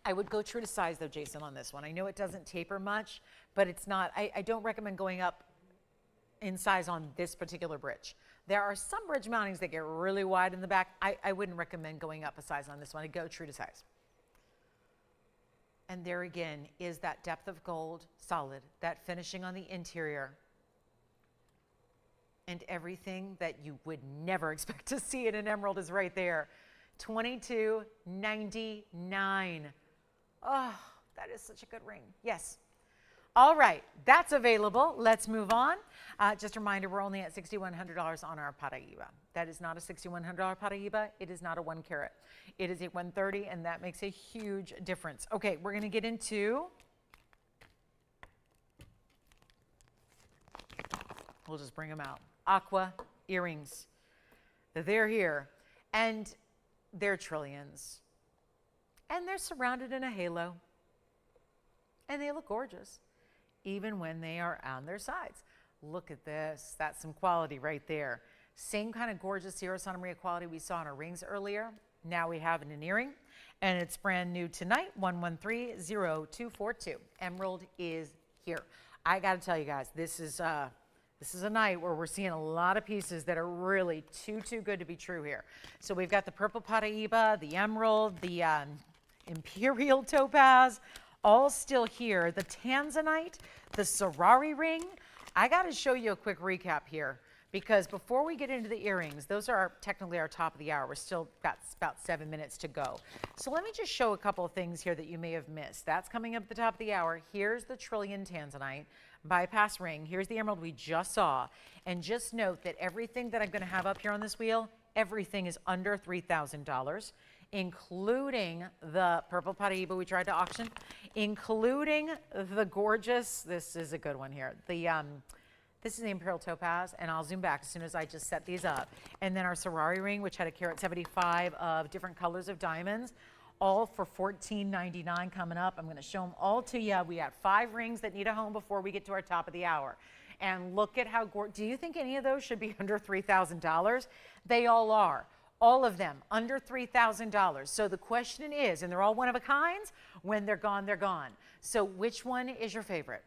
Speaker 1: I would go true to size though, Jason, on this one. I know it doesn't taper much, but it's not, I don't recommend going up in size on this particular bridge. There are some bridge mountings that get really wide in the back. I wouldn't recommend going up a size on this one. I'd go true to size. And there again is that depth of gold, solid, that finishing on the interior, and everything that you would never expect to see in an emerald is right there. $22.99. Oh, that is such a good ring. Yes. All right, that's available. Let's move on. Just a reminder, we're only at $6,100 on our paraiba. That is not a $6,100 paraiba. It is not a 1 carat. It is a 130, and that makes a huge difference. Okay, we're going to get into, we'll just bring them out. Aqua earrings. They're here, and they're trillions. And they're surrounded in a halo. And they look gorgeous, even when they are on their sides. Look at this. That's some quality right there. Same kind of gorgeous Sierra Santa Maria quality we saw in our rings earlier. Now we have an earring, and it's brand new tonight, 1130242. Emerald is here. I got to tell you guys, this is a night where we're seeing a lot of pieces that are really too good to be true here. So we've got the purple paraiba, the emerald, the Imperial topaz, all still here. The Tanzanite, the Serrari ring. I got to show you a quick recap here because before we get into the earrings, those are technically our top of the hour. We're still got about 7 minutes to go. So let me just show a couple of things here that you may have missed. That's coming up at the top of the hour. Here's the trillion Tanzanite bypass ring. Here's the emerald we just saw. And just note that everything that I'm going to have up here on this wheel, everything is under $3,000, including the purple paraiba we tried to auction, including the gorgeous, this is a good one here, this is the Imperial topaz, and I'll zoom back as soon as I just set these up. And then our Sorari ring, which had a carat 75 of different colors of diamonds, all for $14.99 coming up. I'm going to show them all to you. We got 5 rings that need a home before we get to our top of the hour. And look at how gorgeous. Do you think any of those should be under $3,000? They all are. All of them under $3,000. So the question is, and they're all one of a kinds, when they're gone, they're gone. So which one is your favorite?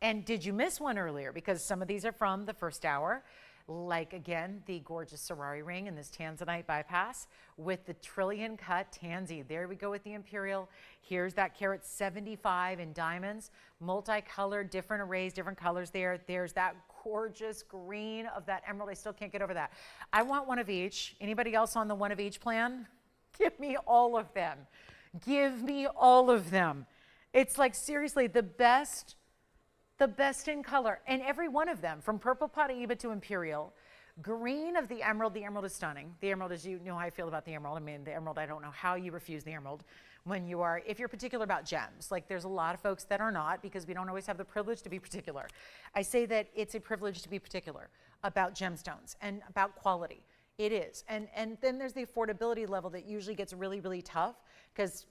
Speaker 1: And did you miss one earlier? Because some of these are from the first hour, like again, the gorgeous Sorari ring and this Tanzanite bypass with the trillion cut Tanzy. There we go with the Imperial. Here's that carat 75 in diamonds, multicolored, different arrays, different colors there. There's that gorgeous green of that emerald. I still can't get over that. I want one of each. Anybody else on the one of each plan? Give me all of them. Give me all of them. It's like seriously the best in color, and every one of them, from purple paraiba to Imperial, green of the emerald is stunning. The emerald, as you know how I feel about the emerald. I mean, the emerald, I don't know how you refuse the emerald when you are, if you're particular about gems. Like there's a lot of folks that are not, because we don't always have the privilege to be particular. I say that it's a privilege to be particular about gemstones and about quality. It is. And then there's the affordability level that usually gets really, really tough, because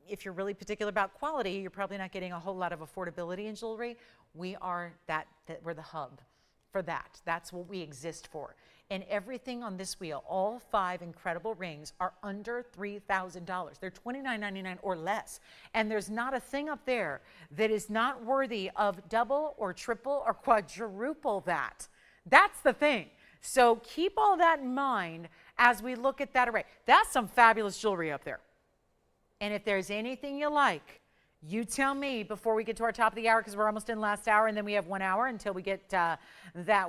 Speaker 1: if you're really particular about quality, you're probably not getting a whole lot of affordability in jewelry. We are we're the hub for that. That's what we exist for. And everything on this wheel, all 5 incredible rings are under $3,000. They're $29.99 or less. And there's not a thing up there that is not worthy of double or triple or quadruple that. That's the thing. So keep all that in mind as we look at that array. That's some fabulous jewelry up there. And if there's anything you like, you tell me before we get to our top of the hour, because we're almost in last hour, and then we have 1 hour until we get that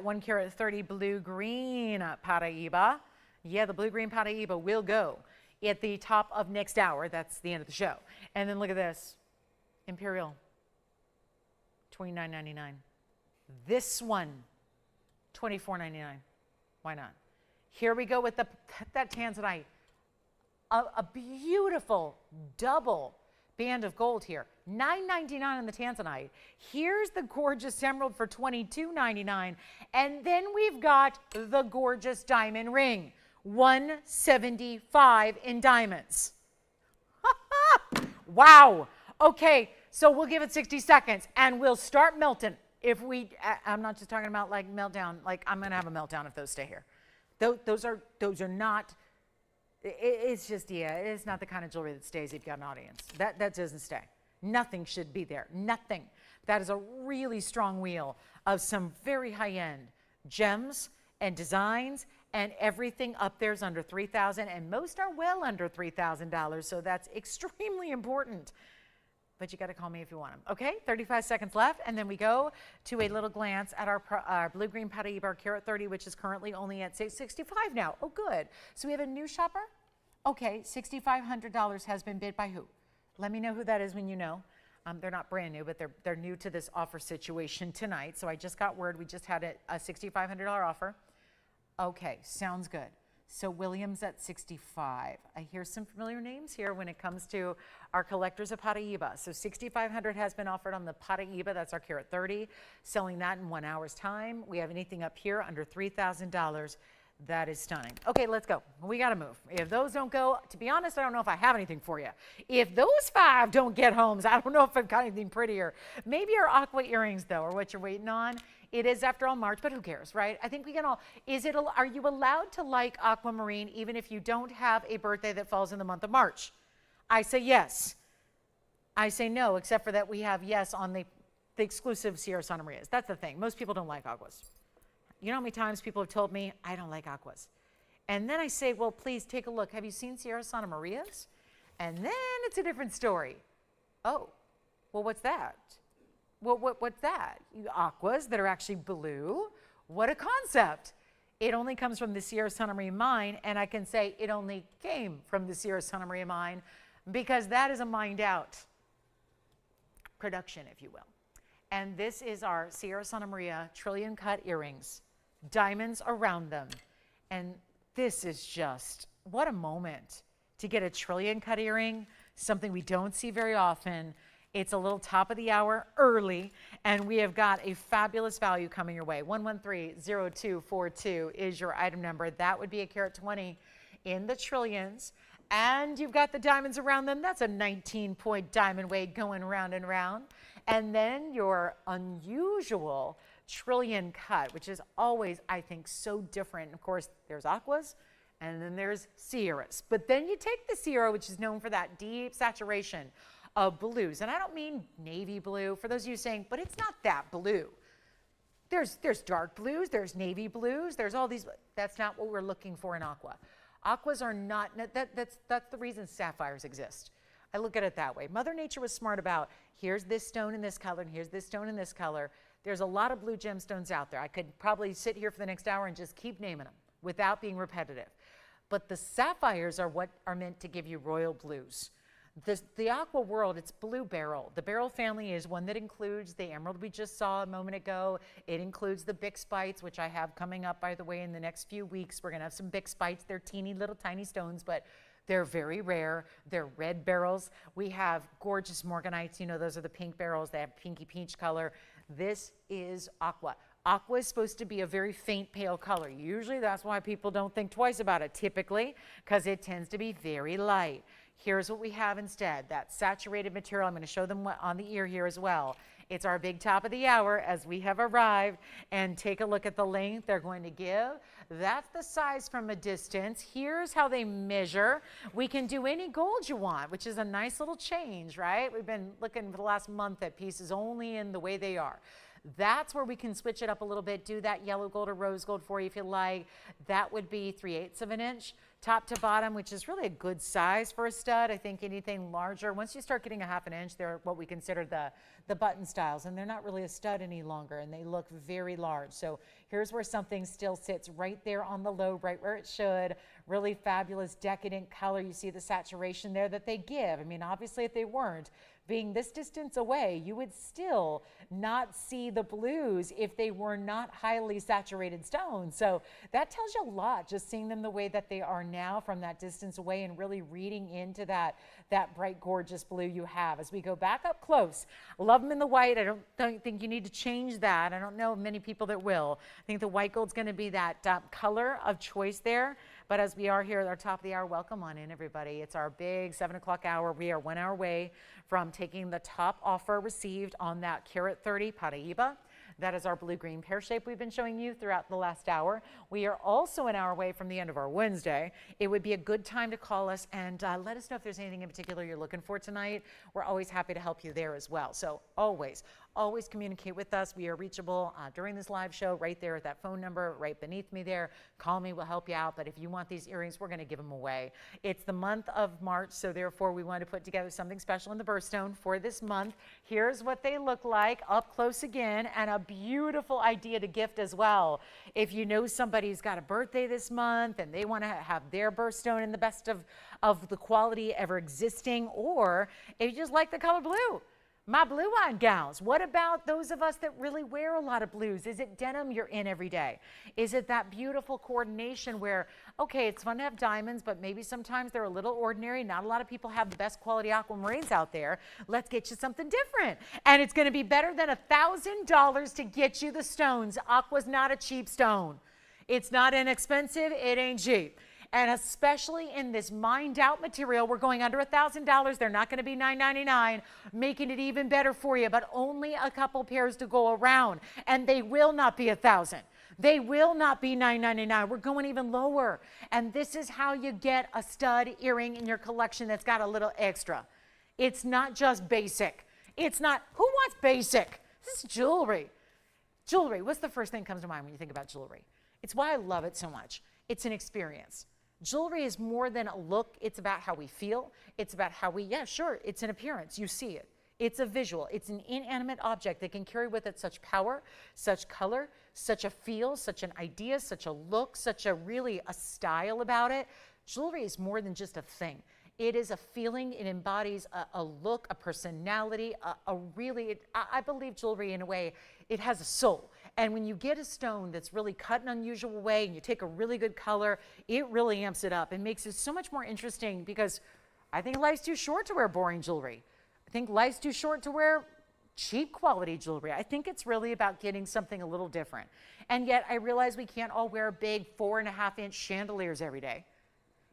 Speaker 1: 1 carat 30 blue-green paraiba. Yeah, the blue-green paraiba will go at the top of next hour. That's the end of the show. And then look at this. Imperial, $29.99. This one, $24.99. Why not? Here we go with that Tanzanite. A beautiful double band of gold here. $9.99 on the Tanzanite. Here's the gorgeous emerald for $22.99. And then we've got the gorgeous diamond ring. $175 in diamonds. Wow. Okay, so we'll give it 60 seconds and we'll start melting. I'm not just talking about like meltdown, like I'm gonna have a meltdown if those stay here. Those are not, it's just, yeah, it's not the kind of jewelry that stays if you've got an audience. That doesn't stay. Nothing should be there, nothing. That is a really strong wheel of some very high-end gems and designs, and everything up there is under $3,000, and most are well under $3,000, so that's extremely important. But you got to call me if you want them. Okay, 35 seconds left, and then we go to a little glance at our blue-green paraiba, our carat 30, which is currently only at $65 now. Oh, good. So we have a new shopper? Okay, $6,500 has been bid by who? Let me know who that is when you know. They're not brand new, but they're new to this offer situation tonight. So I just got word we just had a $6,500 offer. Okay, sounds good. So Williams at 65. I hear some familiar names here when it comes to our collectors of paraiba. So 6,500 has been offered on the paraiba. That's our carat 30. Selling that in 1 hour's time. We have anything up here under $3,000. That is stunning. Okay, let's go. We got to move. If those don't go, to be honest, I don't know if I have anything for you. If those 5 don't get homes, I don't know if I've got anything prettier. Maybe our Aqua earrings, though, are what you're waiting on. It is, after all, March, but who cares, right? I think we can all, are you allowed to like aquamarine even if you don't have a birthday that falls in the month of March? I say yes. I say no, except for that we have yes on the exclusive Sierra Santa Marias. That's the thing. Most people don't like aquas. You know how many times people have told me, I don't like aquas? And then I say, well, please take a look. Have you seen Sierra Santa Marias? And then it's a different story. Oh, well, what's that? Well, what's that? Aquas that are actually blue What a concept. It only comes from the Sierra Santa Maria mine, and I can say it only came from the Sierra Santa Maria mine because that is a mined out production, if you will. And this is our Sierra Santa Maria trillion cut earrings, diamonds around them. And this is just, what a moment to get a trillion cut earring, something we don't see very often. It's a little top of the hour early, and we have got a fabulous value coming your way. 113-0242 is your item number. That would be a carat 20 in the trillions. And you've got the diamonds around them. That's a 19-point diamond weight going round and round. And then your unusual trillion cut, which is always, I think, so different. Of course, there's Aquas, and then there's Sierras. But then you take the Sierra, which is known for that deep saturation of blues. And I don't mean navy blue. For those of you saying, but it's not that blue. There's dark blues, there's navy blues, there's all these. That's not what we're looking for in Aqua. Aquas are not, that's the reason sapphires exist. I look at it that way. Mother Nature was smart about, here's this stone in this color, and here's this stone in this color. There's a lot of blue gemstones out there. I could probably sit here for the next hour and just keep naming them without being repetitive. But the sapphires are what are meant to give you royal blues. The Aqua world, it's blue beryl. The beryl family is one that includes the emerald we just saw a moment ago. It includes the Bix Bites, which I have coming up, by the way, in the next few weeks. We're going to have some Bix Bites. They're teeny little tiny stones, but they're very rare. They're red beryls. We have gorgeous morganites. You know, those are the pink beryls. They have pinky peach color. This is Aqua. Aqua is supposed to be a very faint pale color. Usually that's why people don't think twice about it, typically, because it tends to be very light. Here's what we have instead, that saturated material. I'm going to show them what on the ear here as well. It's our big top of the hour as we have arrived, and take a look at the length they're going to give. That's the size from a distance. Here's how they measure. We can do any gold you want, which is a nice little change, right? We've been looking for the last month at pieces only in the way they are. That's where we can switch it up a little bit, do that yellow gold or rose gold for you if you like. That would be 3/8 of an inch, top to bottom, which is really a good size for a stud. I think anything larger, once you start getting a 1/2 inch, they're what we consider the button styles, and they're not really a stud any longer, and they look very large. So here's where something still sits right there on the low, right where it should. Really fabulous, decadent color. You see the saturation there that they give. I mean, obviously, if they weren't, being this distance away, you would still not see the blues if they were not highly saturated stones. So that tells you a lot, just seeing them the way that they are now from that distance away and really reading into that bright, gorgeous blue you have. As we go back up close, love them in the white. I don't think you need to change that. I don't know many people that will. I think the white gold's going to be that color of choice there. But as we are here at our top of the hour, welcome on in, everybody. It's our big 7 o'clock hour. We are 1 hour away from taking the top offer received on that carat 30 paraiba. That is our blue-green pear shape we've been showing you throughout the last hour. We are also an hour away from the end of our Wednesday. It would be a good time to call us and let us know if there's anything in particular you're looking for tonight. We're always happy to help you there as well. So always communicate with us. We are reachable during this live show right there at that phone number right beneath me there. Call me, we'll help you out. But if you want these earrings, we're going to give them away. It's the month of March, so therefore we want to put together something special in the birthstone for this month. Here's what they look like up close again, and a beautiful idea to gift as well. If you know somebody who's got a birthday this month and they want to have their birthstone in the best of the quality ever existing, or if you just like the color blue. My blue-eyed gals, what about those of us that really wear a lot of blues? Is it denim you're in every day? Is it that beautiful coordination where, okay, it's fun to have diamonds, but maybe sometimes they're a little ordinary. Not a lot of people have the best quality aquamarines out there. Let's get you something different. And it's going to be better than $1,000 to get you the stones. Aqua's not a cheap stone. It's not inexpensive. It ain't cheap. And especially in this mined out material, we're going under $1,000. They're not going to be $9.99, making it even better for you, but only a couple pairs to go around. And they will not be $1,000. They will not be $9.99. We're going even lower. And this is how you get a stud earring in your collection that's got a little extra. It's not just basic. It's not, who wants basic? This is jewelry. Jewelry, what's the first thing that comes to mind when you think about jewelry? It's why I love it so much. It's an experience. Jewelry is more than a look. It's about how we feel. It's about how we, yeah, sure, it's an appearance. You see it. It's a visual. It's an inanimate object that can carry with it such power, such color, such a feel, such an idea, such a look, such a really a style about it. Jewelry is more than just a thing. It is a feeling. It embodies a look, a personality, I believe jewelry in a way, it has a soul. And when you get a stone that's really cut in an unusual way and you take a really good color, it really amps it up and makes it so much more interesting, because I think life's too short to wear boring jewelry. I think life's too short to wear cheap quality jewelry. I think it's really about getting something a little different. And yet I realize we can't all wear big 4.5-inch chandeliers every day,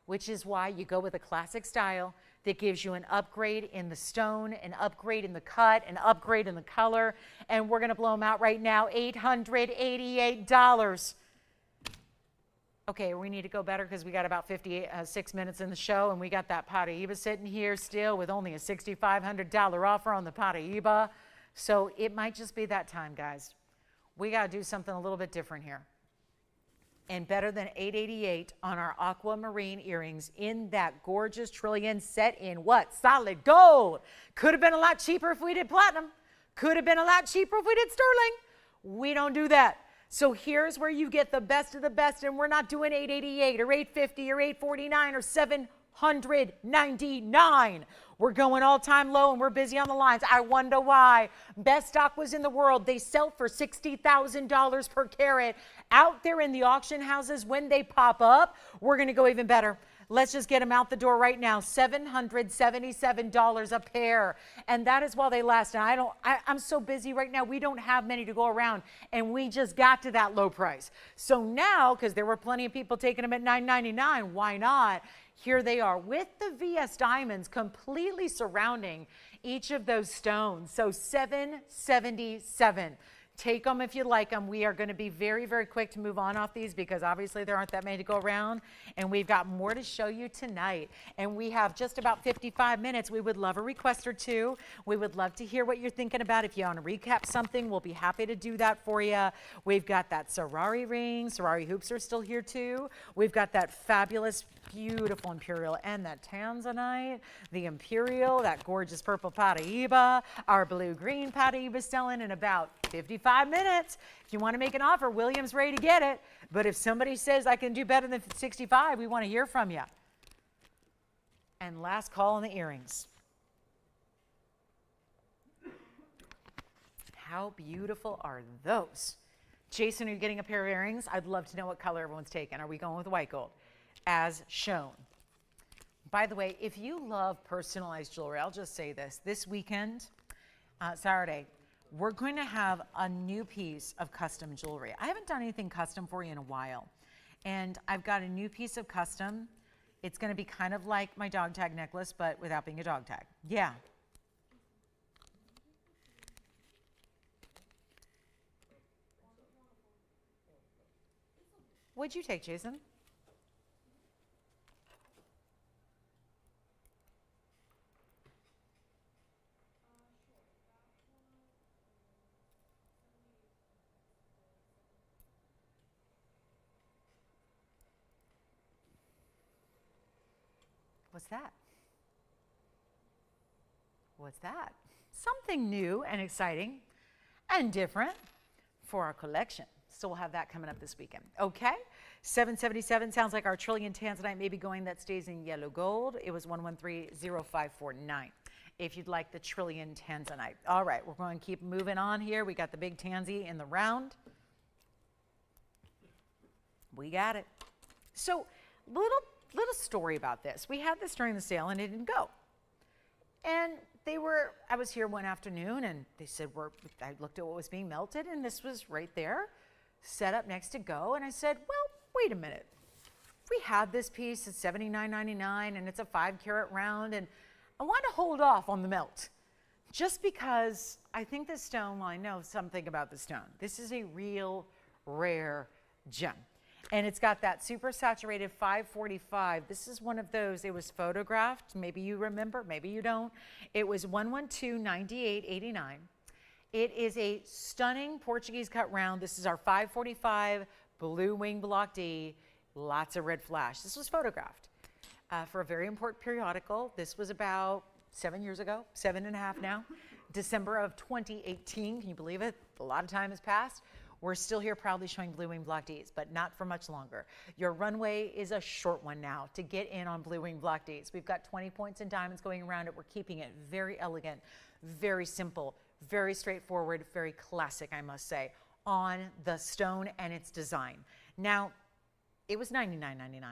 Speaker 1: which is why you go with a classic style that gives you an upgrade in the stone, an upgrade in the cut, an upgrade in the color. And we're going to blow them out right now, $888. Okay, we need to go better because we got about 6 minutes in the show, and we got that paraiba sitting here still with only a $6,500 offer on the paraiba. So it might just be that time, guys. We got to do something a little bit different here. And better than $888 on our aqua marine earrings in that gorgeous trillion set in what? Solid gold. Could have been a lot cheaper if we did platinum. Could have been a lot cheaper if we did sterling. We don't do that. So here's where you get the best of the best, and we're not doing $888 or $850 or $849 or $799. We're going all-time low, and we're busy on the lines. I wonder why. Best aquas in the world. They sell for $60,000 per carat. Out there in the auction houses, when they pop up, we're going to go even better. Let's just get them out the door right now. $777 a pair. And that is while they last. And I'm so busy right now. We don't have many to go around. And we just got to that low price. So now, because there were plenty of people taking them at $999, why not? Here they are with the VS diamonds completely surrounding each of those stones. So $777. Take them if you like them. We are going to be very, very quick to move on off these because obviously there aren't that many to go around. And we've got more to show you tonight. And we have just about 55 minutes. We would love a request or two. We would love to hear what you're thinking about. If you want to recap something, we'll be happy to do that for you. We've got that Ferrari ring. Ferrari hoops are still here too. We've got that fabulous, beautiful Imperial and that Tanzanite, the Imperial, that gorgeous purple paraiba, our blue-green paraiba selling in about 55 minutes. If you want to make an offer, William's ready to get it. But if somebody says I can do better than 65, we want to hear from you. And last call on the earrings. How beautiful are those? Jason, are you getting a pair of earrings? I'd love to know what color everyone's taking. Are we going with white gold? As shown. By the way, if you love personalized jewelry, I'll just say this weekend, Saturday, we're going to have a new piece of custom jewelry. I haven't done anything custom for you in a while, and I've got a new piece of custom. It's going to be kind of like my dog tag necklace, but without being a dog tag. Yeah. What'd you take, Jason? What's that? What's that? Something new and exciting and different for our collection. So we'll have that coming up this weekend. Okay, 777 sounds like our trillion Tanzanite may be going. That stays in yellow gold. It was 1130549. If you'd like the trillion Tanzanite. All right, we're going to keep moving on here. We got the big tansy in the round. We got it. So little story about this. We had this during the sale and it didn't go. And I was here one afternoon and they said, I looked at what was being melted and this was right there, set up next to go. And I said, well, wait a minute. We had this piece at $79.99 and it's a 5-carat round and I want to hold off on the melt just because I think this stone, well, I know something about the stone. This is a real rare gem. And it's got that super saturated 545. This is one of those, it was photographed. Maybe you remember, maybe you don't. It was 1129889. It is a stunning Portuguese cut round. This is our 545 blue wing block D, lots of red flash. This was photographed for a very important periodical. This was about 7 years ago, 7.5 now. December of 2018. Can you believe it? A lot of time has passed. We're still here proudly showing Blue Wing Block Ds, but not for much longer. Your runway is a short one now to get in on Blue Wing Block Ds. We've got 20 points and diamonds going around it. We're keeping it very elegant, very simple, very straightforward, very classic, I must say, on the stone and its design. Now, it was $99.99.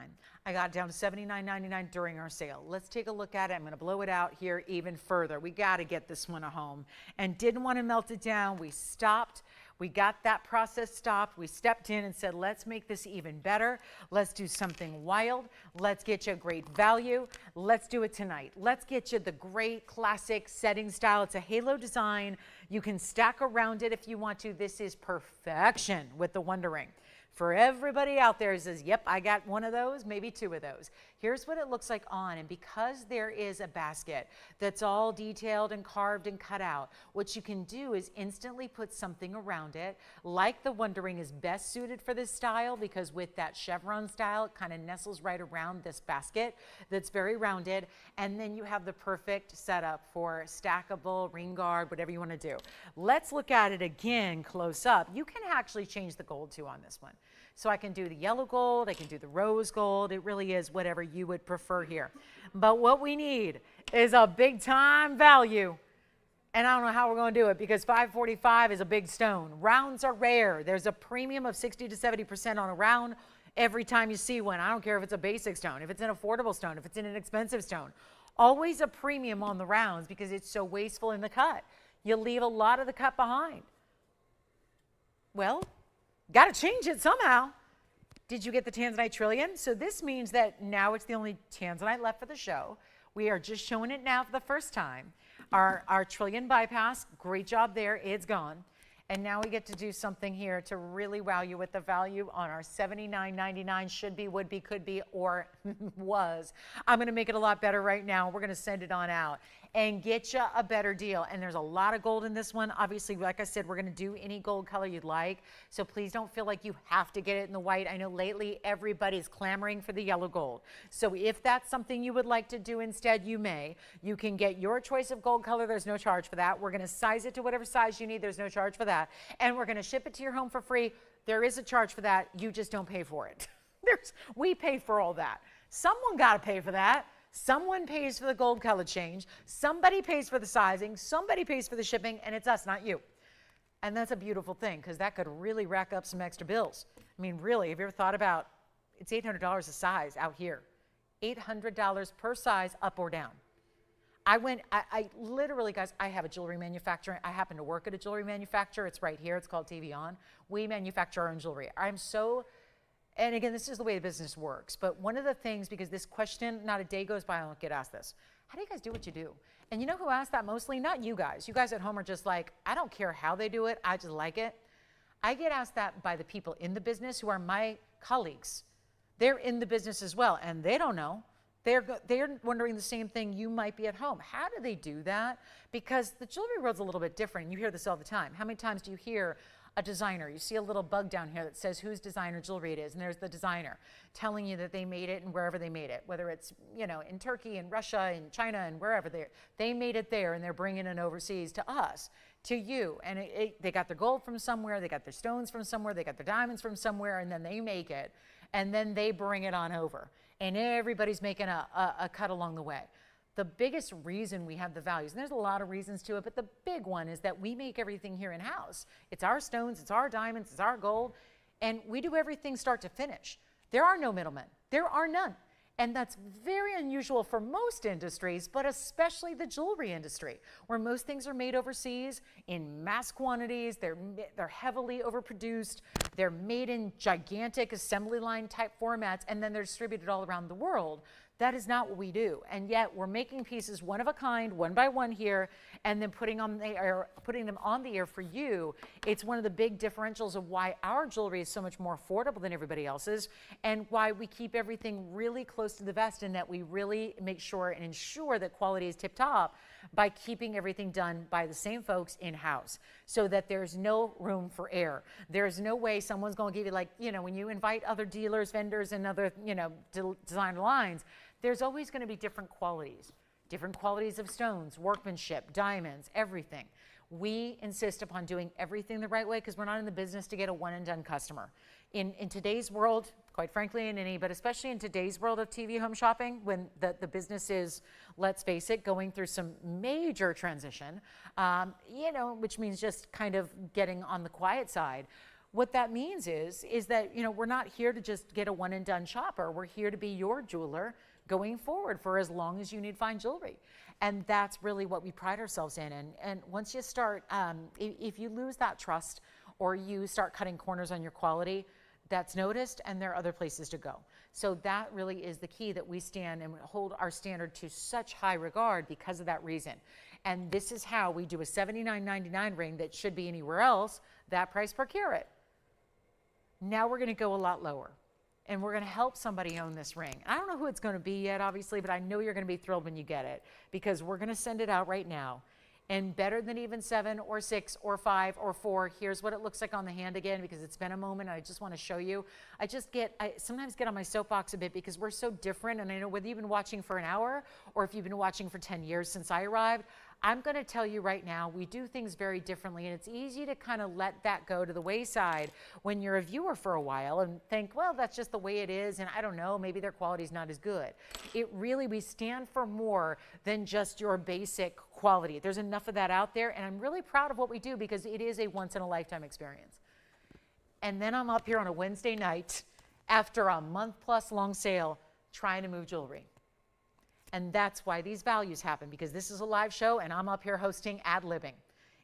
Speaker 1: I got it down to $79.99 during our sale. Let's take a look at it. I'm going to blow it out here even further. We got to get this one a home and didn't want to melt it down. We stopped. We got that process stopped. We stepped in and said, let's make this even better. Let's do something wild. Let's get you a great value. Let's do it tonight. Let's get you the great classic setting style. It's a halo design. You can stack around it if you want to. This is perfection with the Wonder Ring. For everybody out there who says, yep, I got one of those, maybe two of those. Here's what it looks like on, and because there is a basket that's all detailed and carved and cut out, what you can do is instantly put something around it, like the Wonder Ring is best suited for this style, because with that chevron style, it kind of nestles right around this basket that's very rounded, and then you have the perfect setup for stackable, ring guard, whatever you want to do. Let's look at it again close up. You can actually change the gold too on this one. So I can do the yellow gold, I can do the rose gold. It really is whatever you would prefer here. But what we need is a big time value. And I don't know how we're going to do it because $545 is a big stone. Rounds are rare. There's a premium of 60 to 70% on a round every time you see one. I don't care if it's a basic stone, if it's an affordable stone, if it's an expensive stone. Always a premium on the rounds because it's so wasteful in the cut. You leave a lot of the cut behind. Well, got to change it somehow. Did you get the Tanzanite trillion? So this means that now it's the only Tanzanite left for the show. We are just showing it now for the first time. Our trillion bypass, great job there, it's gone. And now we get to do something here to really wow you with the value on our $79.99 should be, would be, could be, or was. I'm going to make it a lot better right now. We're going to send it on out and get you a better deal. And there's a lot of gold in this one. Obviously, like I said, we're going to do any gold color you'd like. So please don't feel like you have to get it in the white. I know lately everybody's clamoring for the yellow gold. So if that's something you would like to do instead, you may. You can get your choice of gold color. There's no charge for that. We're going to size it to whatever size you need. There's no charge for that. And we're going to ship it to your home for free. There is a charge for that. You just don't pay for it. We pay for all that. Someone got to pay for that. Someone pays for the gold color change. Somebody pays for the sizing. Somebody pays for the shipping, and it's us, not you. And that's a beautiful thing because that could really rack up some extra bills. I mean, really, have you ever thought about it's $800 a size out here? $800 per size, up or down. I literally, guys, I have a jewelry manufacturer. I happen to work at a jewelry manufacturer. It's right here. It's called TVON. We manufacture our own jewelry. And again, this is the way the business works. But one of the things, because this question, not a day goes by I don't get asked this. How do you guys do what you do? And you know who asked that mostly? Not you guys. You guys at home are just like, I don't care how they do it. I just like it. I get asked that by the people in the business who are my colleagues. They're in the business as well, and they don't know. They're wondering the same thing you might be at home. How do they do that? Because the jewelry world's a little bit different. You hear this all the time. How many times do you hear a designer? You see a little bug down here that says whose designer jewelry it is, and there's the designer telling you that they made it and wherever they made it, whether it's, you know, in Turkey and Russia and China and wherever they made it there, and they're bringing it overseas to us, to you. And they got their gold from somewhere, they got their stones from somewhere, they got their diamonds from somewhere, and then they make it, and then they bring it on over. And everybody's making a cut along the way. The biggest reason we have the values, and there's a lot of reasons to it, but the big one is that we make everything here in-house. It's our stones, it's our diamonds, it's our gold, and we do everything start to finish. There are no middlemen. There are none. And that's very unusual for most industries, but especially the jewelry industry, where most things are made overseas in mass quantities. They're heavily overproduced. They're made in gigantic assembly line type formats, and then they're distributed all around the world. That is not what we do. And yet we're making pieces one of a kind, one by one here, and then putting them on the air for you. It's one of the big differentials of why our jewelry is so much more affordable than everybody else's, and why we keep everything really close to the vest, and that we really make sure and ensure that quality is tip top by keeping everything done by the same folks in-house, so that there's no room for error. There's no way someone's going to give you, like, you know, when you invite other dealers, vendors, and other, you know, designer lines, there's always going to be different qualities. different qualities of stones, workmanship, diamonds, everything. We insist upon doing everything the right way because we're not in the business to get a one and done customer. In today's world, quite frankly in any, but especially in today's world of TV home shopping, when the business is, let's face it, going through some major transition, you know, which means just kind of getting on the quiet side. What that means is that, you know, we're not here to just get a one and done shopper. We're here to be your jeweler going forward for as long as you need fine jewelry. And that's really what we pride ourselves in. And once you start, if you lose that trust or you start cutting corners on your quality, that's noticed and there are other places to go. So that really is the key, that we stand and hold our standard to such high regard because of that reason. And this is how we do a $79.99 ring that should be anywhere else, that price per carat. Now we're going to go a lot lower. And we're going to help somebody own this ring. I don't know who it's going to be yet, obviously, but I know you're going to be thrilled when you get it because we're going to send it out right now. And better than even 7 or 6 or 5 or 4, here's what it looks like on the hand again, because it's been a moment. I just want to show you. I sometimes get on my soapbox a bit because we're so different. And I know whether you've been watching for an hour or if you've been watching for 10 years since I arrived, I'm going to tell you right now, we do things very differently, and it's easy to kind of let that go to the wayside when you're a viewer for a while and think, well, that's just the way it is, and I don't know, maybe their quality's not as good. We stand for more than just your basic quality. There's enough of that out there, and I'm really proud of what we do because it is a once-in-a-lifetime experience. And then I'm up here on a Wednesday night after a month-plus long sale trying to move jewelry. And that's why these values happen, because this is a live show and I'm up here hosting ad-libbing.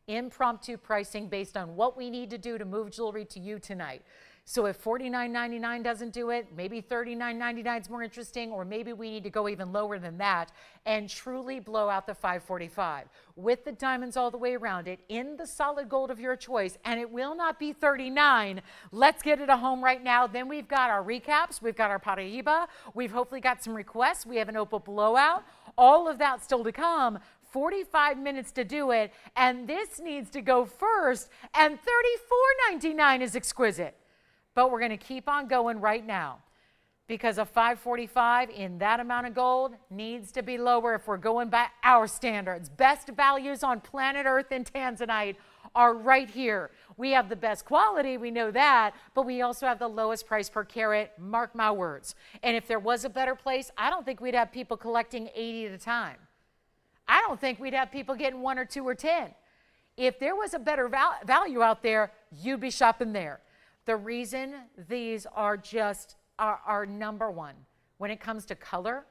Speaker 1: Impromptu pricing based on what we need to do to move jewelry to you tonight. So if $49.99 doesn't do it, maybe $39.99 is more interesting, or maybe we need to go even lower than that and truly blow out the $545 with the diamonds all the way around it in the solid gold of your choice, and it will not be $39. Let's get it a home right now. Then we've got our recaps, we've got our paraiba, we've hopefully got some requests, we have an opal blowout, all of that still to come. 45 minutes to do it, and this needs to go first, and $34.99 is exquisite. But we're going to keep on going right now because a $545 in that amount of gold needs to be lower if we're going by our standards. Best values on planet Earth in Tanzanite are right here. We have the best quality, we know that, but we also have the lowest price per carat, mark my words. And if there was a better place, I don't think we'd have people collecting 80 at a time. I don't think we'd have people getting 1 or 2 or 10. If there was a better value out there, you'd be shopping there. The reason these are just our number one when it comes to color,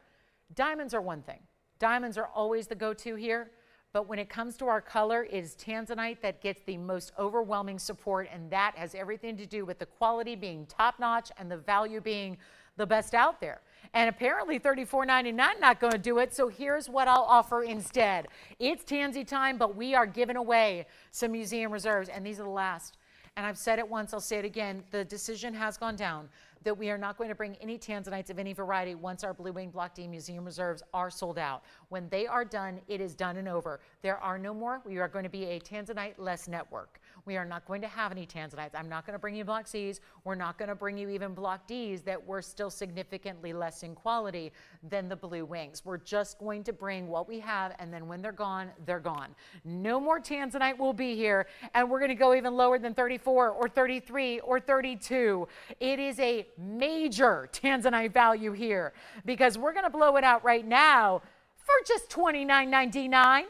Speaker 1: diamonds are one thing. Diamonds are always the go-to here, but when it comes to our color, it is Tanzanite that gets the most overwhelming support, and that has everything to do with the quality being top-notch and the value being the best out there. And apparently $34.99 not going to do it, so here's what I'll offer instead. It's Tanzy time, but we are giving away some museum reserves, and these are the last. And I've said it once, I'll say it again, the decision has gone down that we are not going to bring any Tanzanites of any variety once our Blue Wing Block D museum reserves are sold out. When they are done, it is done and over. There are no more. We are going to be a Tanzanite-less network. We are not going to have any Tanzanites. I'm not going to bring you Block Cs. We're not going to bring you even Block Ds that were still significantly less in quality than the Blue Wings. We're just going to bring what we have, and then when they're gone, they're gone. No more Tanzanite will be here, and we're going to go even lower than 34 or 33 or 32. It is a major Tanzanite value here because we're going to blow it out right now for just $29.99.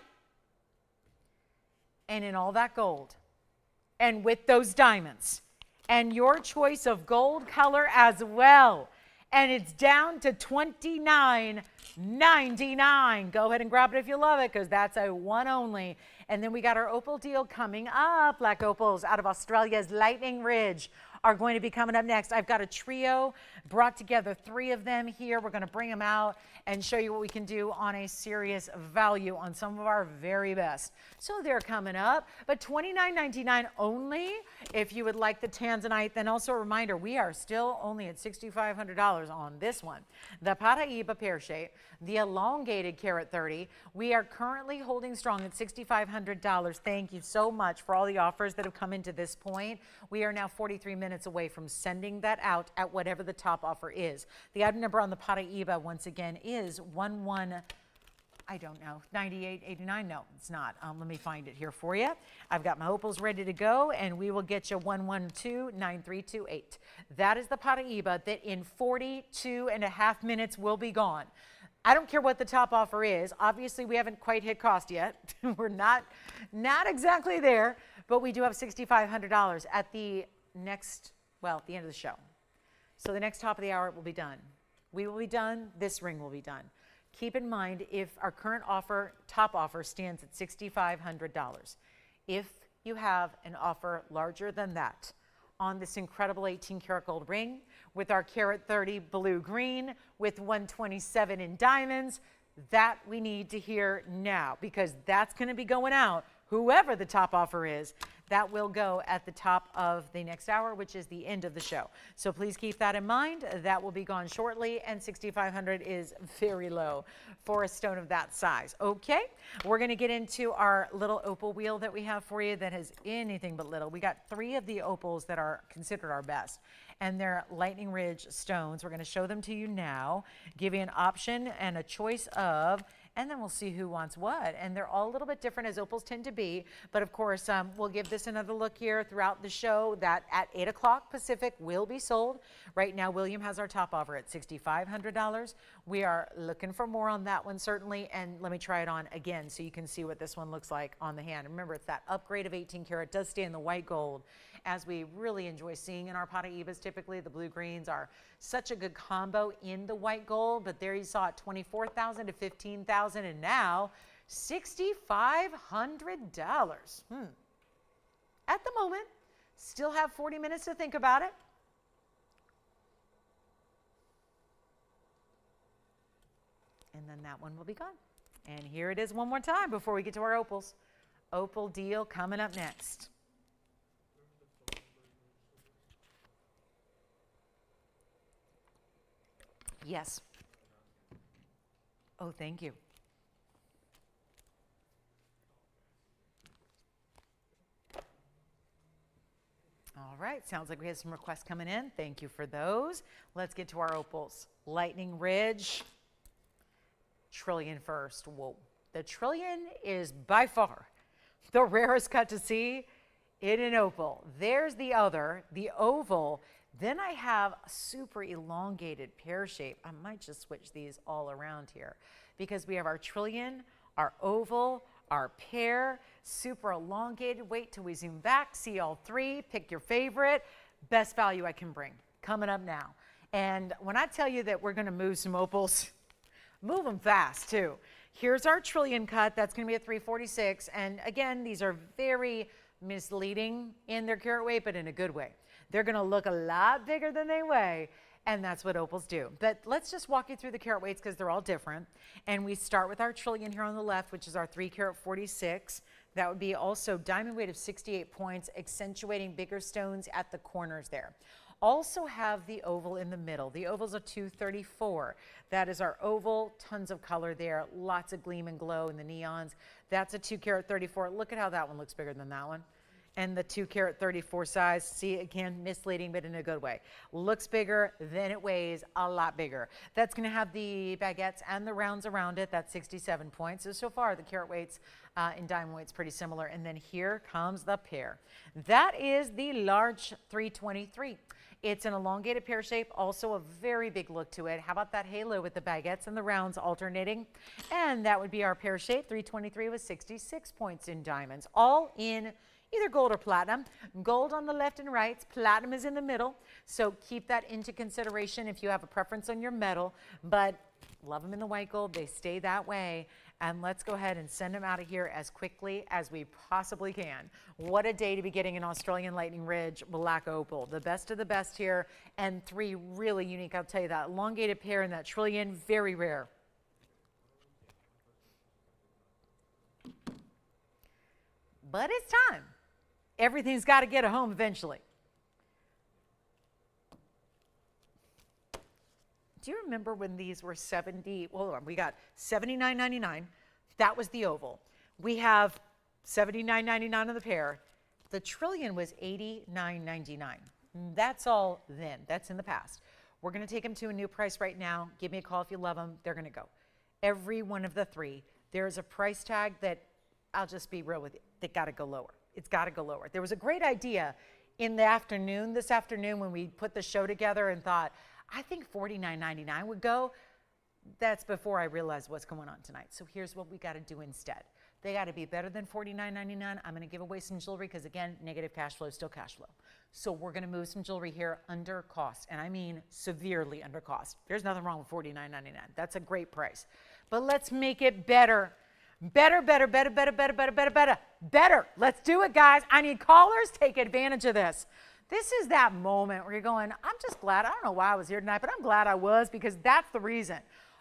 Speaker 1: And in all that gold, and with those diamonds, and your choice of gold color as well. And it's down to $29.99. Go ahead and grab it if you love it, because that's a one only. And then we got our opal deal coming up. Black opals out of Australia's Lightning Ridge are going to be coming up next. I've got a trio, brought together 3 of them here. We're going to bring them out and show you what we can do on a serious value on some of our very best. So they're coming up, but $29.99 only. If you would like the Tanzanite, then also a reminder, we are still only at $6,500 on this one. The paraiba pear shape, the elongated carat 30, we are currently holding strong at $6,500. Thank you so much for all the offers that have come into this point. We are now 43 minutes away from sending that out at whatever the top offer is. The item number on the paraiba, once again, is I don't know, 98, 89? No, it's not. Let me find it here for you. I've got my opals ready to go, and we will get you 112-9328. That is the paraiba that in 42.5 minutes will be gone. I don't care what the top offer is. Obviously, we haven't quite hit cost yet. We're not exactly there, but we do have $6,500 at the next, well, at the end of the show. So the next top of the hour, it will be done. We will be done. This ring will be done. Keep in mind, if our current offer, top offer, stands at $6,500, if you have an offer larger than that on this incredible 18 karat gold ring with our carat 30 blue green with 127 in diamonds, that we need to hear now, because that's going to be going out, whoever the top offer is. That will go at the top of the next hour, which is the end of the show. So please keep that in mind. That will be gone shortly, and 6,500 is very low for a stone of that size. Okay, we're going to get into our little opal wheel that we have for you that has anything but little. We got 3 of the opals that are considered our best, and they're lightning ridge stones. We're going to show them to you now, give you an option and a choice of, and then we'll see who wants what. And they're all a little bit different, as opals tend to be. But of course, we'll give this another look here throughout the show. That at 8 o'clock Pacific will be sold. Right now, William has our top offer at $6,500. We are looking for more on that one, certainly. And let me try it on again so you can see what this one looks like on the hand. Remember, it's that upgrade of 18 karat. It does stay in the white gold, as we really enjoy seeing in our paraibas. Typically, the blue greens are such a good combo in the white gold, but there you saw it, $24,000 to $15,000, and now $6,500. At the moment, still have 40 minutes to think about it. And then that one will be gone. And here it is one more time before we get to our opals. Opal deal coming up next. Yes. Oh, thank you. All right, sounds like we have some requests coming in. Thank you for those. Let's get to our opals. Lightning Ridge, trillion first. Whoa. The trillion is by far the rarest cut to see in an opal. There's the other, the oval. Then I have a super elongated pear shape. I might just switch these all around here, because we have our trillion, our oval, our pear, super elongated. Wait till we zoom back, see all 3, pick your favorite. Best value I can bring coming up now. And when I tell you that we're going to move some opals, move them fast too. Here's our trillion cut. That's going to be a 346. And again, these are very misleading in their carat weight, but in a good way. They're going to look a lot bigger than they weigh, and that's what opals do. But let's just walk you through the carat weights, because they're all different. And we start with our trillion here on the left, which is our 3 carat 46. That would be also diamond weight of 68 points, accentuating bigger stones at the corners there. Also have the oval in the middle. The oval's a 234. That is our oval, tons of color there, lots of gleam and glow in the neons. That's a 2 carat 34. Look at how that one looks bigger than that one. And the 2 carat 34 size, see, again, misleading, but in a good way. Looks bigger, then it weighs a lot bigger. That's going to have the baguettes and the rounds around it. That's 67 points. So far, the carat weights in diamond weight's pretty similar. And then here comes the pear. That is the large 323. It's an elongated pear shape, also a very big look to it. How about that halo with the baguettes and the rounds alternating? And that would be our pear shape, 323 with 66 points in diamonds, all in either gold or platinum. Gold on the left and right, platinum is in the middle. So keep that into consideration if you have a preference on your metal, but love them in the white gold. They stay that way. And let's go ahead and send them out of here as quickly as we possibly can. What a day to be getting an Australian Lightning Ridge black opal. The best of the best here, and 3 really unique. I'll tell you, that elongated pear and that trillion, very rare. But it's time. Everything's got to get a home eventually. Do you remember when these were 70? Hold on, we got $79.99. That was the oval. We have $79.99 on the pear. The trillion was $89.99. That's all then. That's in the past. We're going to take them to a new price right now. Give me a call if you love them. They're going to go. Every one of the 3, there is a price tag that, I'll just be real with you, that got to go lower. It's got to go lower. There was a great idea in the afternoon, this afternoon, when we put the show together and thought, I think $49.99 would go. That's before I realized what's going on tonight. So here's what we got to do instead. They got to be better than $49.99. I'm going to give away some jewelry because, again, negative cash flow is still cash flow. So we're going to move some jewelry here under cost, and I mean severely under cost. There's nothing wrong with $49.99. That's a great price. But let's make it better. Better. Let's do it, guys. I need callers. Take advantage of this. This is that moment where you're going, I'm just glad. I don't know why I was here tonight, but I'm glad I was, because that's the reason.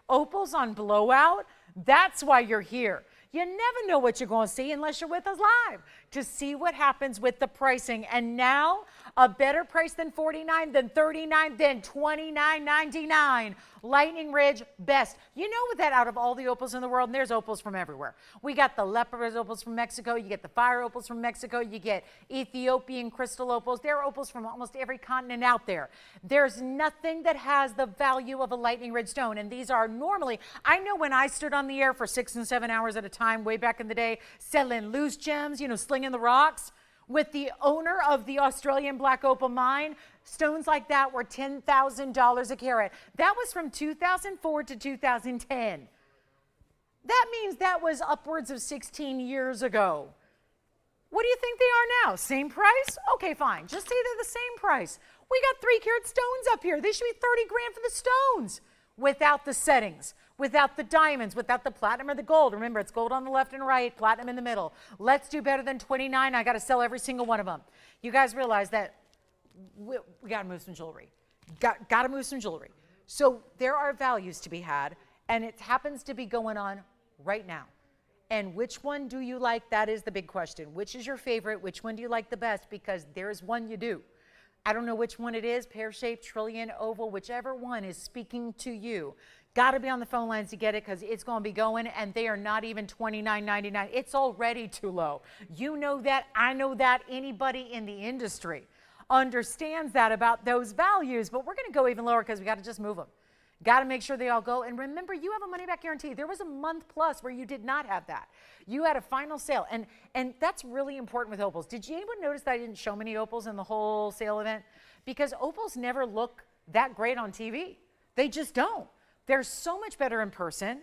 Speaker 1: Opals on blowout, that's why you're here. You never know what you're going to see unless you're with us live to see what happens with the pricing. And now, a better price than $49, than $39, than $29.99. Lightning Ridge, best. You know that out of all the opals in the world, and there's opals from everywhere. We got the leopard opals from Mexico. You get the fire opals from Mexico. You get Ethiopian crystal opals. There are opals from almost every continent out there. There's nothing that has the value of a Lightning Ridge stone. And these are normally, I know when I stood on the air for 6 and 7 hours at a time way back in the day, selling loose gems, you know, slinging the rocks, with the owner of the Australian Black Opal mine, stones like that were $10,000 a carat. That was from 2004 to 2010. That means that was upwards of 16 years ago. What do you think they are now? Same price? Okay, fine. Just say they're the same price. We got 3-carat stones up here. They should be 30 grand for the stones without the settings, without the diamonds, without the platinum or the gold. Remember, it's gold on the left and right, platinum in the middle. Let's do better than 29. I got to sell every single one of them. You guys realize that we got to move some jewelry. Got to move some jewelry. So there are values to be had, and it happens to be going on right now. And which one do you like? That is the big question. Which is your favorite? Which one do you like the best? Because there's one you do. I don't know which one it is, pear-shaped, trillion, oval, whichever one is speaking to you. Got to be on the phone lines to get it, because it's going to be going, and they are not even $29.99. It's already too low. You know that. I know that. Anybody in the industry understands that about those values, but we're going to go even lower because we got to just move them. Got to make sure they all go. And remember, you have a money-back guarantee. There was a month plus where you did not have that. You had a final sale. And that's really important with opals. Did you anyone notice that I didn't show many opals in the whole sale event? Because opals never look that great on TV. They just don't. They're so much better in person.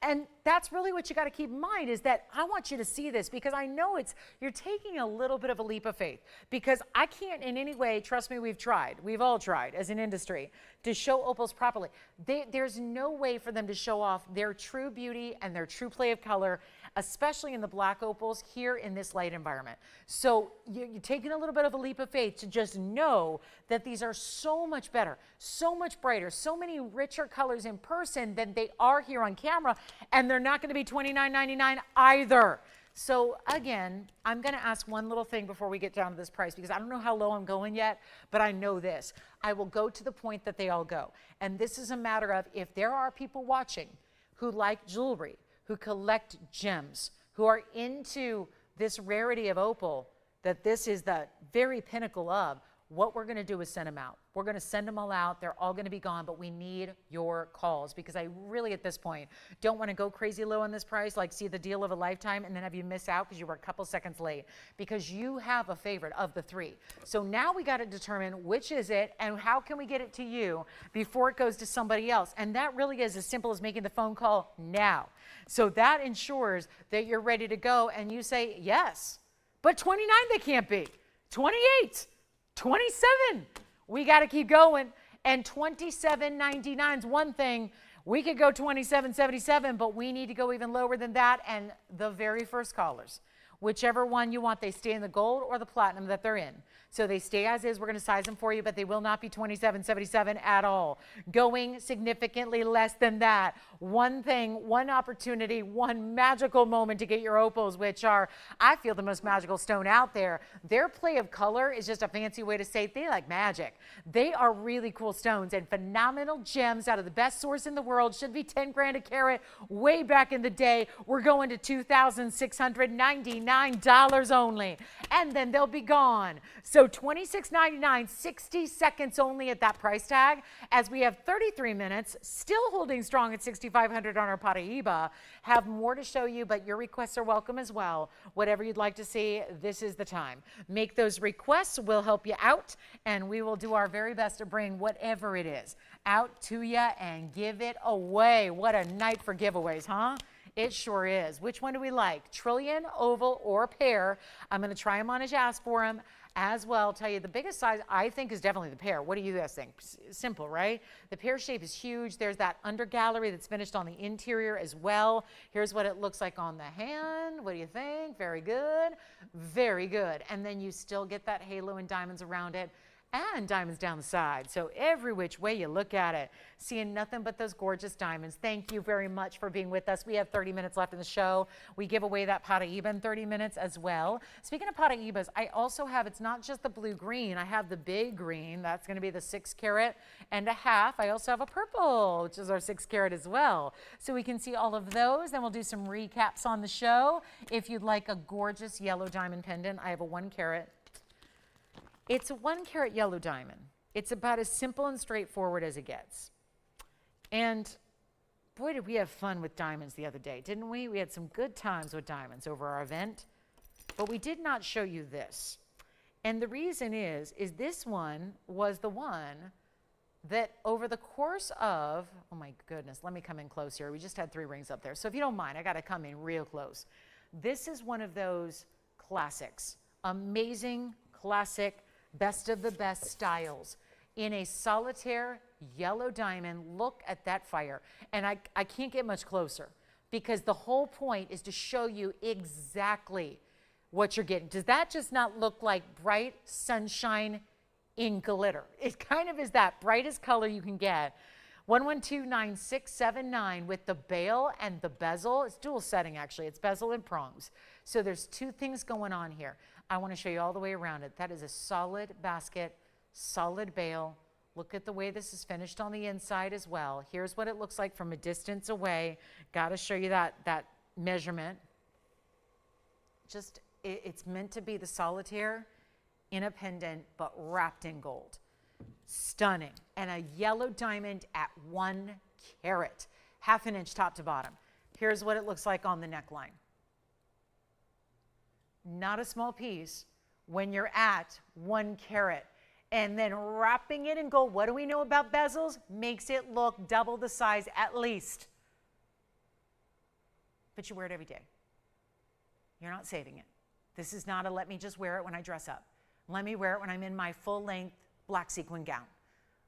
Speaker 1: And that's really what you got to keep in mind, is that I want you to see this, because I know you're taking a little bit of a leap of faith, because I can't in any way, trust me, we've all tried as an industry to show opals properly. There's no way for them to show off their true beauty and their true play of color, especially in the black opals here in this light environment. So you're taking a little bit of a leap of faith to just know that these are so much better, so much brighter, so many richer colors in person than they are here on camera. And they're not going to be $29.99 either. So again, I'm going to ask one little thing before we get down to this price, because I don't know how low I'm going yet, but I know this. I will go to the point that they all go. And this is a matter of, if there are people watching who like jewelry, who collect gems, who are into this rarity of opal, that this is the very pinnacle of, what we're going to do is send them out. We're going to send them all out. They're all going to be gone, but we need your calls, because I really, at this point, don't want to go crazy low on this price, like see the deal of a lifetime, and then have you miss out because you were a couple seconds late, because you have a favorite of the three. So now we got to determine which is it, and how can we get it to you before it goes to somebody else. And that really is as simple as making the phone call now. So that ensures that you're ready to go, and you say yes. But 29 they can't be. 28. 27, we got to keep going. And $27.99 is one thing. We could go $27.77, but we need to go even lower than that. And the very first callers, whichever one you want, they stay in the gold or the platinum that they're in. So they stay as is. We're going to size them for you, but they will not be $27.77 at all. Going significantly less than that. One thing, one opportunity, one magical moment to get your opals, which are, I feel, the most magical stone out there. Their play of color is just a fancy way to say they like magic. They are really cool stones and phenomenal gems out of the best source in the world. Should be 10 grand a carat way back in the day. We're going to $2,699. $29 only, and then they'll be gone. So $26.99, 60 seconds only at that price tag, as we have 33 minutes, still holding strong at 6,500 on our paraiba. Have more to show you, but your requests are welcome as well. Whatever you'd like to see, this is the time. Make those requests. We'll help you out, and we will do our very best to bring whatever it is out to you and give it away. What a night for giveaways, huh? It sure is. Which one do we like? Trillion, oval, or pear? I'm going to try them on as you asked for them as well. Tell you the biggest size I think is definitely the pear. What do you guys think? Simple, right? The pear shape is huge. There's that under gallery that's finished on the interior as well. Here's what it looks like on the hand. What do you think? Very good. Very good. And then you still get that halo and diamonds around it, and diamonds down the side. So every which way you look at it, seeing nothing but those gorgeous diamonds. Thank you very much for being with us. We have 30 minutes left in the show. We give away that paraiba in 30 minutes as well. Speaking of paraibas, I also have, it's not just the blue green, I have the big green. That's going to be the 6 carat and a half. I also have a purple, which is our 6 carat as well. So we can see all of those. Then we'll do some recaps on the show. If you'd like a gorgeous yellow diamond pendant, I have a 1 carat. It's a 1 carat yellow diamond. It's about as simple and straightforward as it gets. And boy, did we have fun with diamonds the other day, didn't we? We had some good times with diamonds over our event, but we did not show you this. And the reason is this one was the one that over the course of, oh my goodness, let me come in close here. We just had 3 rings up there. So if you don't mind, I got to come in real close. This is one of those classics, amazing classic, best of the best styles in a solitaire yellow diamond. Look at that fire. And I can't get much closer because the whole point is to show you exactly what you're getting. Does that just not look like bright sunshine in glitter? It kind of is that brightest color you can get. 1129679 with the bail and the bezel. It's dual setting actually. It's bezel and prongs. So there's 2 things going on here. I want to show you all the way around it. That is a solid basket, solid bail. Look at the way this is finished on the inside as well. Here's what it looks like from a distance away. Got to show you that measurement. Just, it's meant to be the solitaire in a pendant, but wrapped in gold. Stunning. And a yellow diamond at 1 carat, ½ an inch top to bottom. Here's what it looks like on the neckline. Not a small piece when you're at 1 carat. And then wrapping it in gold. What do we know about bezels? Makes it look double the size at least. But you wear it every day. You're not saving it. This is not a let me just wear it when I dress up. Let me wear it when I'm in my full-length black sequin gown.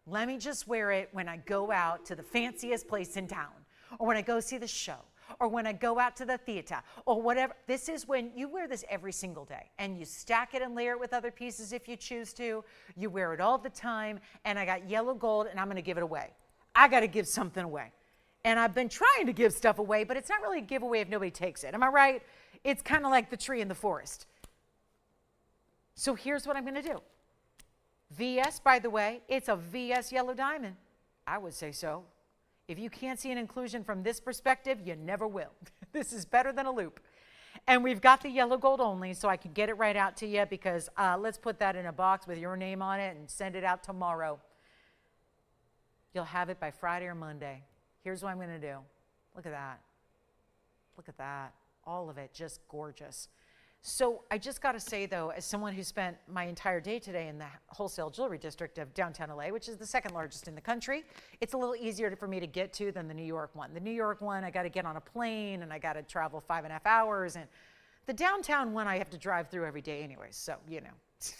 Speaker 1: Let me just wear it when I go out to the fanciest place in town, or when I go see the show, or when I go out to the theater, or whatever. This is when you wear this every single day, and you stack it and layer it with other pieces if you choose to. You wear it all the time, and I got yellow gold, and I'm going to give it away. I got to give something away. And I've been trying to give stuff away, but it's not really a giveaway if nobody takes it. Am I right? It's kind of like the tree in the forest. So here's what I'm going to do. VS, by the way, it's a VS yellow diamond. I would say so. If you can't see an inclusion from this perspective, you never will. This is better than a loop. And we've got the yellow gold only, so I can get it right out to you because let's put that in a box with your name on it and send it out tomorrow. You'll have it by Friday or Monday. Here's what I'm going to do. Look at that. Look at that. All of it just gorgeous. So I just got to say, though, as someone who spent my entire day today in the wholesale jewelry district of downtown LA, which is the second largest in the country, it's a little easier for me to get to than the New York one. The New York one, I got to get on a plane and I got to travel 5.5 hours. And the downtown one, I have to drive through every day anyway. So, you know,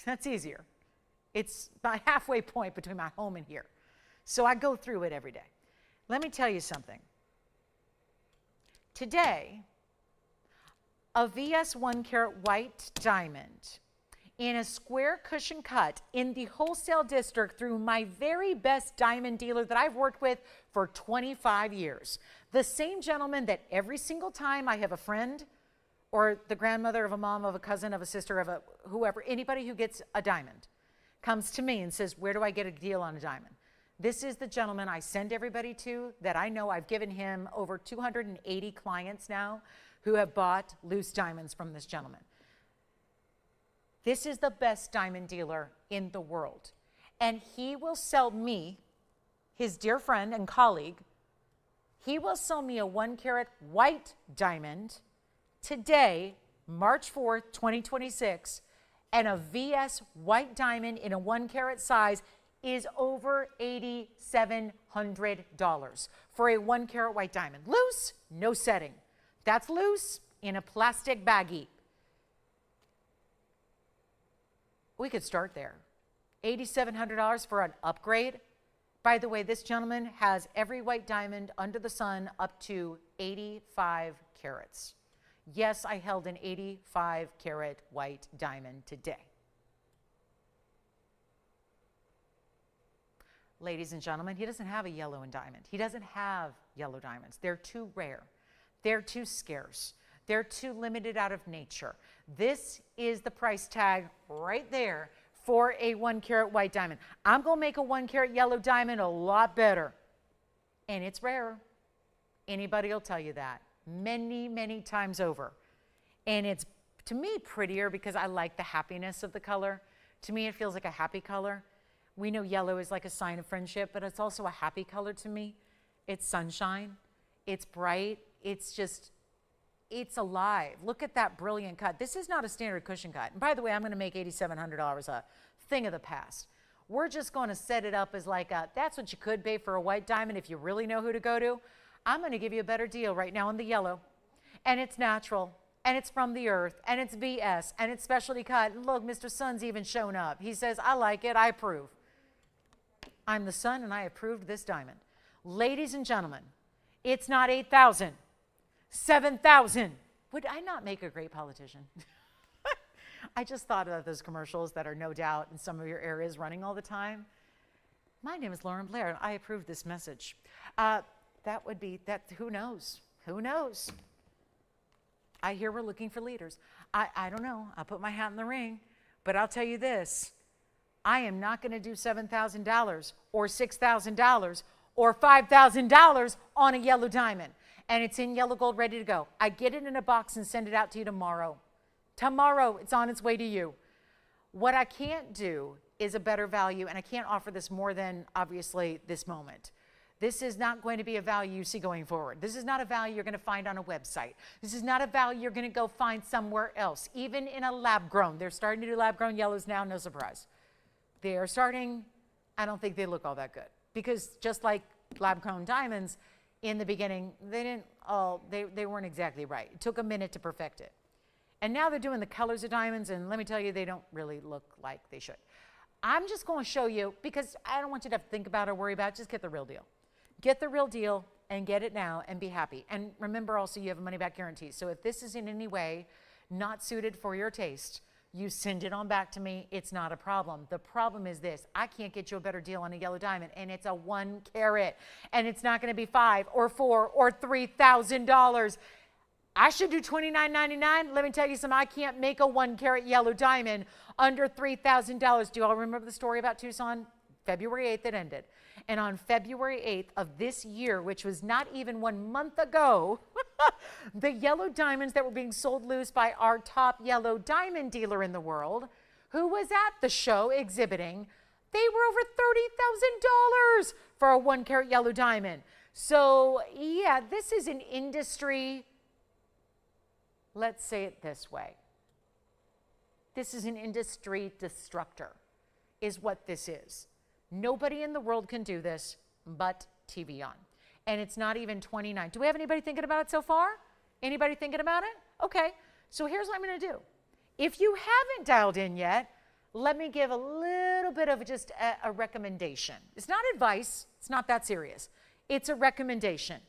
Speaker 1: that's easier. It's my halfway point between my home and here. So I go through it every day. Let me tell you something. Today, a VS 1 carat white diamond in a square cushion cut in the wholesale district through my very best diamond dealer that I've worked with for 25 years. The same gentleman that every single time I have a friend or the grandmother of a mom, of a cousin, of a sister, of a whoever, anybody who gets a diamond comes to me and says, where do I get a deal on a diamond? This is the gentleman I send everybody to that I know. I've given him over 280 clients now who have bought loose diamonds from this gentleman. This is the best diamond dealer in the world. And he will sell me, his dear friend and colleague, he will sell me a 1 carat white diamond today, March 4th, 2026, and a VS white diamond in a 1 carat size is over $8,700 for a 1 carat white diamond. Loose, no setting. That's loose in a plastic baggie. We could start there. $8,700 for an upgrade. By the way, this gentleman has every white diamond under the sun up to 85 carats. Yes, I held an 85 carat white diamond today. Ladies and gentlemen, he doesn't have a yellow and diamond. He doesn't have yellow diamonds. They're too rare. They're too scarce. They're too limited out of nature. This is the price tag right there for a 1 carat white diamond. I'm going to make a 1 carat yellow diamond a lot better. And it's rare. Anybody will tell you that many, many times over. And it's, to me, prettier because I like the happiness of the color. To me, it feels like a happy color. We know yellow is like a sign of friendship, but it's also a happy color to me. It's sunshine. It's bright. It's just, it's alive. Look at that brilliant cut. This is not a standard cushion cut. And by the way, I'm going to make $8,700 a thing of the past. We're just going to set it up as like a, that's what you could pay for a white diamond if you really know who to go to. I'm going to give you a better deal right now on the yellow. And it's natural. And it's from the earth. And it's VS. And it's specialty cut. And look, Mr. Sun's even shown up. He says, I like it. I approve. I'm the Sun and I approved this diamond. Ladies and gentlemen, it's not 8,000, 7,000. Would I not make a great politician? I just thought of those commercials that are no doubt in some of your areas running all the time. My name is Lauren Blair and I approve this message. That would be, that. Who knows? Who knows? I hear we're looking for leaders. I don't know. I'll put my hat in the ring, but I'll tell you this. I am not going to do $7,000 or $6,000 or $5,000 on a yellow diamond. And it's in yellow gold ready to go. I get it in a box and send it out to you tomorrow. Tomorrow, it's on its way to you. What I can't do is a better value, and I can't offer this more than, obviously, this moment. This is not going to be a value you see going forward. This is not a value you're going to find on a website. This is not a value you're going to go find somewhere else, even in a lab-grown. They're starting to do lab-grown yellows now, no surprise. They are starting, I don't think they look all that good. Because just like lab-grown diamonds, in the beginning, they weren't exactly right. It took a minute to perfect it. And now they're doing the colors of diamonds, and let me tell you, they don't really look like they should. I'm just going to show you, because I don't want you to have to think about or worry about it, just get the real deal. Get the real deal and get it now and be happy. And remember also, you have a money-back guarantee. So if this is in any way not suited for your taste, you send it on back to me. It's not a problem. The problem is this. I can't get you a better deal on a yellow diamond, and it's a 1 carat, and it's not going to be $5,000 or $4,000 or $3,000. I should do $29.99. Let me tell you something. I can't make a 1 carat yellow diamond under $3,000. Do you all remember the story about Tucson? February 8th it ended. And on February 8th of this year, which was not even 1 month ago, the yellow diamonds that were being sold loose by our top yellow diamond dealer in the world, who was at the show exhibiting, they were over $30,000 for a 1 carat yellow diamond. So yeah, this is an industry, let's say it this way. This is an industry destructor, is what this is. Nobody in the world can do this but TVON. And it's not even 29. Do we have anybody thinking about it so far? Anybody thinking about it? Okay, so here's what I'm going to do. If you haven't dialed in yet, let me give a little bit of just a recommendation. It's not advice. It's not that serious. It's a recommendation.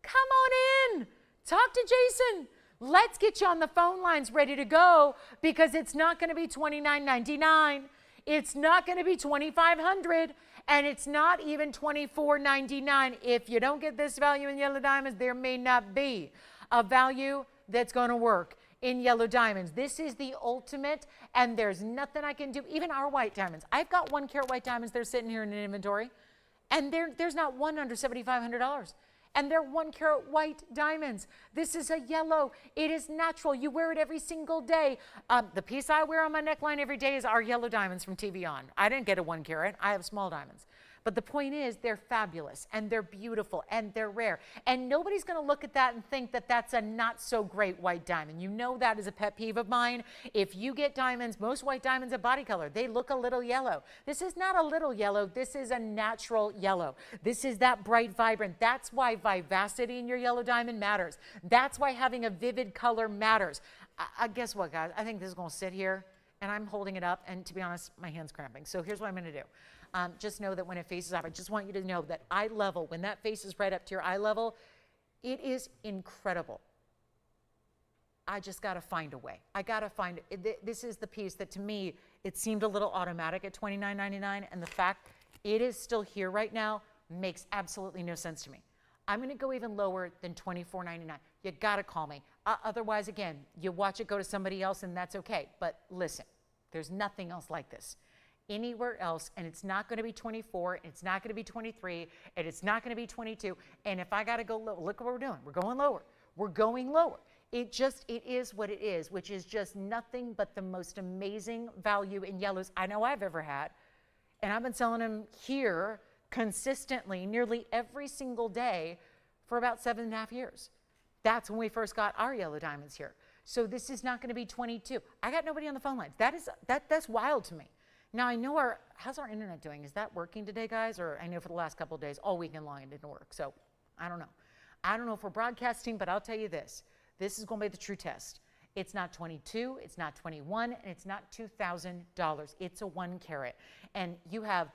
Speaker 1: Come on in. Talk to Jason. Let's get you on the phone lines ready to go, because it's not going to be $29.99. It's not going to be $2,500, and it's not even $24.99. If you don't get this value in yellow diamonds, there may not be a value that's going to work in yellow diamonds. This is the ultimate, and there's nothing I can do. Even our white diamonds. I've got 1 carat white diamonds. They're sitting here in an inventory, and there's not one under $7,500. and they're 1 carat white diamonds. This is a yellow. It is natural. You wear it every single day. The piece I wear on my neckline every day is our yellow diamonds from TVON. I didn't get a 1 carat. I have small diamonds. But the point is, they're fabulous, and they're beautiful, and they're rare. And nobody's going to look at that and think that that's a not so great white diamond. You know that is a pet peeve of mine. If you get diamonds, most white diamonds are body color. They look a little yellow. This is not a little yellow. This is a natural yellow. This is that bright, vibrant. That's why vivacity in your yellow diamond matters. That's why having a vivid color matters. Guess what, guys? I think this is going to sit here, and I'm holding it up, and to be honest, my hand's cramping. So here's what I'm going to do. Just know that when it faces up, I just want you to know that eye level, when that faces right up to your eye level, it is incredible. I just got to find a way. I got to find it. This is the piece that to me, it seemed a little automatic at $29.99, and the fact it is still here right now makes absolutely no sense to me. I'm going to go even lower than $24.99. You got to call me. Otherwise, again, you watch it go to somebody else, and that's okay. But listen, there's nothing else like this anywhere else, and it's not going to be 24, it's not going to be 23, and it's not going to be 22. And if I got to go low, look what we're doing. We're going lower. We're going lower. It is what it is, which is just nothing but the most amazing value in yellows I know I've ever had. And I've been selling them here consistently nearly every single day for about 7.5 years. That's when we first got our yellow diamonds here. So this is not going to be 22. I got nobody on the phone lines. That's wild to me. Now, I know how's our internet doing? Is that working today, guys? Or I know for the last couple of days, all weekend long, it didn't work. So I don't know. I don't know if we're broadcasting, but I'll tell you this. This is going to be the true test. It's not 22, it's not 21, and it's not $2,000. It's a 1 carat. And you have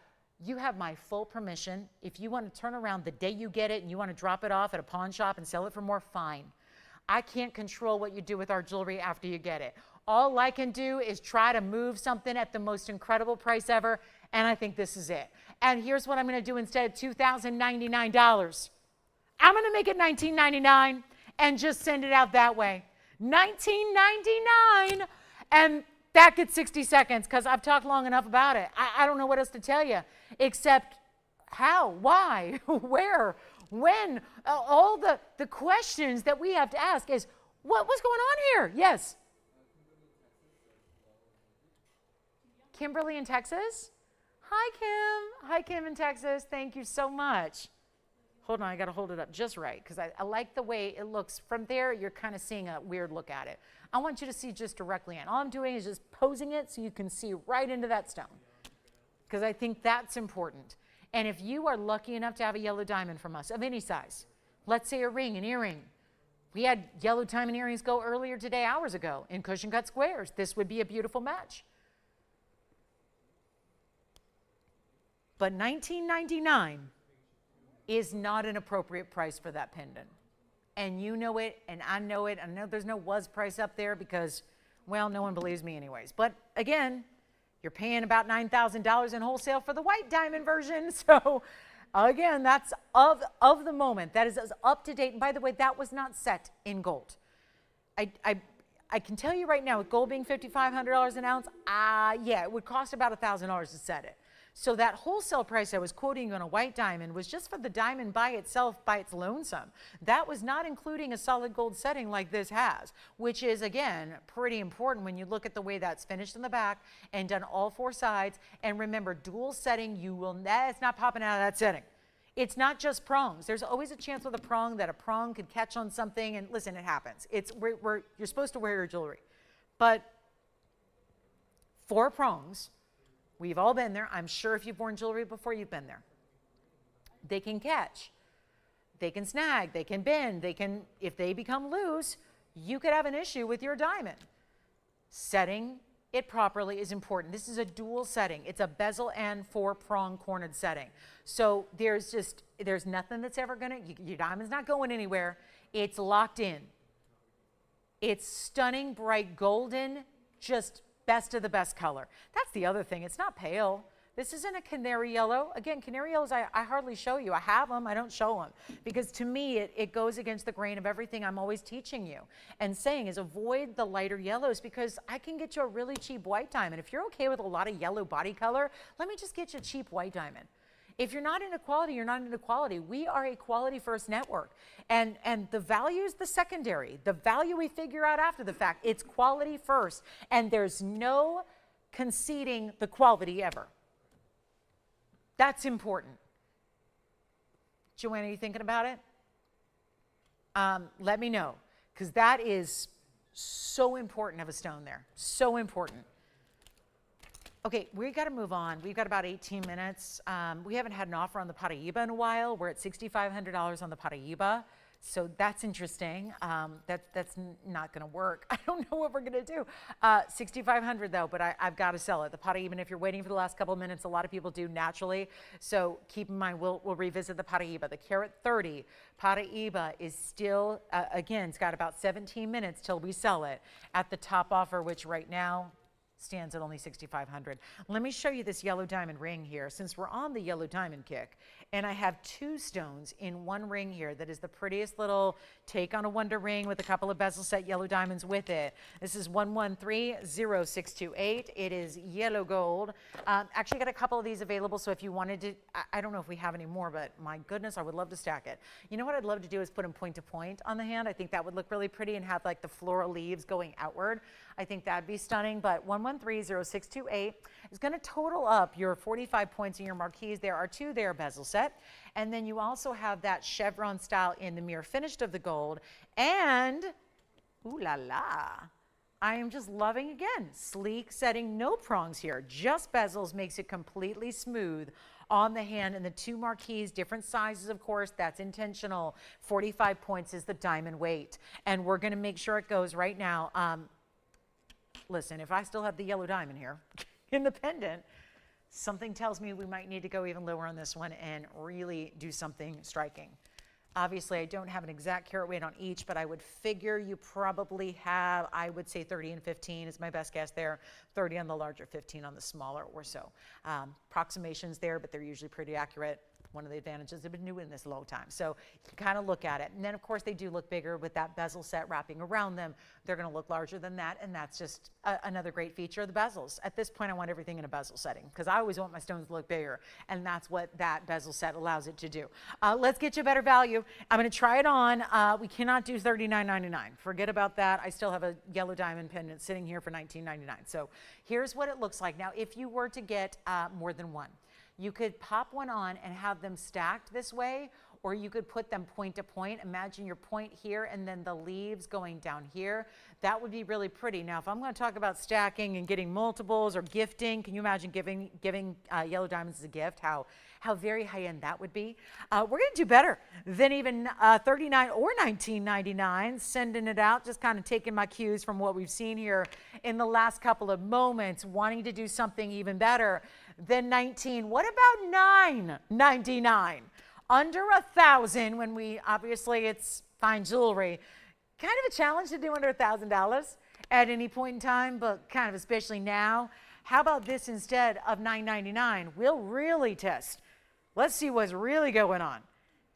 Speaker 1: my full permission. If you want to turn around the day you get it and you want to drop it off at a pawn shop and sell it for more, fine. I can't control what you do with our jewelry after you get it. All I can do is try to move something at the most incredible price ever, and I think this is it. And here's what I'm going to do instead of $2,099. I'm going to make it $19.99 and just send it out that way. $19.99, and that gets 60 seconds because I've talked long enough about it. I don't know what else to tell you except how, why, where, when. All the questions that we have to ask is, what's going on here? Yes. Kimberly in Texas? Hi, Kim. Hi, Kim in Texas. Thank you so much. Hold on, I got to hold it up just right because I like the way it looks. From there, you're kind of seeing a weird look at it. I want you to see just directly in. All I'm doing is just posing it so you can see right into that stone because I think that's important. And if you are lucky enough to have a yellow diamond from us of any size, let's say a ring, an earring. We had yellow diamond earrings go earlier today, hours ago, in cushion cut squares. This would be a beautiful match. But $19.99 is not an appropriate price for that pendant. And you know it, and I know it. I know there's no was price up there because, well, no one believes me anyways. But again, you're paying about $9,000 in wholesale for the white diamond version. So again, that's of the moment. That is as up to date. And by the way, that was not set in gold. I can tell you right now, with gold being $5,500 an ounce, yeah, it would cost about $1,000 to set it. So that wholesale price I was quoting on a white diamond was just for the diamond by itself, by its lonesome. That was not including a solid gold setting like this has, which is, again, pretty important when you look at the way that's finished in the back and done all 4 sides. And remember, dual setting, it's not popping out of that setting. It's not just prongs. There's always a chance with a prong that a prong could catch on something. And listen, it happens. You're supposed to wear your jewelry. But 4 prongs, we've all been there. I'm sure if you've worn jewelry before, you've been there. They can catch. They can snag. They can bend. If they become loose, you could have an issue with your diamond. Setting it properly is important. This is a dual setting. It's a bezel and 4-prong cornered setting. So there's nothing that's ever your diamond's not going anywhere. It's locked in. It's stunning, bright golden, just best of the best color. That's the other thing. It's not pale. This isn't a canary yellow. Again, canary yellows I hardly show you. I have them. I don't show them. Because to me, it goes against the grain of everything I'm always teaching you and saying is avoid the lighter yellows because I can get you a really cheap white diamond. If you're okay with a lot of yellow body color, let me just get you a cheap white diamond. If you're not into quality, you're not into quality. We are a quality first network. And the value is the secondary. The value we figure out after the fact. It's quality first. And there's no conceding the quality ever. That's important. Joanna, are you thinking about it? Let me know, because that is so important of a stone there. So important. Okay, we got to move on. We've got about 18 minutes. We haven't had an offer on the paraiba in a while. We're at $6,500 on the paraiba. So that's interesting. That's not going to work. I don't know what we're going to do. $6,500 though, but I've got to sell it. The paraiba, even if you're waiting for the last couple of minutes, a lot of people do naturally. So keep in mind, we'll revisit the paraiba. The carat 30 paraiba is still, again, it's got about 17 minutes till we sell it at the top offer, which right now stands at only $6,500. Let me show you this yellow diamond ring here, since we're on the yellow diamond kick. And I have two stones in one ring here that is the prettiest little take on a wonder ring with a couple of bezel set yellow diamonds with it. This is 1130-628. It is yellow gold. Actually got a couple of these available, so if you wanted to, I don't know if we have any more, but my goodness, I would love to stack it. You know what I'd love to do is put them point to point on the hand. I think that would look really pretty and have like the floral leaves going outward. I think that'd be stunning, but 1130-628 is going to total up your 45 points in your marquise. There are two there bezel set. And then you also have that chevron style in the mirror finished of the gold. And, ooh la la, I am just loving, again, sleek setting, no prongs here, just bezels, makes it completely smooth on the hand. And the two marquise, different sizes, of course, that's intentional. 45 points is the diamond weight. And we're going to make sure it goes right now. Listen, if I still have the yellow diamond here in the pendant, something tells me we might need to go even lower on this one and really do something striking. Obviously, I don't have an exact carat weight on each, but I would figure you probably have, I would say 30 and 15 is my best guess there. 30 on the larger, 15 on the smaller or so. Approximations there, but they're usually pretty accurate. One of the advantages of been new in this long time. So you can kind of look at it. And then, of course, they do look bigger with that bezel set wrapping around them. They're going to look larger than that, and that's just another great feature of the bezels. At this point, I want everything in a bezel setting because I always want my stones to look bigger, and that's what that bezel set allows it to do. Let's get you a better value. I'm going to try it on. We cannot do $39.99. Forget about that. I still have a yellow diamond pendant sitting here for $19.99. So here's what it looks like. Now, if you were to get more than one, you could pop one on and have them stacked this way, or you could put them point to point. Imagine your point here and then the leaves going down here. That would be really pretty. Now, if I'm going to talk about stacking and getting multiples or gifting, can you imagine giving yellow diamonds as a gift? How very high-end that would be. We're going to do better than even $39 or $19.99, sending it out, just kind of taking my cues from what we've seen here in the last couple of moments, wanting to do something even better than $19. What about $9.99? Under $1,000 when we, obviously it's fine jewelry. Kind of a challenge to do under $1,000 at any point in time, but kind of especially now. How about this instead of $9.99? We'll really test. Let's see what's really going on.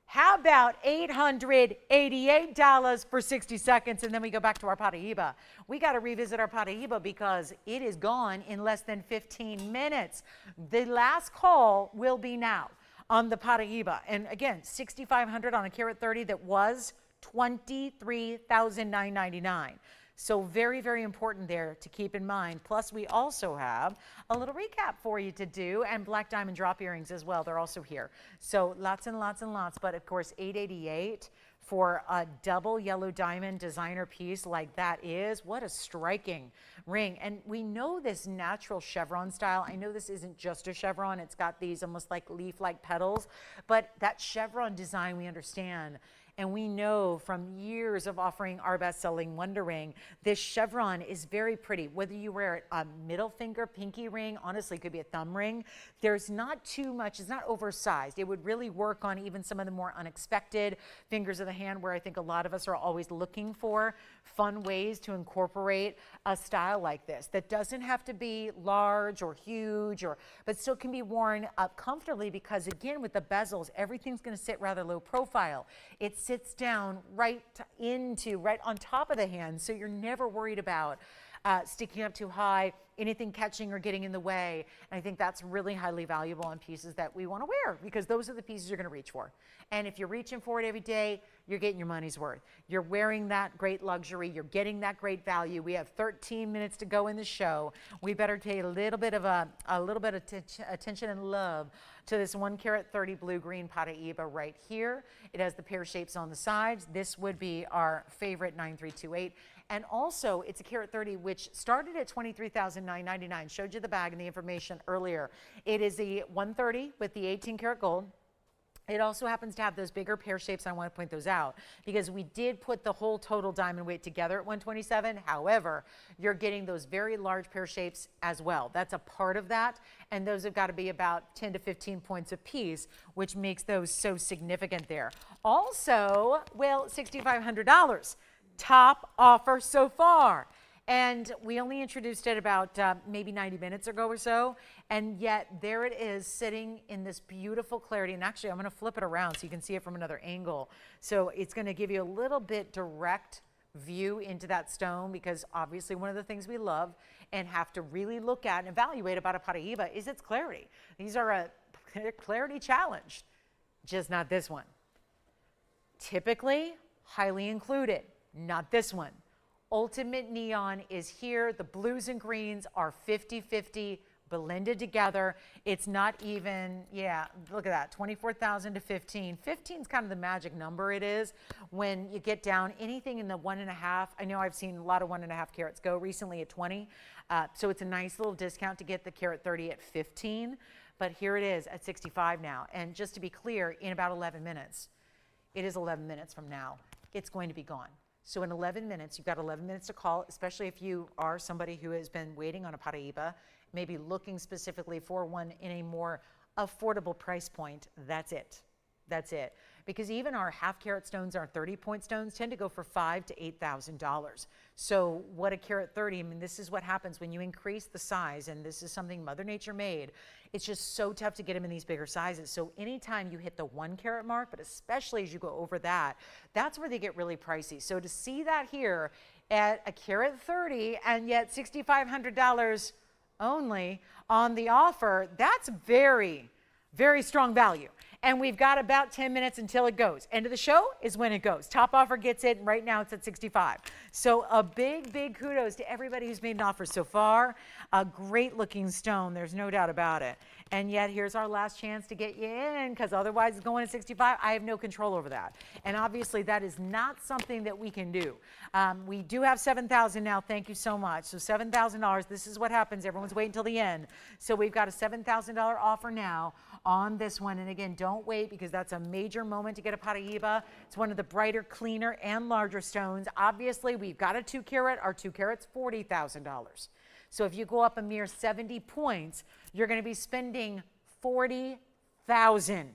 Speaker 1: How about $888 for 60 seconds, and then we go back to our paraiba. We got to revisit our paraiba because it is gone in less than 15 minutes. The last call will be now on the paraiba. And again, $6,500 on a carat 30 that was $23,999. So very, very important there to keep in mind. Plus, we also have a little recap for you to do, and black diamond drop earrings as well. They're also here. So lots and lots and lots. But of course, $888 for a double yellow diamond designer piece like that is. What a striking ring. And we know this natural chevron style. I know this isn't just a chevron. It's got these almost like leaf-like petals. But that chevron design we understand. And we know from years of offering our best-selling Wonder Ring, this chevron is very pretty. Whether you wear a middle finger, pinky ring, honestly, it could be a thumb ring. There's not too much, it's not oversized. It would really work on even some of the more unexpected fingers of the hand where I think a lot of us are always looking for fun ways to incorporate a style like this that doesn't have to be large or huge, but still can be worn up comfortably because, again, with the bezels, everything's going to sit rather low profile. It sits down right on top of the hand, so you're never worried about sticking up too high, anything catching or getting in the way. And I think that's really highly valuable on pieces that we want to wear, because those are the pieces you're going to reach for. And if you're reaching for it every day, you're getting your money's worth. You're wearing that great luxury. You're getting that great value. We have 13 minutes to go in the show. We better pay a little bit of attention and love to this 1 carat 30 blue-green paraiba right here. It has the pear shapes on the sides. This would be our favorite 9328. And also, it's a carat 30, which started at $23,999. Showed you the bag and the information earlier. It is a 130 with the 18 karat gold. It also happens to have those bigger pear shapes. I want to point those out because we did put the whole total diamond weight together at 127. However, you're getting those very large pear shapes as well. That's a part of that. And those have got to be about 10 to 15 points a piece, which makes those so significant there. Also, well, $6,500. Top offer so far. And we only introduced it about maybe 90 minutes ago or so. And yet there it is sitting in this beautiful clarity. And actually, I'm going to flip it around so you can see it from another angle. So it's going to give you a little bit direct view into that stone, because obviously one of the things we love and have to really look at and evaluate about a paraiba is its clarity. These are a clarity challenge, just not this one. Typically, highly included, not this one. Ultimate neon is here. The blues and greens are 50-50 blended together. It's not even, yeah, look at that, 24,000 to 15. 15 is kind of the magic number it is when you get down anything in the 1.5. I know I've seen a lot of 1.5 carats go recently at 20. So it's a nice little discount to get the carat 30 at 15. But here it is at 65 now. And just to be clear, in about 11 minutes, it is 11 minutes from now, it's going to be gone. So in 11 minutes, you've got 11 minutes to call, especially if you are somebody who has been waiting on a paraiba, maybe looking specifically for one in a more affordable price point. That's it. That's it. Because even our half carat stones, our 30-point stones, tend to go for $5,000 to $8,000. So what a carat 30, I mean, this is what happens when you increase the size, and this is something Mother Nature made. It's just so tough to get them in these bigger sizes. So anytime you hit the 1 carat mark, but especially as you go over that, that's where they get really pricey. So to see that here at a carat 30 and yet $6,500 only on the offer, that's very, very strong value. And we've got about 10 minutes until it goes. End of the show is when it goes. Top offer gets it, and right now it's at 65. So a big, big kudos to everybody who's made an offer so far. A great looking stone, there's no doubt about it. And yet here's our last chance to get you in, because otherwise it's going at 65. I have no control over that. And obviously that is not something that we can do. We do have $7,000 now, thank you so much. So $7,000, this is what happens, everyone's waiting until the end. So we've got a $7,000 offer now on this one. And again, don't wait, because that's a major moment to get a paraiba. It's one of the brighter, cleaner, and larger stones. Obviously, we've got a 2 carat. Our 2 carat's $40,000. So if you go up a mere 70 points, you're going to be spending $40,000.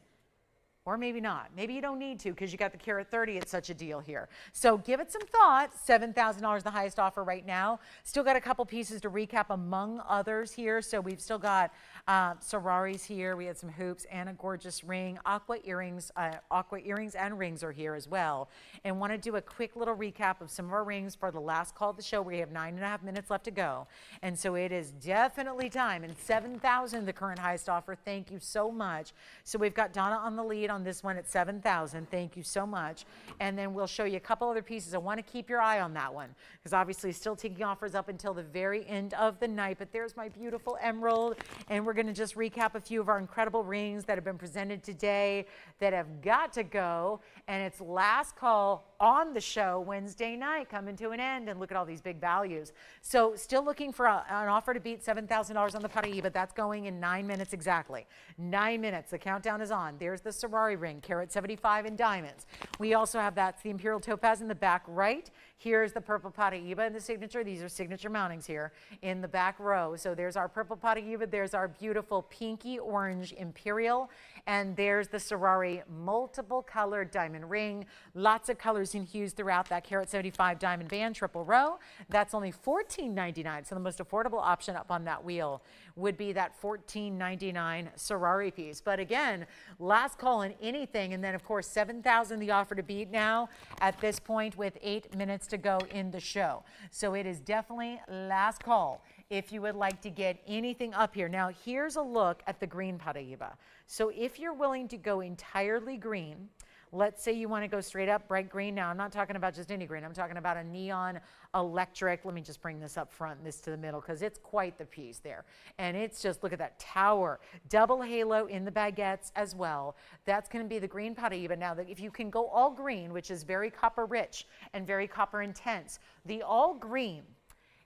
Speaker 1: Or maybe not. Maybe you don't need to, because you got the carat 30. It's such a deal here. So give it some thought. $7,000 the highest offer right now. Still got a couple pieces to recap among others here. So we've still got Sararis here. We had some hoops and a gorgeous ring. Aqua earrings and rings are here as well. And want to do a quick little recap of some of our rings for the last call of the show. We have 9.5 minutes left to go. And so it is definitely time. And $7,000 the current highest offer. Thank you so much. So we've got Donna on the lead on this one at $7,000. Thank you so much. And then we'll show you a couple other pieces. I want to keep your eye on that one, because obviously still taking offers up until the very end of the night. But there's my beautiful emerald. And we're going to just recap a few of our incredible rings that have been presented today that have got to go. And it's last call on the show Wednesday night, coming to an end. And look at all these big values. So still looking for an offer to beat $7,000 on the paraiba. That's going in 9 minutes exactly. 9 minutes. The countdown is on. There's the Sorari ring, carat 75 in diamonds. We also have that's the Imperial topaz in the back right. Here's the purple paraiba in the signature. These are signature mountings here in the back row. So there's our purple paraiba. There's our beautiful pinky orange Imperial. And there's the Sorari multiple colored diamond ring. Lots of colors and hues throughout that carat 75 diamond band, triple row. That's only $14.99. So the most affordable option up on that wheel would be that $14.99 Sorari piece. But again, last call on anything. And then of course, $7,000 the offer to beat now at this point with 8 minutes minutes to go in the show. So it is definitely last call if you would like to get anything up here. Now, here's a look at the green paraiba. So if you're willing to go entirely green, let's say you want to go straight up bright green. Now, I'm not talking about just any green. I'm talking about a neon electric. Let me just bring this up front and this to the middle because it's quite the piece there. And it's just, look at that tower. Double halo in the baguettes as well. That's going to be the green paraiba. Now, if you can go all green, which is very copper rich and very copper intense, the all green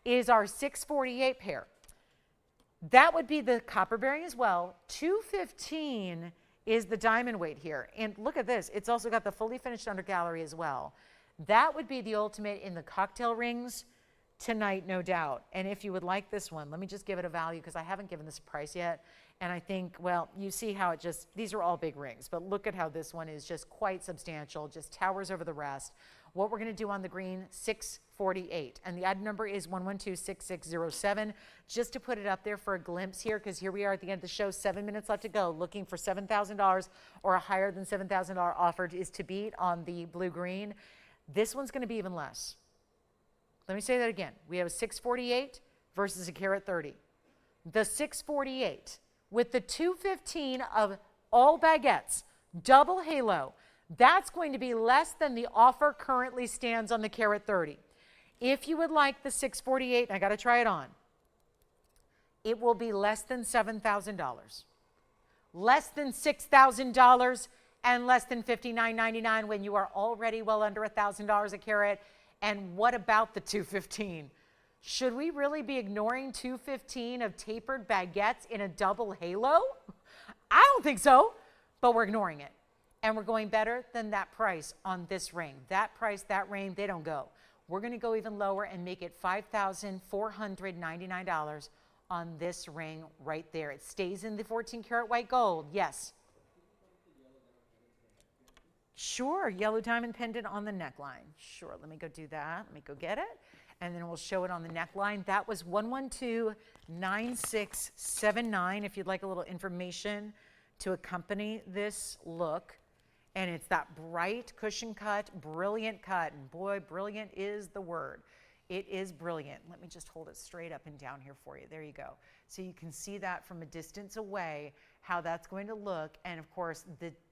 Speaker 1: is our 648 pair. That would be the copper bearing as well. 215 is the diamond weight here. And look at this. It's also got the fully finished under gallery as well. That would be the ultimate in the cocktail rings tonight, no doubt. And if you would like this one, let me just give it a value because I haven't given this a price yet. And I think, well, you see how it just, these are all big rings, but look at how this one is just quite substantial, just towers over the rest. What we're going to do on the green, 648. And the item number is 1126607. Just to put it up there for a glimpse here, because here we are at the end of the show, 7 minutes left to go, looking for $7,000 or a higher than $7,000 offer is to beat on the blue-green. This one's going to be even less. Let me say that again. We have a 648 versus a carat 30. The 648 with the 215 of all baguettes, double halo, that's going to be less than the offer currently stands on the carat 30. If you would like the 648, I got to try it on, it will be less than $7,000. Less than $6,000 and less than $59.99 when you are already well under $1,000 a carat. And what about the 215? Should we really be ignoring 215 of tapered baguettes in a double halo? I don't think so, but we're ignoring it. And we're going better than that price on this ring. That price, that ring, they don't go. We're going to go even lower and make it $5,499 on this ring right there. It stays in the 14 karat white gold. Yes. Sure, yellow diamond pendant on the neckline. Sure, let me go do that. Let me go get it. And then we'll show it on the neckline. That was 1129679. If you'd like a little information to accompany this look. And it's that bright cushion cut, brilliant cut. And boy, brilliant is the word. It is brilliant. Let me just hold it straight up and down here for you. There you go. So you can see that from a distance away, how that's going to look. And of course,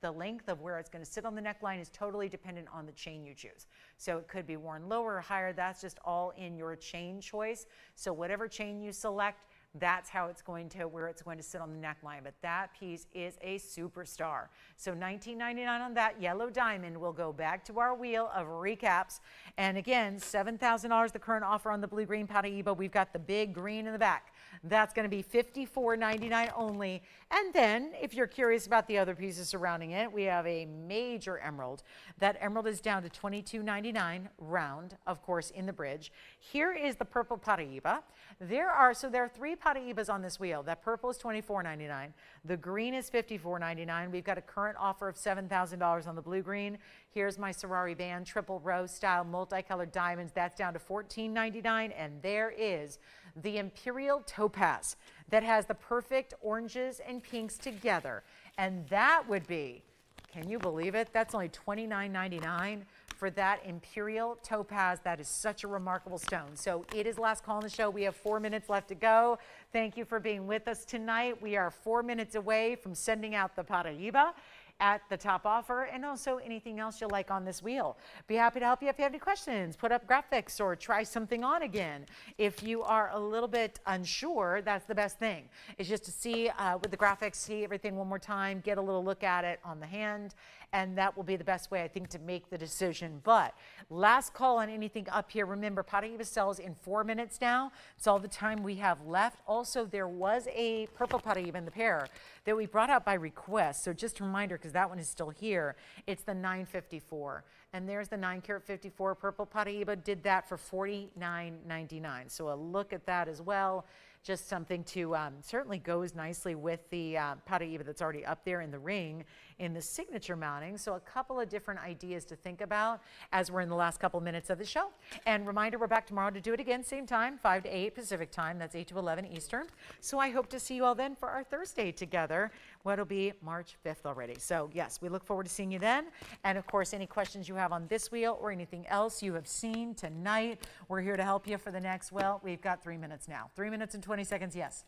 Speaker 1: the length of where it's going to sit on the neckline is totally dependent on the chain you choose. So it could be worn lower or higher. That's just all in your chain choice. So whatever chain you select, that's how it's going to, where it's going to sit on the neckline. But that piece is a superstar. So $19.99 on that yellow diamond. We'll go back to our wheel of recaps. And again, $7,000 the current offer on the blue-green paraiba. We've got the big green in the back. That's going to be $54.99 only. And then, if you're curious about the other pieces surrounding it, we have a major emerald. That emerald is down to $22.99 round, of course, in the bridge. Here is the purple paraiba. There are three paraibas on this wheel. That purple is $24.99. The green is $54.99. We've got a current offer of $7,000 on the blue-green. Here's my Ferrari band, triple row style, multicolored diamonds. That's down to $14.99. And there is the Imperial topaz that has the perfect oranges and pinks together. And that would be, can you believe it? That's only $29.99 for that Imperial topaz. That is such a remarkable stone. So it is last call on the show. We have 4 minutes left to go. Thank you for being with us tonight. We are 4 minutes away from sending out the paraiba at the top offer, and also anything else you like on this wheel. Be happy to help you if you have any questions, put up graphics or try something on again. If you are a little bit unsure, that's the best thing. It's just to see with the graphics, see everything one more time, get a little look at it on the hand, and that will be the best way, I think, to make the decision. But last call on anything up here. Remember, paraiba sells in 4 minutes now. It's all the time we have left. Also, there was a purple paraiba in the pair that we brought out by request. So just a reminder, because that one is still here, it's the 954. And there's the 9 karat 54 purple paraiba. Did that for $49.99. So a look at that as well. Just something to certainly goes nicely with the paraiba that's already up there in the ring in the signature mounting. So a couple of different ideas to think about as we're in the last couple minutes of the show. And reminder, we're back tomorrow to do it again, same time, 5 to 8 Pacific time. That's 8 to 11 Eastern. So I hope to see you all then for our Thursday together. What'll be March 5th already. So yes, we look forward to seeing you then. And of course, any questions you have have on this wheel or anything else you have seen tonight. We're here to help you for the next, well, we've got 3 minutes now. 3 minutes and 20 seconds, yes.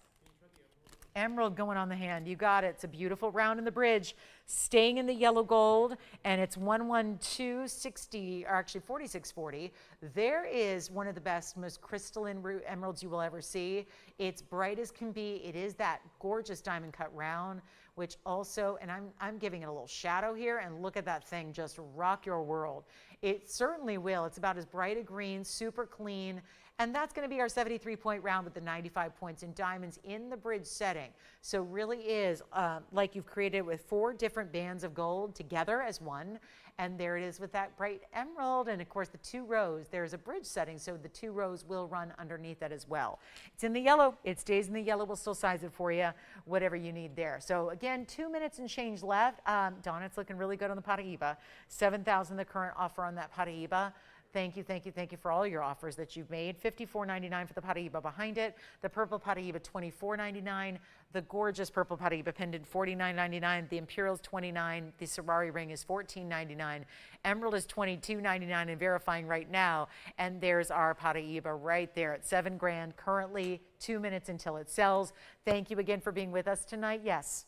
Speaker 1: Emerald going on the hand. You got it. It's a beautiful round in the bridge, staying in the yellow gold, and it's 11260, or actually 4640. There is one of the best, most crystalline emeralds you will ever see. It's bright as can be. It is that gorgeous diamond cut round, which also, and I'm giving it a little shadow here, and look at that thing just rock your world. It certainly will. It's about as bright a green, super clean. And that's going to be our 73-point round with the 95 points in diamonds in the bridge setting. So really is like you've created with 4 different bands of gold together as one. And there it is with that bright emerald. And of course, the 2 rows, there's a bridge setting. So the 2 rows will run underneath that as well. It's in the yellow. It stays in the yellow. We'll still size it for you, whatever you need there. So again, 2 minutes and change left. Donna, it's looking really good on the paraiba. $7,000 the current offer on that paraiba. Thank you, thank you, thank you for all your offers that you've made. $54.99 for the paraiba behind it. The purple paraiba, $24.99. The gorgeous purple paraiba pendant, $49.99. The Imperial's $29. The Ferrari ring is $14.99. Emerald is $22.99 and verifying right now. And there's our paraiba right there at $7 grand. Currently 2 minutes until it sells. Thank you again for being with us tonight. Yes.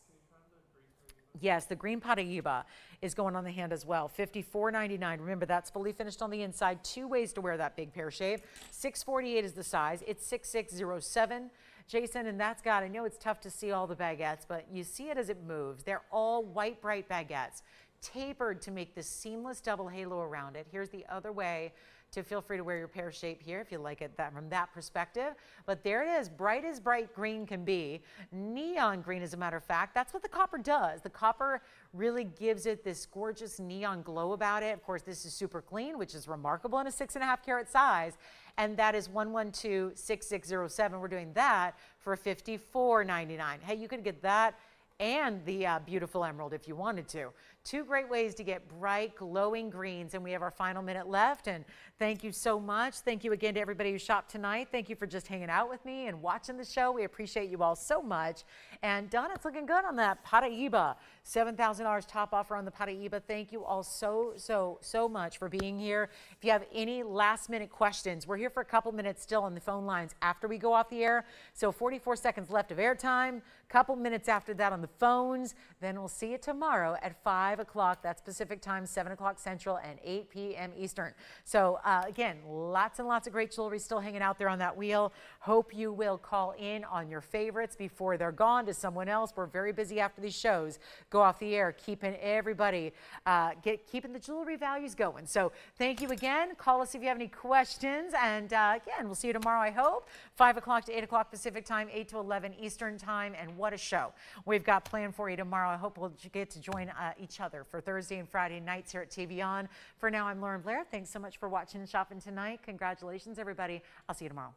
Speaker 1: Yes, the green paraiba is going on the hand as well. $54.99. Remember, that's fully finished on the inside. 2 ways to wear that big pear shape. 648 is the size. It's 6607. Jason, and that's got, I know it's tough to see all the baguettes, but you see it as it moves. They're all white, bright baguettes, tapered to make this seamless double halo around it. Here's the other way to feel free to wear your pear shape here if you like it from that perspective. But there it is, bright as bright green can be. Neon green, as a matter of fact. That's what the copper does. The copper really gives it this gorgeous neon glow about it. Of course, this is super clean, which is remarkable in a 6.5 carat size. And that is 1126607. We're doing that for $54.99. Hey, you could get that and the beautiful emerald if you wanted to. 2 great ways to get bright, glowing greens, and we have our final minute left. And thank you so much. Thank you again to everybody who shopped tonight. Thank you for just hanging out with me and watching the show. We appreciate you all so much. And Donna, it's looking good on that paraiba. $7,000 top offer on the paraiba. Thank you all so much for being here. If you have any last minute questions, we're here for a couple minutes still on the phone lines after we go off the air. So 44 seconds left of airtime, couple minutes after that on the phones. Then we'll see you tomorrow at 5 o'clock. That's Pacific time, 7 o'clock Central, and 8 p.m. Eastern. So again, lots and lots of great jewelry still hanging out there on that wheel. Hope you will call in on your favorites before they're gone to someone else. We're very busy after these shows go off the air, keeping everybody, keeping the jewelry values going. So thank you again. Call us if you have any questions. And again, we'll see you tomorrow, I hope. 5 o'clock to 8 o'clock Pacific time, 8 to 11 Eastern time. And what a show we've got planned for you tomorrow. I hope we'll get to join each other for Thursday and Friday nights here at TVON. For now, I'm Lauren Blair. Thanks so much for watching and shopping tonight. Congratulations, everybody. I'll see you tomorrow.